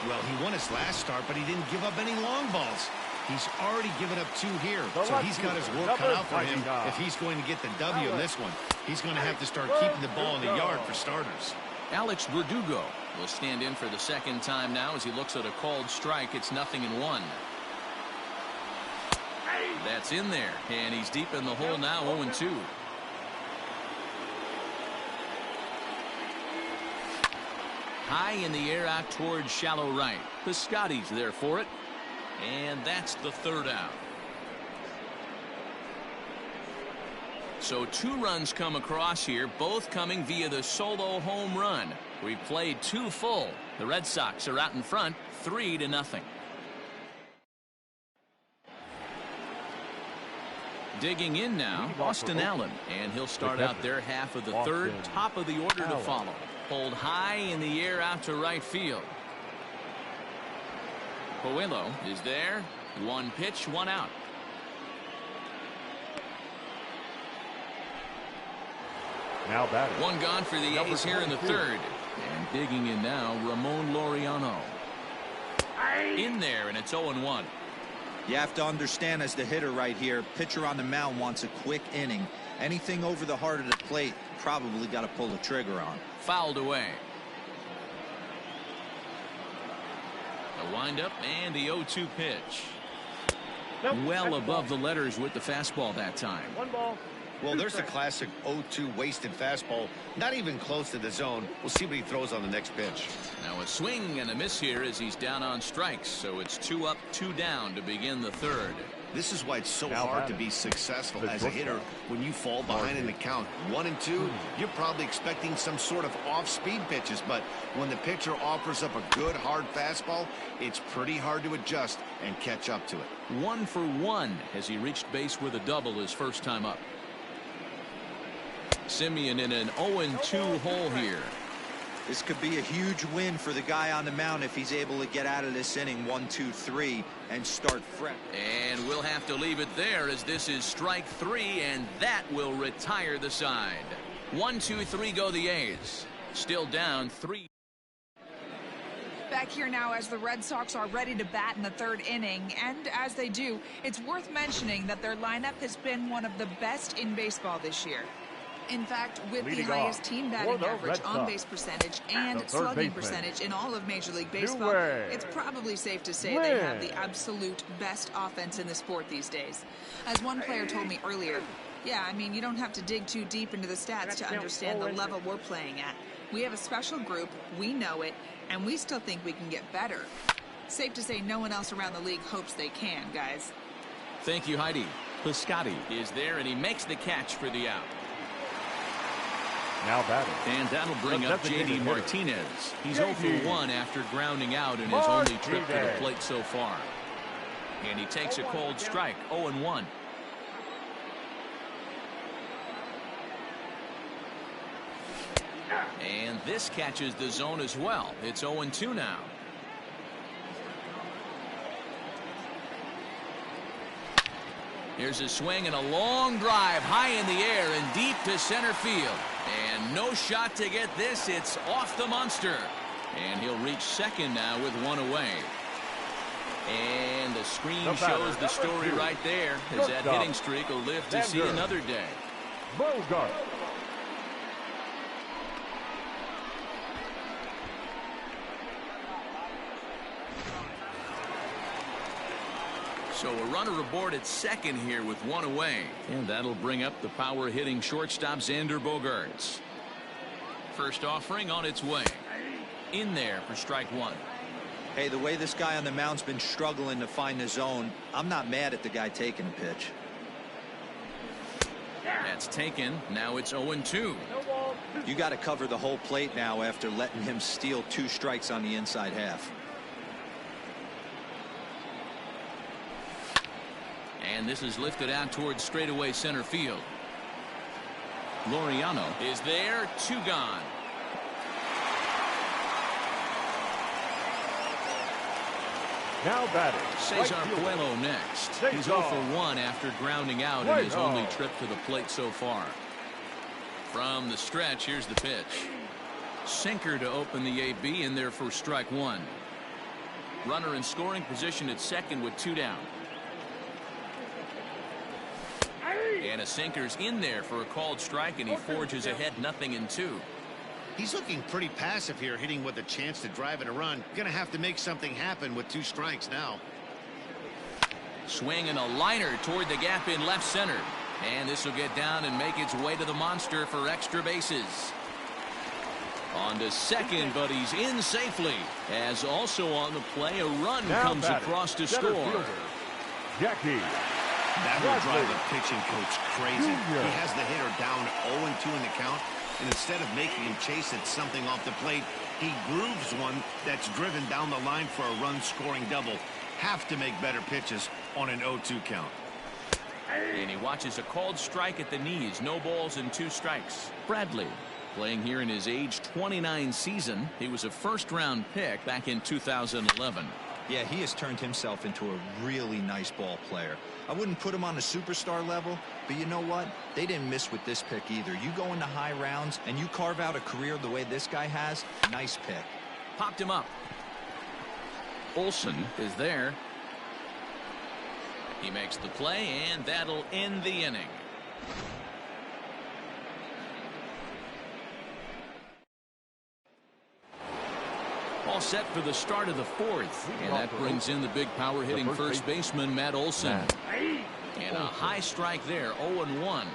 Well, he won his last start, but he didn't give up any long balls. He's already given up 2 here, so he's got his work cut out for him if he's going to get the W in this one. He's going to have to start keeping the ball in the yard for starters. Alex Verdugo will stand in for the 2nd time now as he looks at a called strike. It's 0-1. That's in there, and he's deep in the hole now, 0-2. High in the air out towards shallow right. Piscotty's there for it, and that's the 3rd out. So 2 runs come across here, both coming via the solo home run. We played 2 full. The Red Sox are out in front, 3-0. Digging in now, Austin Allen, and he'll start out their half of the 3rd, top of the order to follow. Pulled high in the air out to right field. Coelho is there. 1 pitch, 1 out. Now batting. 1 gone for the A's here in the 3rd. And digging in now, Ramon Laureano. In there, and it's 0-1. You have to understand, as the hitter right here, pitcher on the mound wants a quick inning. Anything over the heart of the plate, probably got to pull the trigger on. Fouled away. The windup and the 0-2 pitch. Well above the letters with the fastball that time. 1 ball. Well, there's the classic 0-2 wasted fastball. Not even close to the zone. We'll see what he throws on the next pitch. Now a swing and a miss here as he's down on strikes. So it's 2 up, 2 down to begin the 3rd. This is why it's so hard to be successful as a hitter when you fall behind in the count 1 and 2. You're probably expecting some sort of off-speed pitches, but when the pitcher offers up a good hard fastball, it's pretty hard to adjust and catch up to it. 1 for 1 as he reached base with a double his first time up. Simeon in an 0-2 hole here. This could be a huge win for the guy on the mound if he's able to get out of this inning 1, 2, 3 and start fresh. And we'll have to leave it there as this is strike 3, and that will retire the side. 1, 2, 3 go the A's. Still down 3. Back here now as the Red Sox are ready to bat in the 3rd inning, and as they do, it's worth mentioning that their lineup has been one of the best in baseball this year. In fact, with the highest team batting average, on-base percentage, and slugging percentage in all of Major League Baseball, it's probably safe to say they have the absolute best offense in the sport these days. As one player told me earlier, yeah, I mean, you don't have to dig too deep into the stats to understand the level we're playing at. We have a special group, we know it, and we still think we can get better. Safe to say no one else around the league hopes they can, guys. Thank you, Heidi. Piscotty is there, and he makes the catch for the out. Now batting. And that'll bring up J.D. Martinez. He's 0 for 1 after grounding out in his only trip to the plate so far. And he takes a cold strike, 0-1. And this catches the zone as well. It's 0-2 now. Here's a swing and a long drive high in the air and deep to center field. And no shot to get this. It's off the Munster. And he'll reach 2nd now with 1 away. And the screen shows the story right there as that hitting streak will live to see another day. Bogart. So a runner aboard at 2nd here with 1 away. And that'll bring up the power-hitting shortstop Xander Bogaerts. First offering on its way. in there for strike one. Hey, the way this guy on the mound's been struggling to find the zone, I'm not mad at the guy taking the pitch. That's taken. Now it's 0-2. You got to cover the whole plate now after letting him steal 2 strikes on the inside half. And this is lifted out towards straightaway center field. Laureano is there. 2 gone. Now batting. Cesar Puello next. He's 0 for 1 after grounding out in his only trip to the plate so far. From the stretch, here's the pitch. Sinker to open the AB in there for strike one. Runner in scoring position at second with 2 down. And a sinker's in there for a called strike, and he forges ahead 0-2. He's looking pretty passive here, hitting with a chance to drive in a run. Gonna have to make something happen with 2 strikes now. Swing and a liner toward the gap in left center. And this will get down and make its way to the monster for extra bases. On to second, but he's in safely. As also on the play, a run comes across to score. Jackie. That will drive a pitching coach crazy. He has the hitter down 0-2 in the count, and instead of making him chase at something off the plate, he grooves one that's driven down the line for a run-scoring double. Have to make better pitches on an 0-2 count. And he watches a called strike at the knees. No balls and 2 strikes. Bradley, playing here in his age 29 season. He was a first-round pick back in 2011. Yeah, he has turned himself into a really nice ball player. I wouldn't put him on a superstar level, but you know what? They didn't miss with this pick either. You go into high rounds and you carve out a career the way this guy has, nice pick. Popped him up. Olsen is there. He makes the play, and that'll end the inning. All set for the start of the 4th, and that brings in the big power hitting first baseman Matt Olson. And a high strike there, 0-1.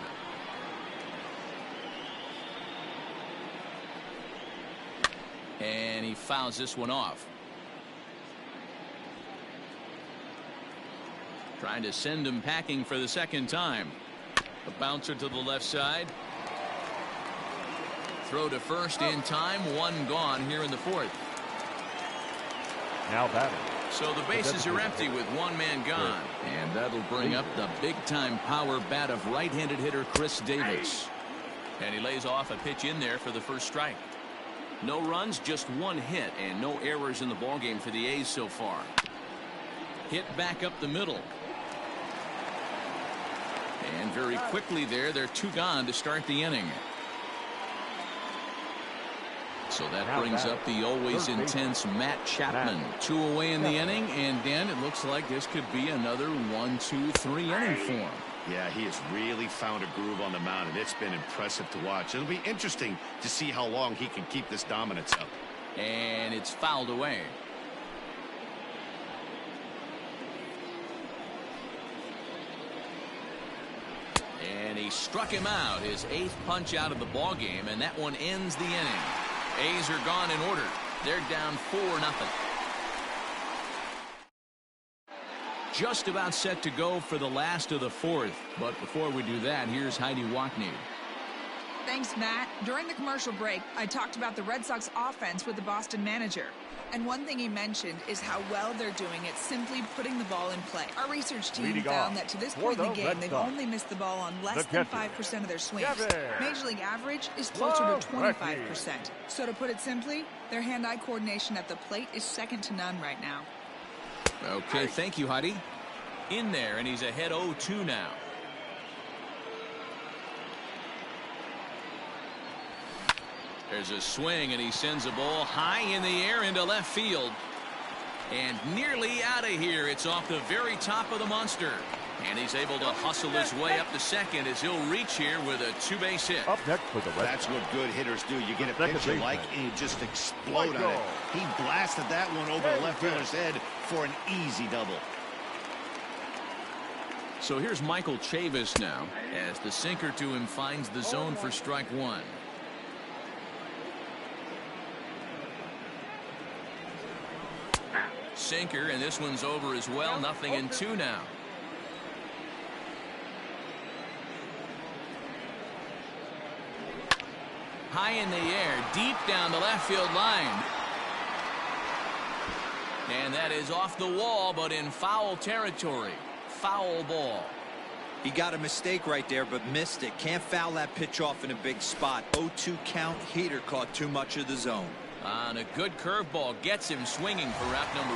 And he fouls this one off. Trying to send him packing for the second time. A bouncer to the left side. Throw to first in time. 1 gone here in the 4th. Now batting. So the bases are empty with 1 man gone. And that'll bring up the big-time power bat of right-handed hitter Chris Davis. And he lays off a pitch in there for the first strike. No runs, just 1 hit, and no errors in the ballgame for the A's so far. Hit back up the middle. And very quickly there, they're 2 gone to start the inning. So that brings up the always intense Matt Chapman. 2 away in the inning, and Dan, it looks like this could be another 1, 2, 3 inning for him. Yeah, he has really found a groove on the mound, and it's been impressive to watch. It'll be interesting to see how long he can keep this dominance up. And it's fouled away. And he struck him out, his 8th punch out of the ball game, and that one ends the inning. A's are gone in order. They're down 4-0. Just about set to go for the last of the 4th. But before we do that, here's Heidi Wackney. Thanks, Matt. During the commercial break, I talked about the Red Sox offense with the Boston manager. And one thing he mentioned is how well they're doing at simply putting the ball in play. Our research team found that to this point in the game, they've only missed the ball on less than 5% of their swings. Major League average is closer to 25%. So to put it simply, their hand-eye coordination at the plate is second to none right now. Okay, thank you, Heidi. In there, and he's ahead 0-2 now. There's a swing, and he sends a ball high in the air into left field. And nearly out of here. It's off the very top of the monster. And he's able to hustle his way up to second as he'll reach here with a 2-base hit. Up next for the Red That's what good hitters do. You get a pitch you like, and you just explode on it. He blasted that one over the left fielder's head for an easy double. So here's Michael Chavis now, as the sinker to him finds the zone for strike 1. sinker, and this one's over as well. 0-2 now. High in the air, deep down the left field line. And that is off the wall, but in foul territory. Foul ball. He got a mistake right there, but missed it. Can't foul that pitch off in a big spot. 0-2 count. Heater caught too much of the zone. On a good curveball, gets him swinging for out number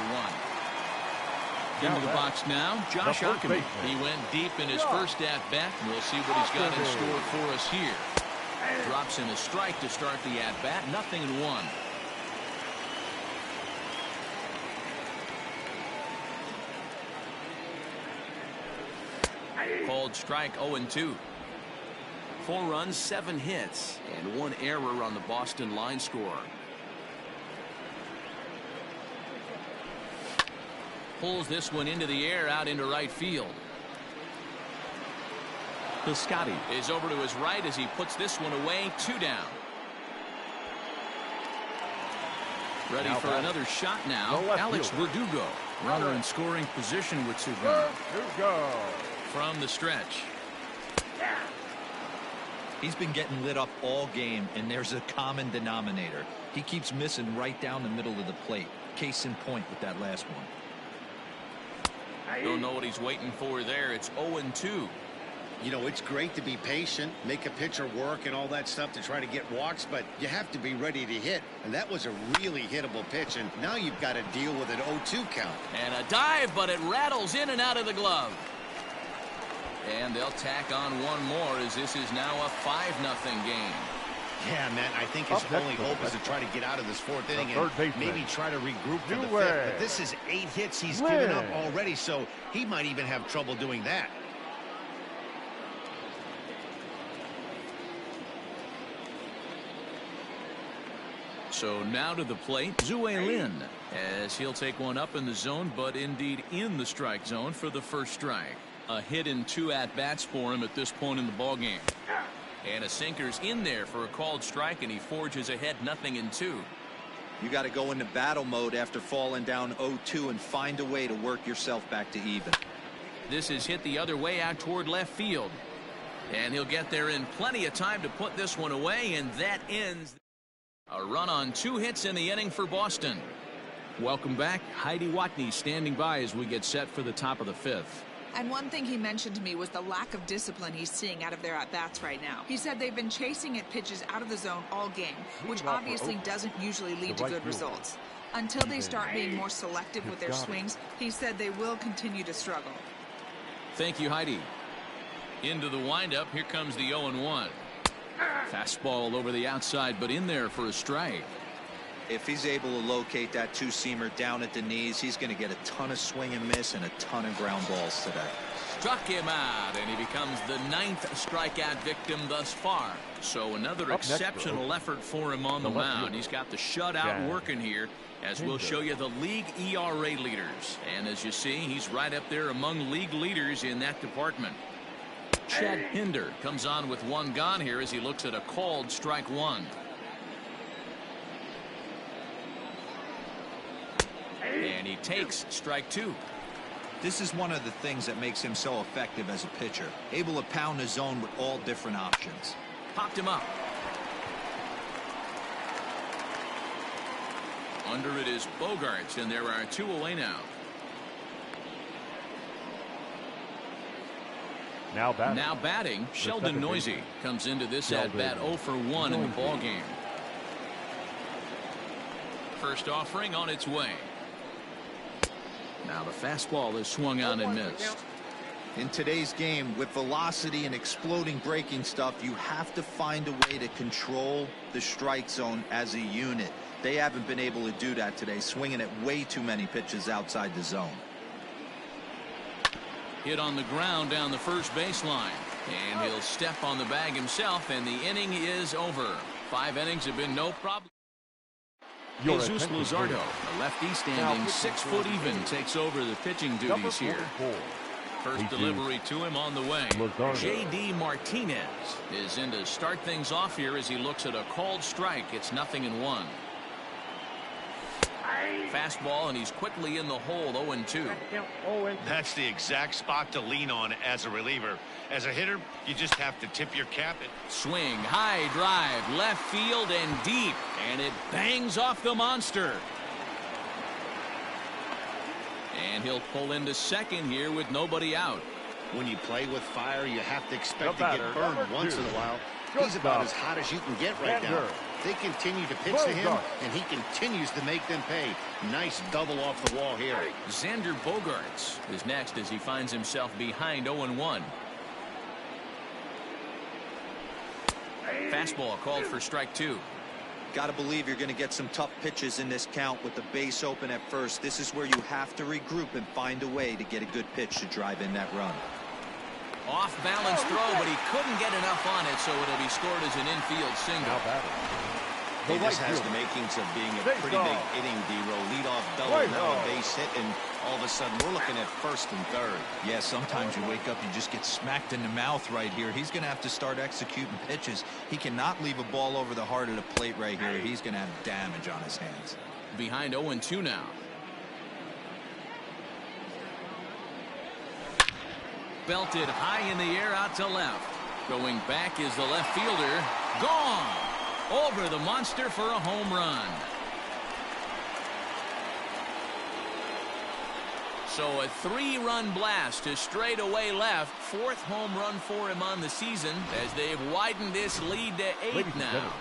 1. Into the box now, Josh Ackerman. He went deep in his first at-bat. We'll see what he's got in store for us here. Drops in a strike to start the at-bat. 0-1. Called strike. 0-2. 4 runs, 7 hits, and 1 error on the Boston line score. Pulls this one into the air, out into right field. Piscotty is over to his right as he puts this one away. 2 down. Ready for another shot now. Alex Verdugo, runner in scoring position with Verdugo from the stretch. He's been getting lit up all game, and there's a common denominator. He keeps missing right down the middle of the plate. Case in point with that last one. Don't know what he's waiting for there. It's 0-2. You know, it's great to be patient, make a pitcher work and all that stuff to try to get walks, but you have to be ready to hit. And that was a really hittable pitch, and now you've got to deal with an 0-2 count. And a dive, but it rattles in and out of the glove. And they'll tack on one more as this is now a 5-0 game. Yeah, man, I think his only hope is to try to get out of this 4th inning and maybe try to regroup for the 5th. But this is 8 hits he's given up already, so he might even have trouble doing that. So now to the plate, Zue Lin, as he'll take one up in the zone, but indeed in the strike zone for the first strike. A hit in 2 at-bats for him at this point in the ballgame. And a sinker's in there for a called strike, and he forges ahead 0-2. You got to go into battle mode after falling down 0-2 and find a way to work yourself back to even. This is hit the other way out toward left field. And he'll get there in plenty of time to put this one away, and that ends a run on 2 hits in the inning for Boston. Welcome back. Heidi Watney standing by as we get set for the top of the 5th. And one thing he mentioned to me was the lack of discipline he's seeing out of their at-bats right now. He said they've been chasing at pitches out of the zone all game, which obviously doesn't usually lead to good results. Until they start being more selective with their swings, he said they will continue to struggle. Thank you, Heidi. Into the windup. Here comes the 0-1. Fastball over the outside, but in there for a strike. If he's able to locate that 2-seamer down at the knees, he's going to get a ton of swing and miss and a ton of ground balls today. Struck him out, and he becomes the 9th strikeout victim thus far. So another exceptional effort for him on the mound. He's got the shutout working here, as we'll show you the league ERA leaders. And as you see, he's right up there among league leaders in that department. Chad Pinder comes on with 1 gone here as he looks at a called strike 1. And he takes strike 2. This is one of the things that makes him so effective as a pitcher. Able to pound the zone with all different options. Popped him up. Under it is Bogarts, and there are 2 away now. Now batting, Sheldon Noisy comes into this at-bat 0 for 1 in the ballgame. First offering on its way. Now the fastball is swung on and missed. In today's game, with velocity and exploding breaking stuff, you have to find a way to control the strike zone as a unit. They haven't been able to do that today, swinging at way too many pitches outside the zone. Hit on the ground down the first baseline, and he'll step on the bag himself, and the inning is over. 5 innings have been no problem. Jesus Luzardo, a lefty standing 6 foot even, takes over the pitching duties here. First delivery to him on the way. J.D. Martinez is in to start things off here as he looks at a called strike. It's 0-1. Fastball, and he's quickly in the hole, 0-2. That's the exact spot to lean on as a reliever. As a hitter, you just have to tip your cap. Swing, high drive, left field and deep, and it bangs off the monster. And he'll pull into second here with nobody out. When you play with fire, you have to expect to get burned once in a while. He's about as hot as you can get right now. They continue to pitch to him, and he continues to make them pay. Nice double off the wall here. Xander Bogaerts is next as he finds himself behind 0-1. Fastball called for strike 2. Got to believe you're going to get some tough pitches in this count with the base open at first. This is where you have to regroup and find a way to get a good pitch to drive in that run. Off balance throw, but he couldn't get enough on it, so it'll be scored as an infield single. He just has the makings of being a pretty big inning, D-Row. Leadoff double, now a base hit, and all of a sudden we're looking at first and third. Yeah, sometimes you wake up, you just get smacked in the mouth right here. He's going to have to start executing pitches. He cannot leave a ball over the heart of the plate right here. He's going to have damage on his hands. Behind 0-2 now. Belted high in the air out to left. Going back is the left fielder. Gone! Over the monster for a home run. So a 3-run blast to straightaway left. 4th home run for him on the season as they've widened this lead to 8 now.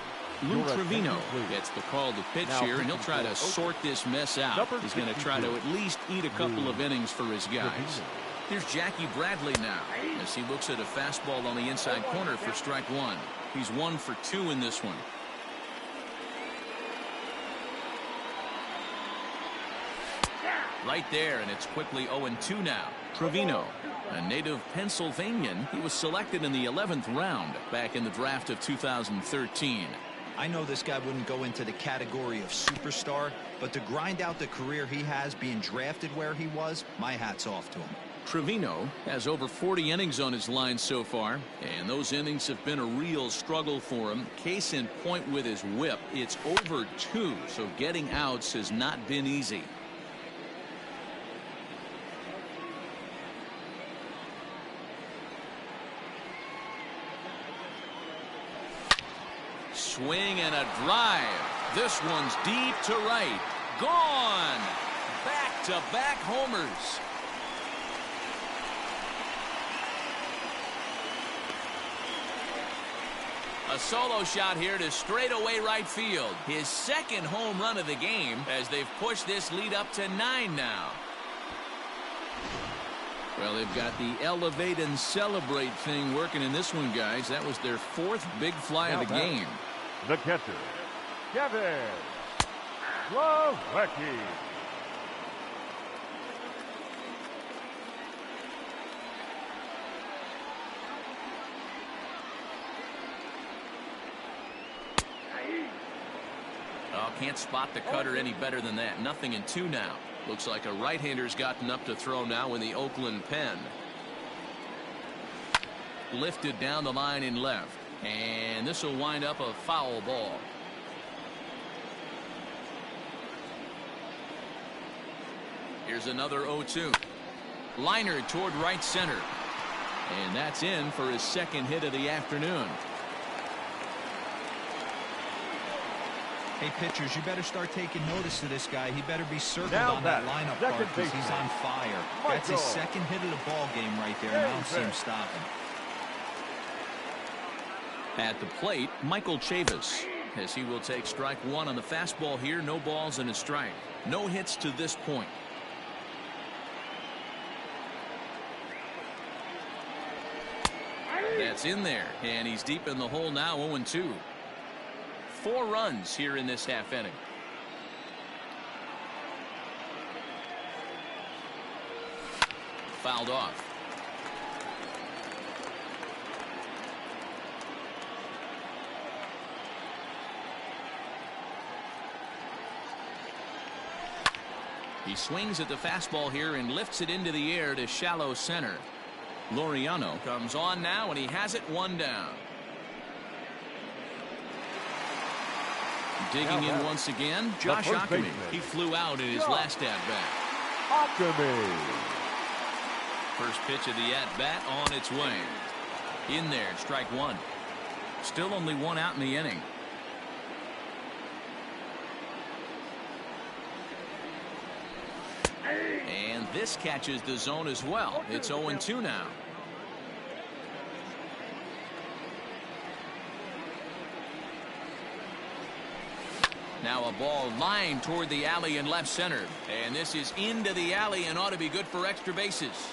Lou Trevino gets the call to pitch here, and he'll try to sort this mess out. He's going to try to at least eat a couple of innings for his guys. Here's Jackie Bradley now as he looks at a fastball on the inside corner for strike 1. He's 1 for 2 in this one. Right there, and it's quickly 0-2 now. Trevino, a native Pennsylvanian, he was selected in the 11th round back in the draft of 2013. I know this guy wouldn't go into the category of superstar, but to grind out the career he has being drafted where he was, my hat's off to him. Trevino has over 40 innings on his line so far, and those innings have been a real struggle for him. Case in point with his whip, it's over 2, so getting outs has not been easy. Swing and a drive. This one's deep to right. Gone. Back-to-back homers. A solo shot here to straightaway right field. His 2nd home run of the game as they've pushed this lead up to 9 now. Well, they've got the elevate and celebrate thing working in this one, guys. That was their 4th big fly of the game. The catcher, Kevin Plawecki. Oh, can't spot the cutter any better than that. 0-2 now. Looks like a right-hander's gotten up to throw now in the Oakland pen. Lifted down the line in left. And this will wind up a foul ball. Here's another 0-2. Liner toward right center. And that's in for his 2nd hit of the afternoon. Hey, pitchers, you better start taking notice of this guy. He better be circled on that lineup part because he's on fire. That's his 2nd hit of the ball game right there, and I don't see him stopping. At the plate, Michael Chavis, as he will take strike 1 on the fastball here. No balls and a strike. No hits to this point. That's in there, and he's deep in the hole now, 0-2. 4 runs here in this half inning. Fouled off. He swings at the fastball here and lifts it into the air to shallow center. Laureano comes on now, and he has it 1 down. Digging in once again, Josh Ockamy. He flew out in his last at-bat. Ockamy. First pitch of the at-bat on its way. In there, strike one. Still only one out in the inning. And this catches the zone as well. It's 0-2 now. Now a ball lined toward the alley in left center. And this is into the alley and ought to be good for extra bases.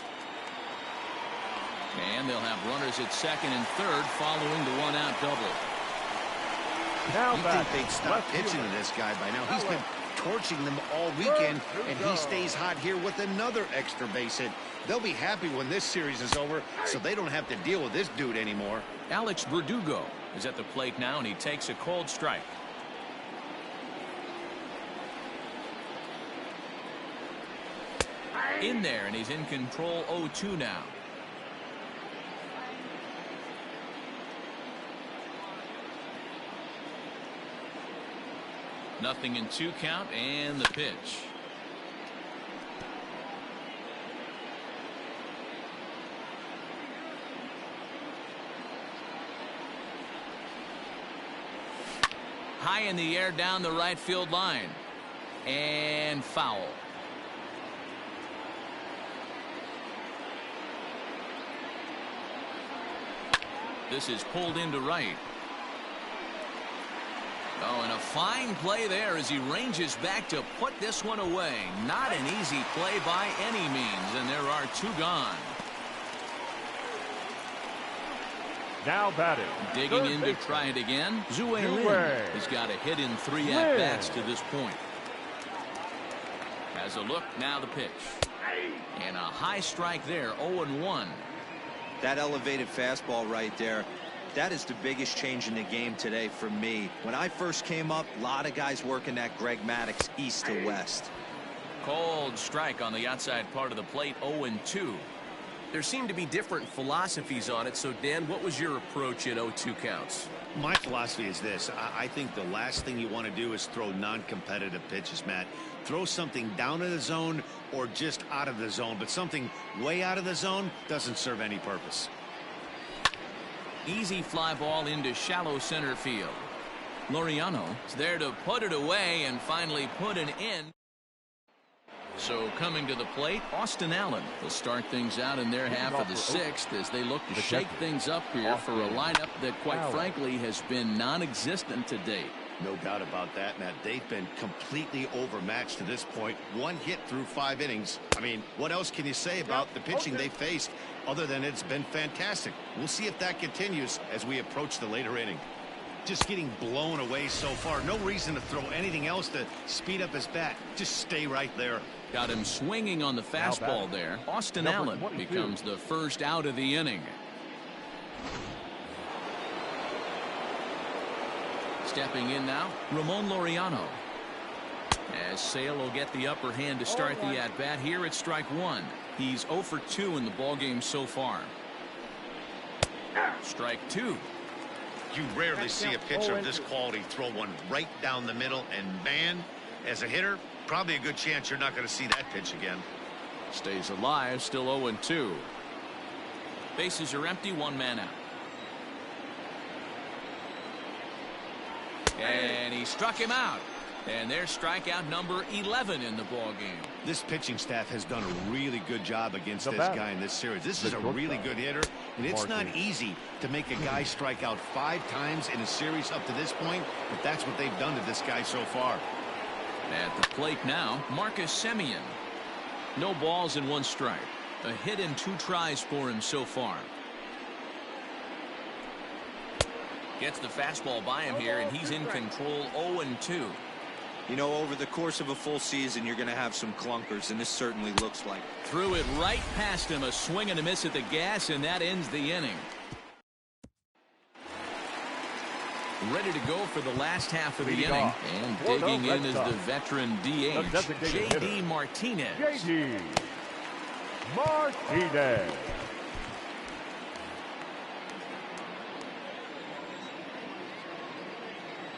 And they'll have runners at second and third following the one-out double. You'd think they'd stop pitching to this guy by now. He's been torching them all weekend, and he stays hot here with another extra base hit. They'll be happy when this series is over, so they don't have to deal with this dude anymore. Alex Verdugo is at the plate now, and he takes a called strike. In there, and he's in control. 0-2 now. Nothing in 2 count, and the pitch. High in the air down the right field line. And foul. This is pulled into right. Oh, and a fine play there as he ranges back to put this one away. Not an easy play by any means, and there are 2 gone. Now batting. Digging in to try it again. Zue Lin has got a hit in 3 at-bats to this point. Has a look, now the pitch. And a high strike there, 0-1. That elevated fastball right there, that is the biggest change in the game today for me. When I first came up, a lot of guys working that Greg Maddux east to west. Cold strike on the outside part of the plate, 0-2. There seem to be different philosophies on it. So, Dan, what was your approach in 0-2 counts? My philosophy is this. I think the last thing you want to do is throw non-competitive pitches, Matt. Throw something down in the zone or just out of the zone, but something way out of the zone doesn't serve any purpose. Easy fly ball into shallow center field. Laureano is there to put it away and finally put an end. So coming to the plate, Austin Allen will start things out in their half of the 6th as they look to shake things up here for a lineup that, quite frankly, has been non-existent to date. No doubt about that, Matt. They've been completely overmatched to this point. 1 hit through 5 innings. I mean, what else can you say about the pitching they faced other than it's been fantastic? We'll see if that continues as we approach the later inning. Just getting blown away so far. No reason to throw anything else to speed up his bat. Just stay right there. Got him swinging on the fastball there. Austin Allen becomes the first out of the inning. Stepping in now, Ramon Laureano. As Sale will get the upper hand to start the at-bat here at strike 1. He's 0 for 2 in the ballgame so far. Strike 2. You rarely see a pitcher of this quality throw one right down the middle, and man, as a hitter, probably a good chance you're not going to see that pitch again. Stays alive, still 0-2. Bases are empty, 1 man out. And he struck him out. And there's strikeout number 11 in the ball game. This pitching staff has done a really good job against this guy in this series. This is a really good hitter, and it's not easy to make a guy strike out 5 times in a series up to this point, but that's what they've done to this guy so far. At the plate now, Marcus Semien. No balls and 1 strike. A hit in 2 tries for him so far. Gets the fastball by him here, and he's in control. 0-2. You know, over the course of a full season, you're going to have some clunkers, and this certainly looks like it. Threw it right past him, a swing and a miss at the gas, and that ends the inning. Ready to go for the last half of the inning, and digging in is the veteran DH, J.D. Martinez. J.D. Martinez.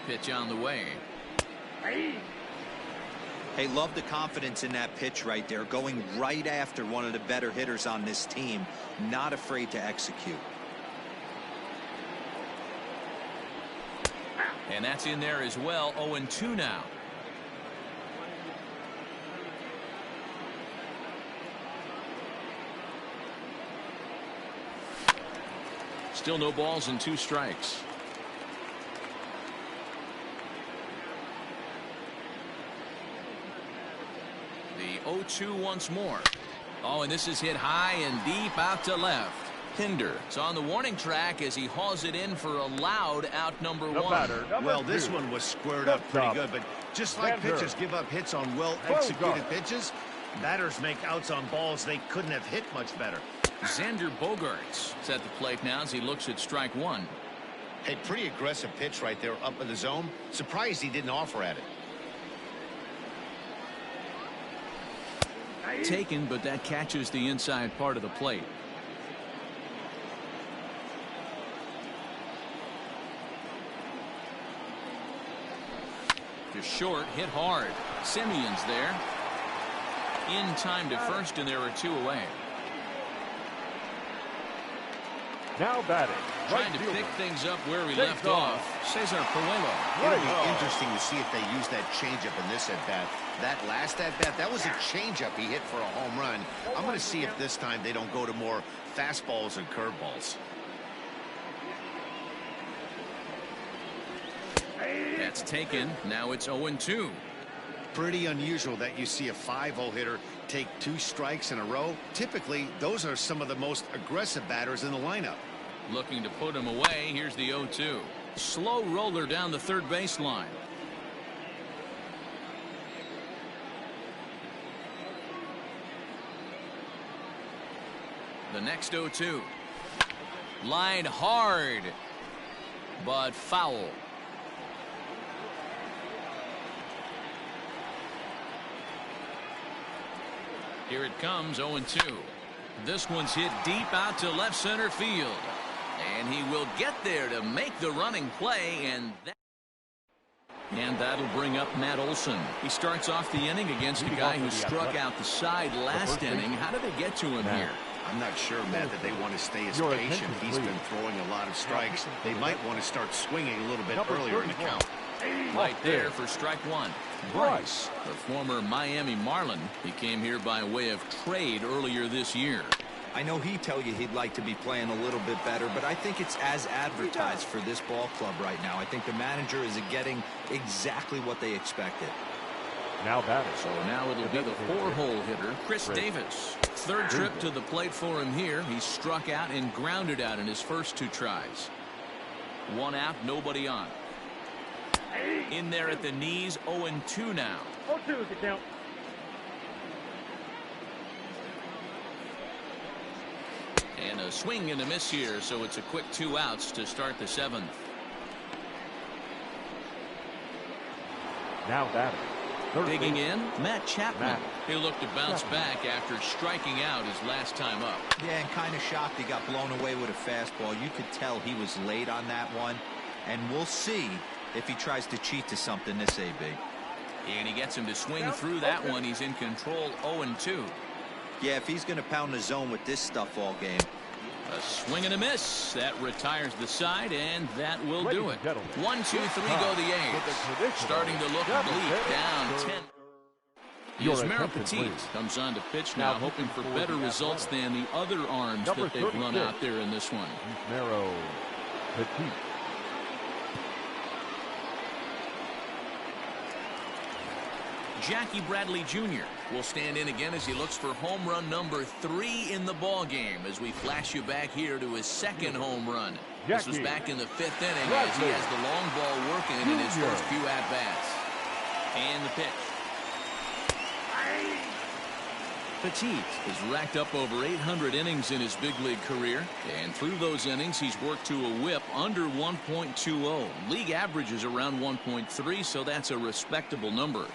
Pitch on the way. Hey, love the confidence in that pitch right there, going right after one of the better hitters on this team, not afraid to execute. And that's in there as well. 0-2 now. Still no balls and 2 strikes. The 0-2 once more. Oh, and this is hit high and deep out to left. Hinder is on the warning track as he hauls it in for a loud out number 1. Well, this one was squared up pretty good, but just like pitchers give up hits on well-executed pitches, batters make outs on balls they couldn't have hit much better. Xander Bogaerts is at the plate now as he looks at strike 1. Hey, pretty aggressive pitch right there up in the zone. Surprised he didn't offer at it. Taken, but that catches the inside part of the plate. Just short, hit hard. Simeon's there. In time to first, and there are 2 away. Now batting. Trying to pick things up where we left off. Cesar Puello. It'll be interesting to see if they use that changeup in this at-bat. That last at-bat, that was a changeup he hit for a home run. I'm going to see if this time they don't go to more fastballs and curveballs. That's taken. Now it's 0-2. Pretty unusual that you see a 5-0 hitter take 2 strikes in a row. Typically, those are some of the most aggressive batters in the lineup. Looking to put him away. Here's the 0-2. Slow roller down the third baseline. The next 0-2. Line hard, but foul. Here it comes, 0-2. This one's hit deep out to left center field. And he will get there to make the running play, and that'll bring up Matt Olson. He starts off the inning against a guy who struck out the side last inning. How did they get to him here? I'm not sure, Matt, that they want to stay as patient. He's been throwing a lot of strikes. They might want to start swinging a little bit earlier in the count. Right there for strike 1. Bryce, the former Miami Marlin, he came here by way of trade earlier this year. I know he'd tell you he'd like to be playing a little bit better, but I think it's as advertised for this ball club right now. I think the manager is getting exactly what they expected. Now batting. So now it'll be the 4-hole hitter, Chris Davis. Third trip to the plate for him here. He struck out and grounded out in his first 2 tries. 1 out, nobody on. In there at the knees, 0-2 now. 0-2 is the count. And a swing and a miss here, so it's a quick 2 outs to start the 7th. Now batting. Digging in, Matt Chapman. He looked to bounce back after striking out his last time up. Yeah, and kind of shocked he got blown away with a fastball. You could tell he was late on that one, and we'll see if he tries to cheat to something this AB. And he gets him to swing through that one. He's in control, 0-2. Yeah, if he's going to pound the zone with this stuff all game. A swing and a miss. That retires the side, and that will do it. 1, 2, 3 go the A's. Starting to look bleak, down 10. Yasmero Petit comes on to pitch now, hoping for better results than the other arms that they've run out there in this one. Yasmero Petit. Jackie Bradley Jr. will stand in again as he looks for home run number 3 in the ball game as we flash you back here to his 2nd home run. This was back in the 5th inning as he has the long ball working in his first few at-bats. And the pitch. Petit has racked up over 800 innings in his big league career, and through those innings he's worked to a whip under 1.20. League average is around 1.3, so that's a respectable number.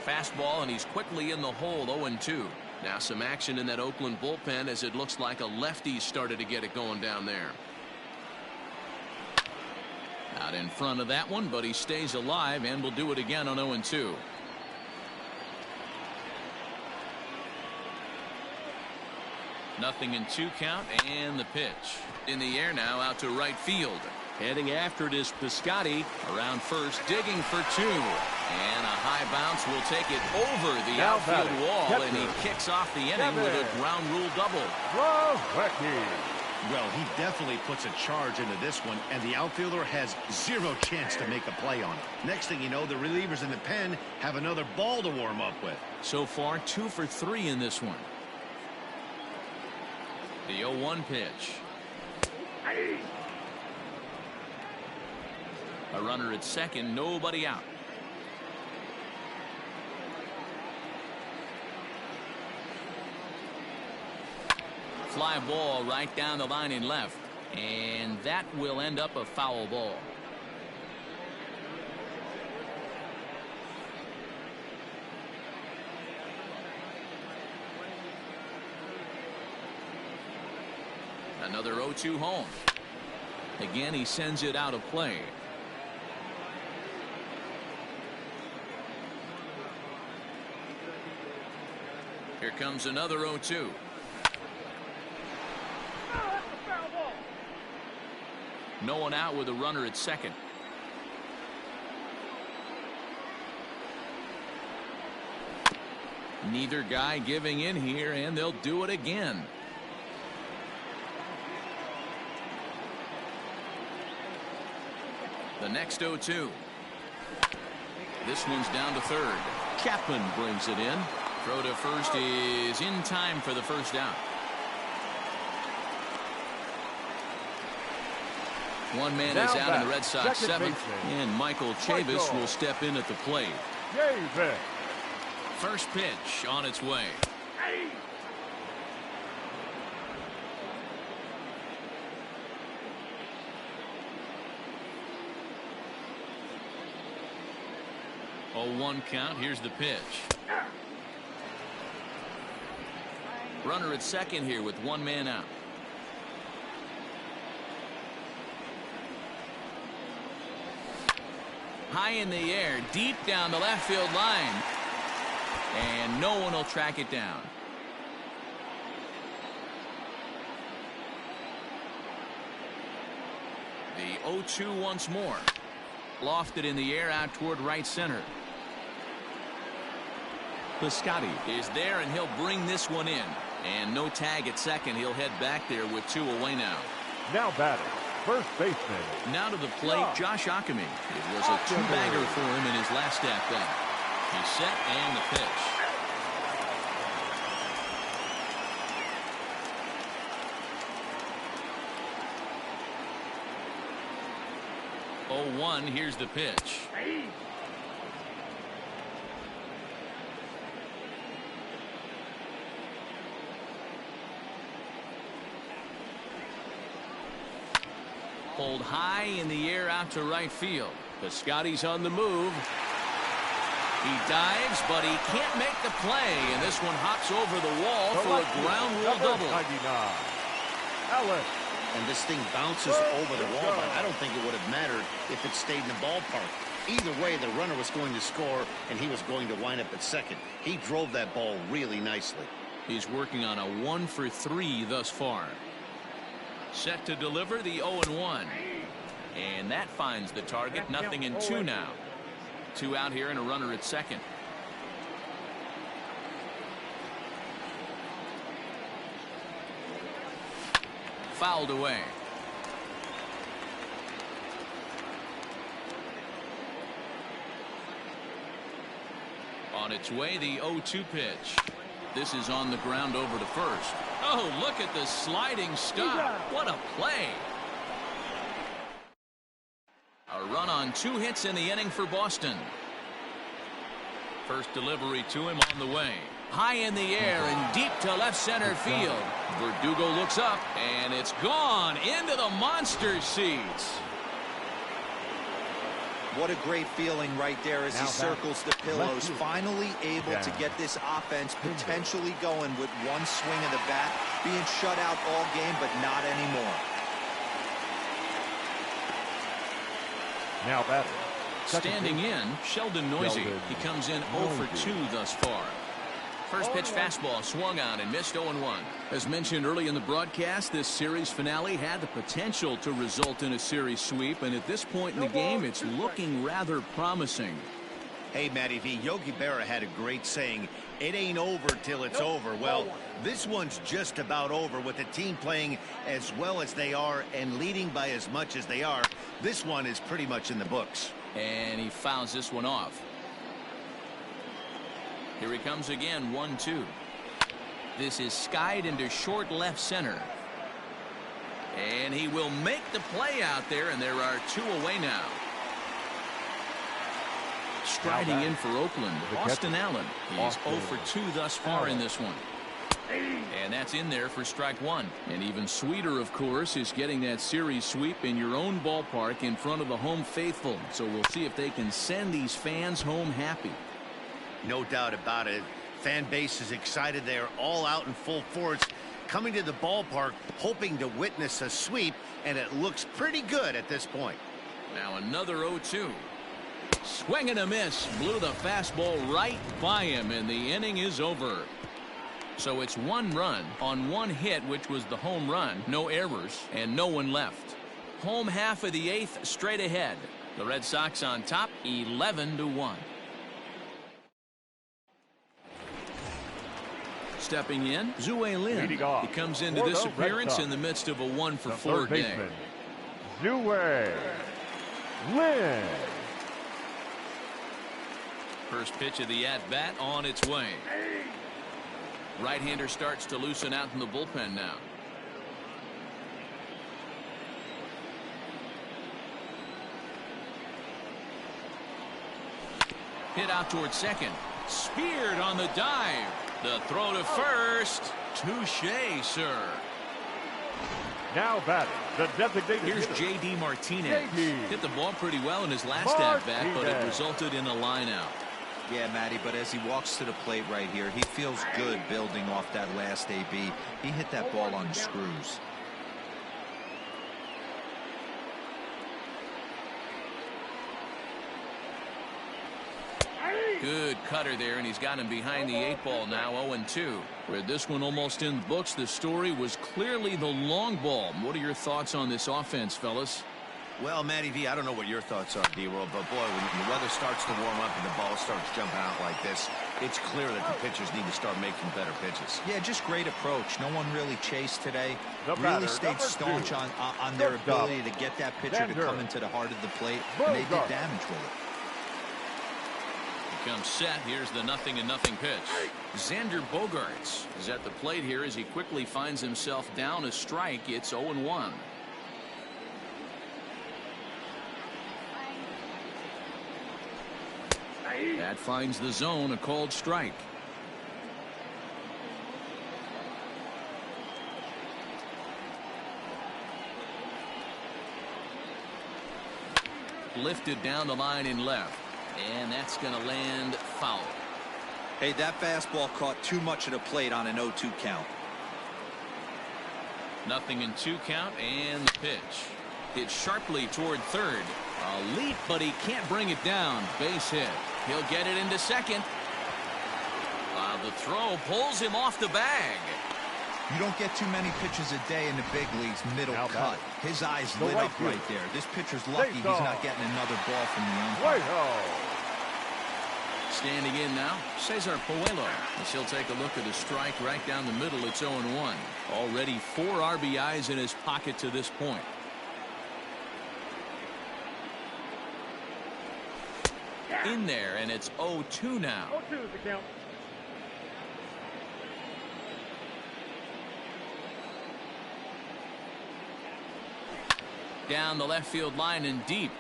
Fastball, and he's quickly in the hole, 0-2. Now some action in that Oakland bullpen as it looks like a lefty started to get it going down there. Out in front of that one, but he stays alive and will do it again on 0-2. Nothing in 2 count, and the pitch. In the air now, out to right field. Heading after it is Piscotty. Around first, digging for 2. And a high bounce will take it over the outfield wall, and he kicks off the inning with a ground rule double. Well, he definitely puts a charge into this one, and the outfielder has zero chance to make a play on it. Next thing you know, the relievers in the pen have another ball to warm up with. So far, 2 for 3 in this one. The 0-1 pitch. A runner at second, nobody out. Fly ball right down the line in left, and that will end up a foul ball. Another 0-2 home. Again, he sends it out of play. Here comes another 0-2. No one out with a runner at second. Neither guy giving in here, and they'll do it again. The next 0-2. This one's down to third. Chapman brings it in. Throw to first is in time for the first out. One man is out in the Red Sox seventh, and Michael Chavis will step in at the plate. First pitch on its way. Oh, 1 count. Here's the pitch. Runner at second here with 1 man out. High in the air, deep down the left field line. And no one will track it down. The 0-2 once more. Lofted in the air out toward right center. Piscotty is there, and he'll bring this one in. And no tag at second. He'll head back there with 2 away now. Now batting, first baseman. Now to the plate, Josh Ockamy. It was a 2-bagger for him in his last at bat. He's set, and the pitch. Oh, 1, here's the pitch. Pulled high in the air out to right field. Piscotty's on the move. He dives, but he can't make the play, and this one hops over the wall for a ground rule double. And this thing bounces over the wall, but I don't think it would have mattered if it stayed in the ballpark. Either way, the runner was going to score, and he was going to wind up at second. He drove that ball really nicely. He's working on a 1 for 3 thus far. Set to deliver the 0-1. And that finds the target. Nothing in 2 now. 2 out here and a runner at second. Fouled away. On its way, the 0-2 pitch. This is on the ground over to first. Oh, look at the sliding stop. What a play. A run on 2 hits in the inning for Boston. First delivery to him on the way. High in the air and deep to left center field. Verdugo looks up, and it's gone into the monster seats. What a great feeling right there as he circles the pillows. Finally able to get this offense potentially going with 1 swing of the bat. Being shut out all game, but not anymore. Now batting. Standing in, Sheldon Noisy. He comes in 0 for 2 thus far. First pitch fastball swung on and missed 0-1. As mentioned early in the broadcast, this series finale had the potential to result in a series sweep, and at this point in the game, it's looking rather promising. Hey, Matty V, Yogi Berra had a great saying, it ain't over till it's over. Well, this one's just about over with the team playing as well as they are and leading by as much as they are. This one is pretty much in the books. And he fouls this one off. Here he comes again, 1-2. This is skied into short left center. And he will make the play out there, and there are 2 away now. Striding in for Oakland, Austin Allen. He's 0 for 2 thus far in this one. And that's in there for strike 1. And even sweeter, of course, is getting that series sweep in your own ballpark in front of the home faithful. So we'll see if they can send these fans home happy. No doubt about it. Fan base is excited. They are all out in full force, coming to the ballpark, hoping to witness a sweep, and it looks pretty good at this point. Now another 0-2. Swing and a miss. Blew the fastball right by him, and the inning is over. So it's 1 run on 1 hit, which was the home run. No errors, and no one left. Home half of the 8th straight ahead. The Red Sox on top, 11-1. Stepping in, Zue Lin. He comes into this appearance in the midst of a 1 for 4 day. Zue Lin. First pitch of the at-bat on its way. Right-hander starts to loosen out in the bullpen now. Hit out towards second. Speared on the dive. The throw to first. Touché, sir. Now batting, the designated Here's hitter. J.D. Martinez. J.D. Hit the ball pretty well in his last at-bat, but it resulted in a line-out. Yeah, Matty, but as he walks to the plate right here, he feels good building off that last AB. He hit that ball on screws. Good cutter there, and he's got him behind the 8 ball now, 0-2. With this one almost in the books, the story was clearly the long ball. What are your thoughts on this offense, fellas? Well, Matty V, I don't know what your thoughts are, D-World, but boy, when the weather starts to warm up and the ball starts jumping out like this, it's clear that the pitchers need to start making better pitches. Yeah, just great approach. No one really chased today. The Really batter, stayed staunch on their ability to get that pitcher to come into the heart of the plate, and they did damage with it. Comes set. Here's the 0-0 pitch. Xander Bogaerts is at the plate here as he quickly finds himself down a strike. It's 0-1. That finds the zone, a called strike. Lifted down the line in left. And that's going to land foul. Hey, that fastball caught too much of the plate on an 0-2 count. 0-2 count, and the pitch. Hit sharply toward third. A leap, but he can't bring it down. Base hit. He'll get it into second. The throw pulls him off the bag. You don't get too many pitches a day in the big leagues middle cut. His eyes lit up right there. This pitcher's lucky he's not getting another ball from the umpire. Standing in now, Cesar Puello. As he'll take a look at the strike right down the middle. It's 0-1. Already 4 RBIs in his pocket to this point. In there, and it's 0-2 now. 0-2 is the count. Down the left field line and deep.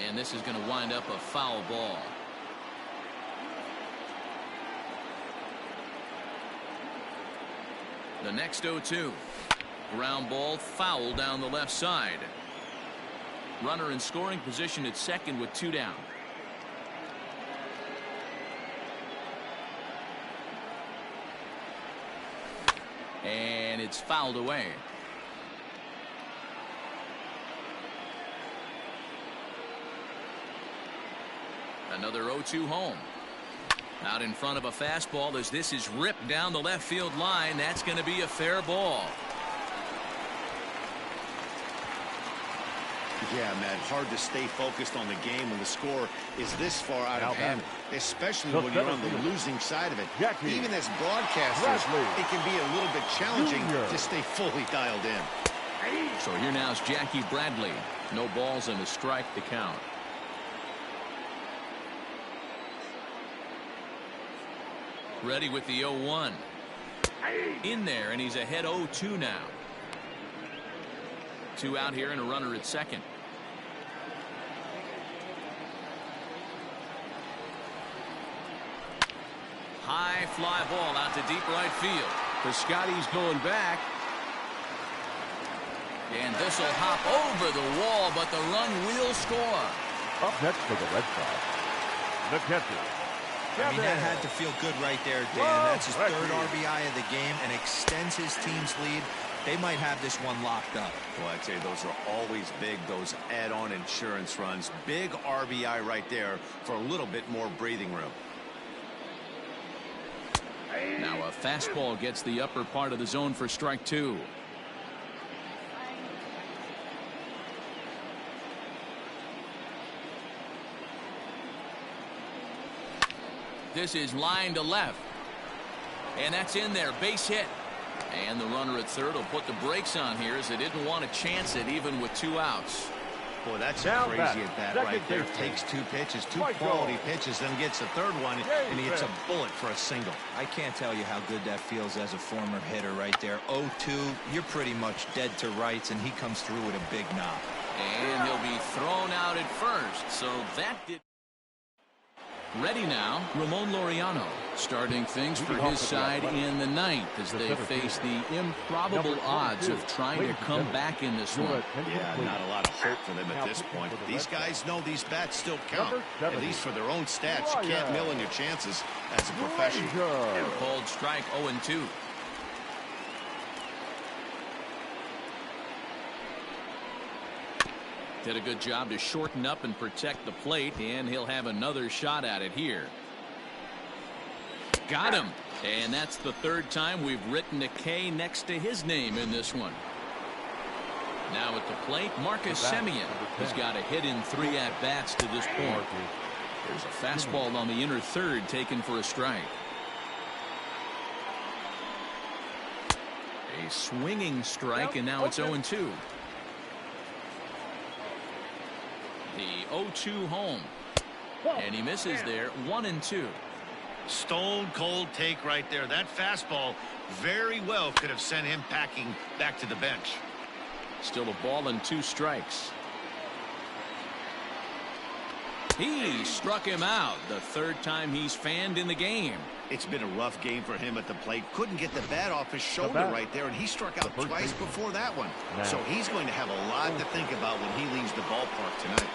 And this is going to wind up a foul ball. The next 0-2. Ground ball, foul down the left side. Runner in scoring position at second with 2 down. And it's fouled away. Another 0-2 home. Out in front of a fastball as this is ripped down the left field line. That's going to be a fair ball. Yeah, Matt, hard to stay focused on the game when the score is this far out of hand, especially when you're on the losing side of it. Even as broadcasters, it can be a little bit challenging to stay fully dialed in. So here now is Jackie Bradley. No balls and a strike to count. Ready with the 0-1. In there, and he's ahead 0-2 now. 2 out here and a runner at second. High fly ball out to deep right field. Piscotty's going back. And this will hop over the wall, but the run will score. Up next for the Red Sox, the catcher. I mean, that had to feel good right there, Dan. That's his third RBI of the game and extends his team's lead. They might have this one locked up. Well, I'd say those are always big, those add-on insurance runs. Big RBI right there for a little bit more breathing room. Now a fastball gets the upper part of the zone for strike 2. This is line to left. And that's in there. Base hit. And the runner at third will put the brakes on here as they didn't want to chance it even with 2 outs. Boy, that's a crazy at bat right there. Takes 2 pitches, 2 quality pitches, then gets a third one, and he hits a bullet for a single. I can't tell you how good that feels as a former hitter right there. 0-2, you're pretty much dead to rights, and he comes through with a big knock. And he'll be thrown out at first, so that did. Ready now, Ramon Laureano starting things for his side in the 9th as they face the improbable odds of trying to come back in this one. Yeah, not a lot of hope for them at this point. These guys know these bats still count, at least for their own stats. You can't mill in your chances as a professional. Called strike 0-2. Did a good job to shorten up and protect the plate, and he'll have another shot at it here. Got him. And that's the 3rd time we've written a K next to his name in this one. Now at the plate, Marcus Semien has got a hit in 3 at-bats to this point. There's a fastball on the inner third taken for a strike. A swinging strike, and now it's 0-2. The 0-2 home. And he misses there. 1-2. Stone cold take right there. That fastball very well could have sent him packing back to the bench. Still a ball and 2 strikes. He struck him out. The 3rd time he's fanned in the game. It's been a rough game for him at the plate. Couldn't get the bat off his shoulder right there, and he struck out twice before that one. So he's going to have a lot to think about when he leaves the ballpark tonight.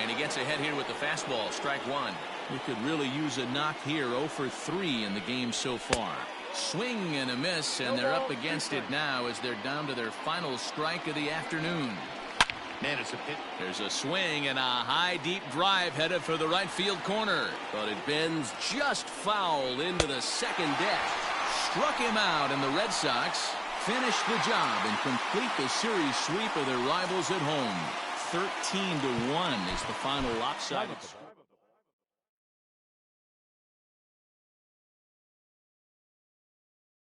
And he gets ahead here with the fastball. Strike 1. We could really use a knock here. 0 for 3 in the game so far. Swing and a miss, and they're up against it now as they're down to their final strike of the afternoon. Man, it's a pit. There's a swing and a high deep drive headed for the right field corner, but it bends just foul into the second deck. Struck him out, and the Red Sox finish the job and complete the series sweep of their rivals at home. 13-1 is the final lopsided score.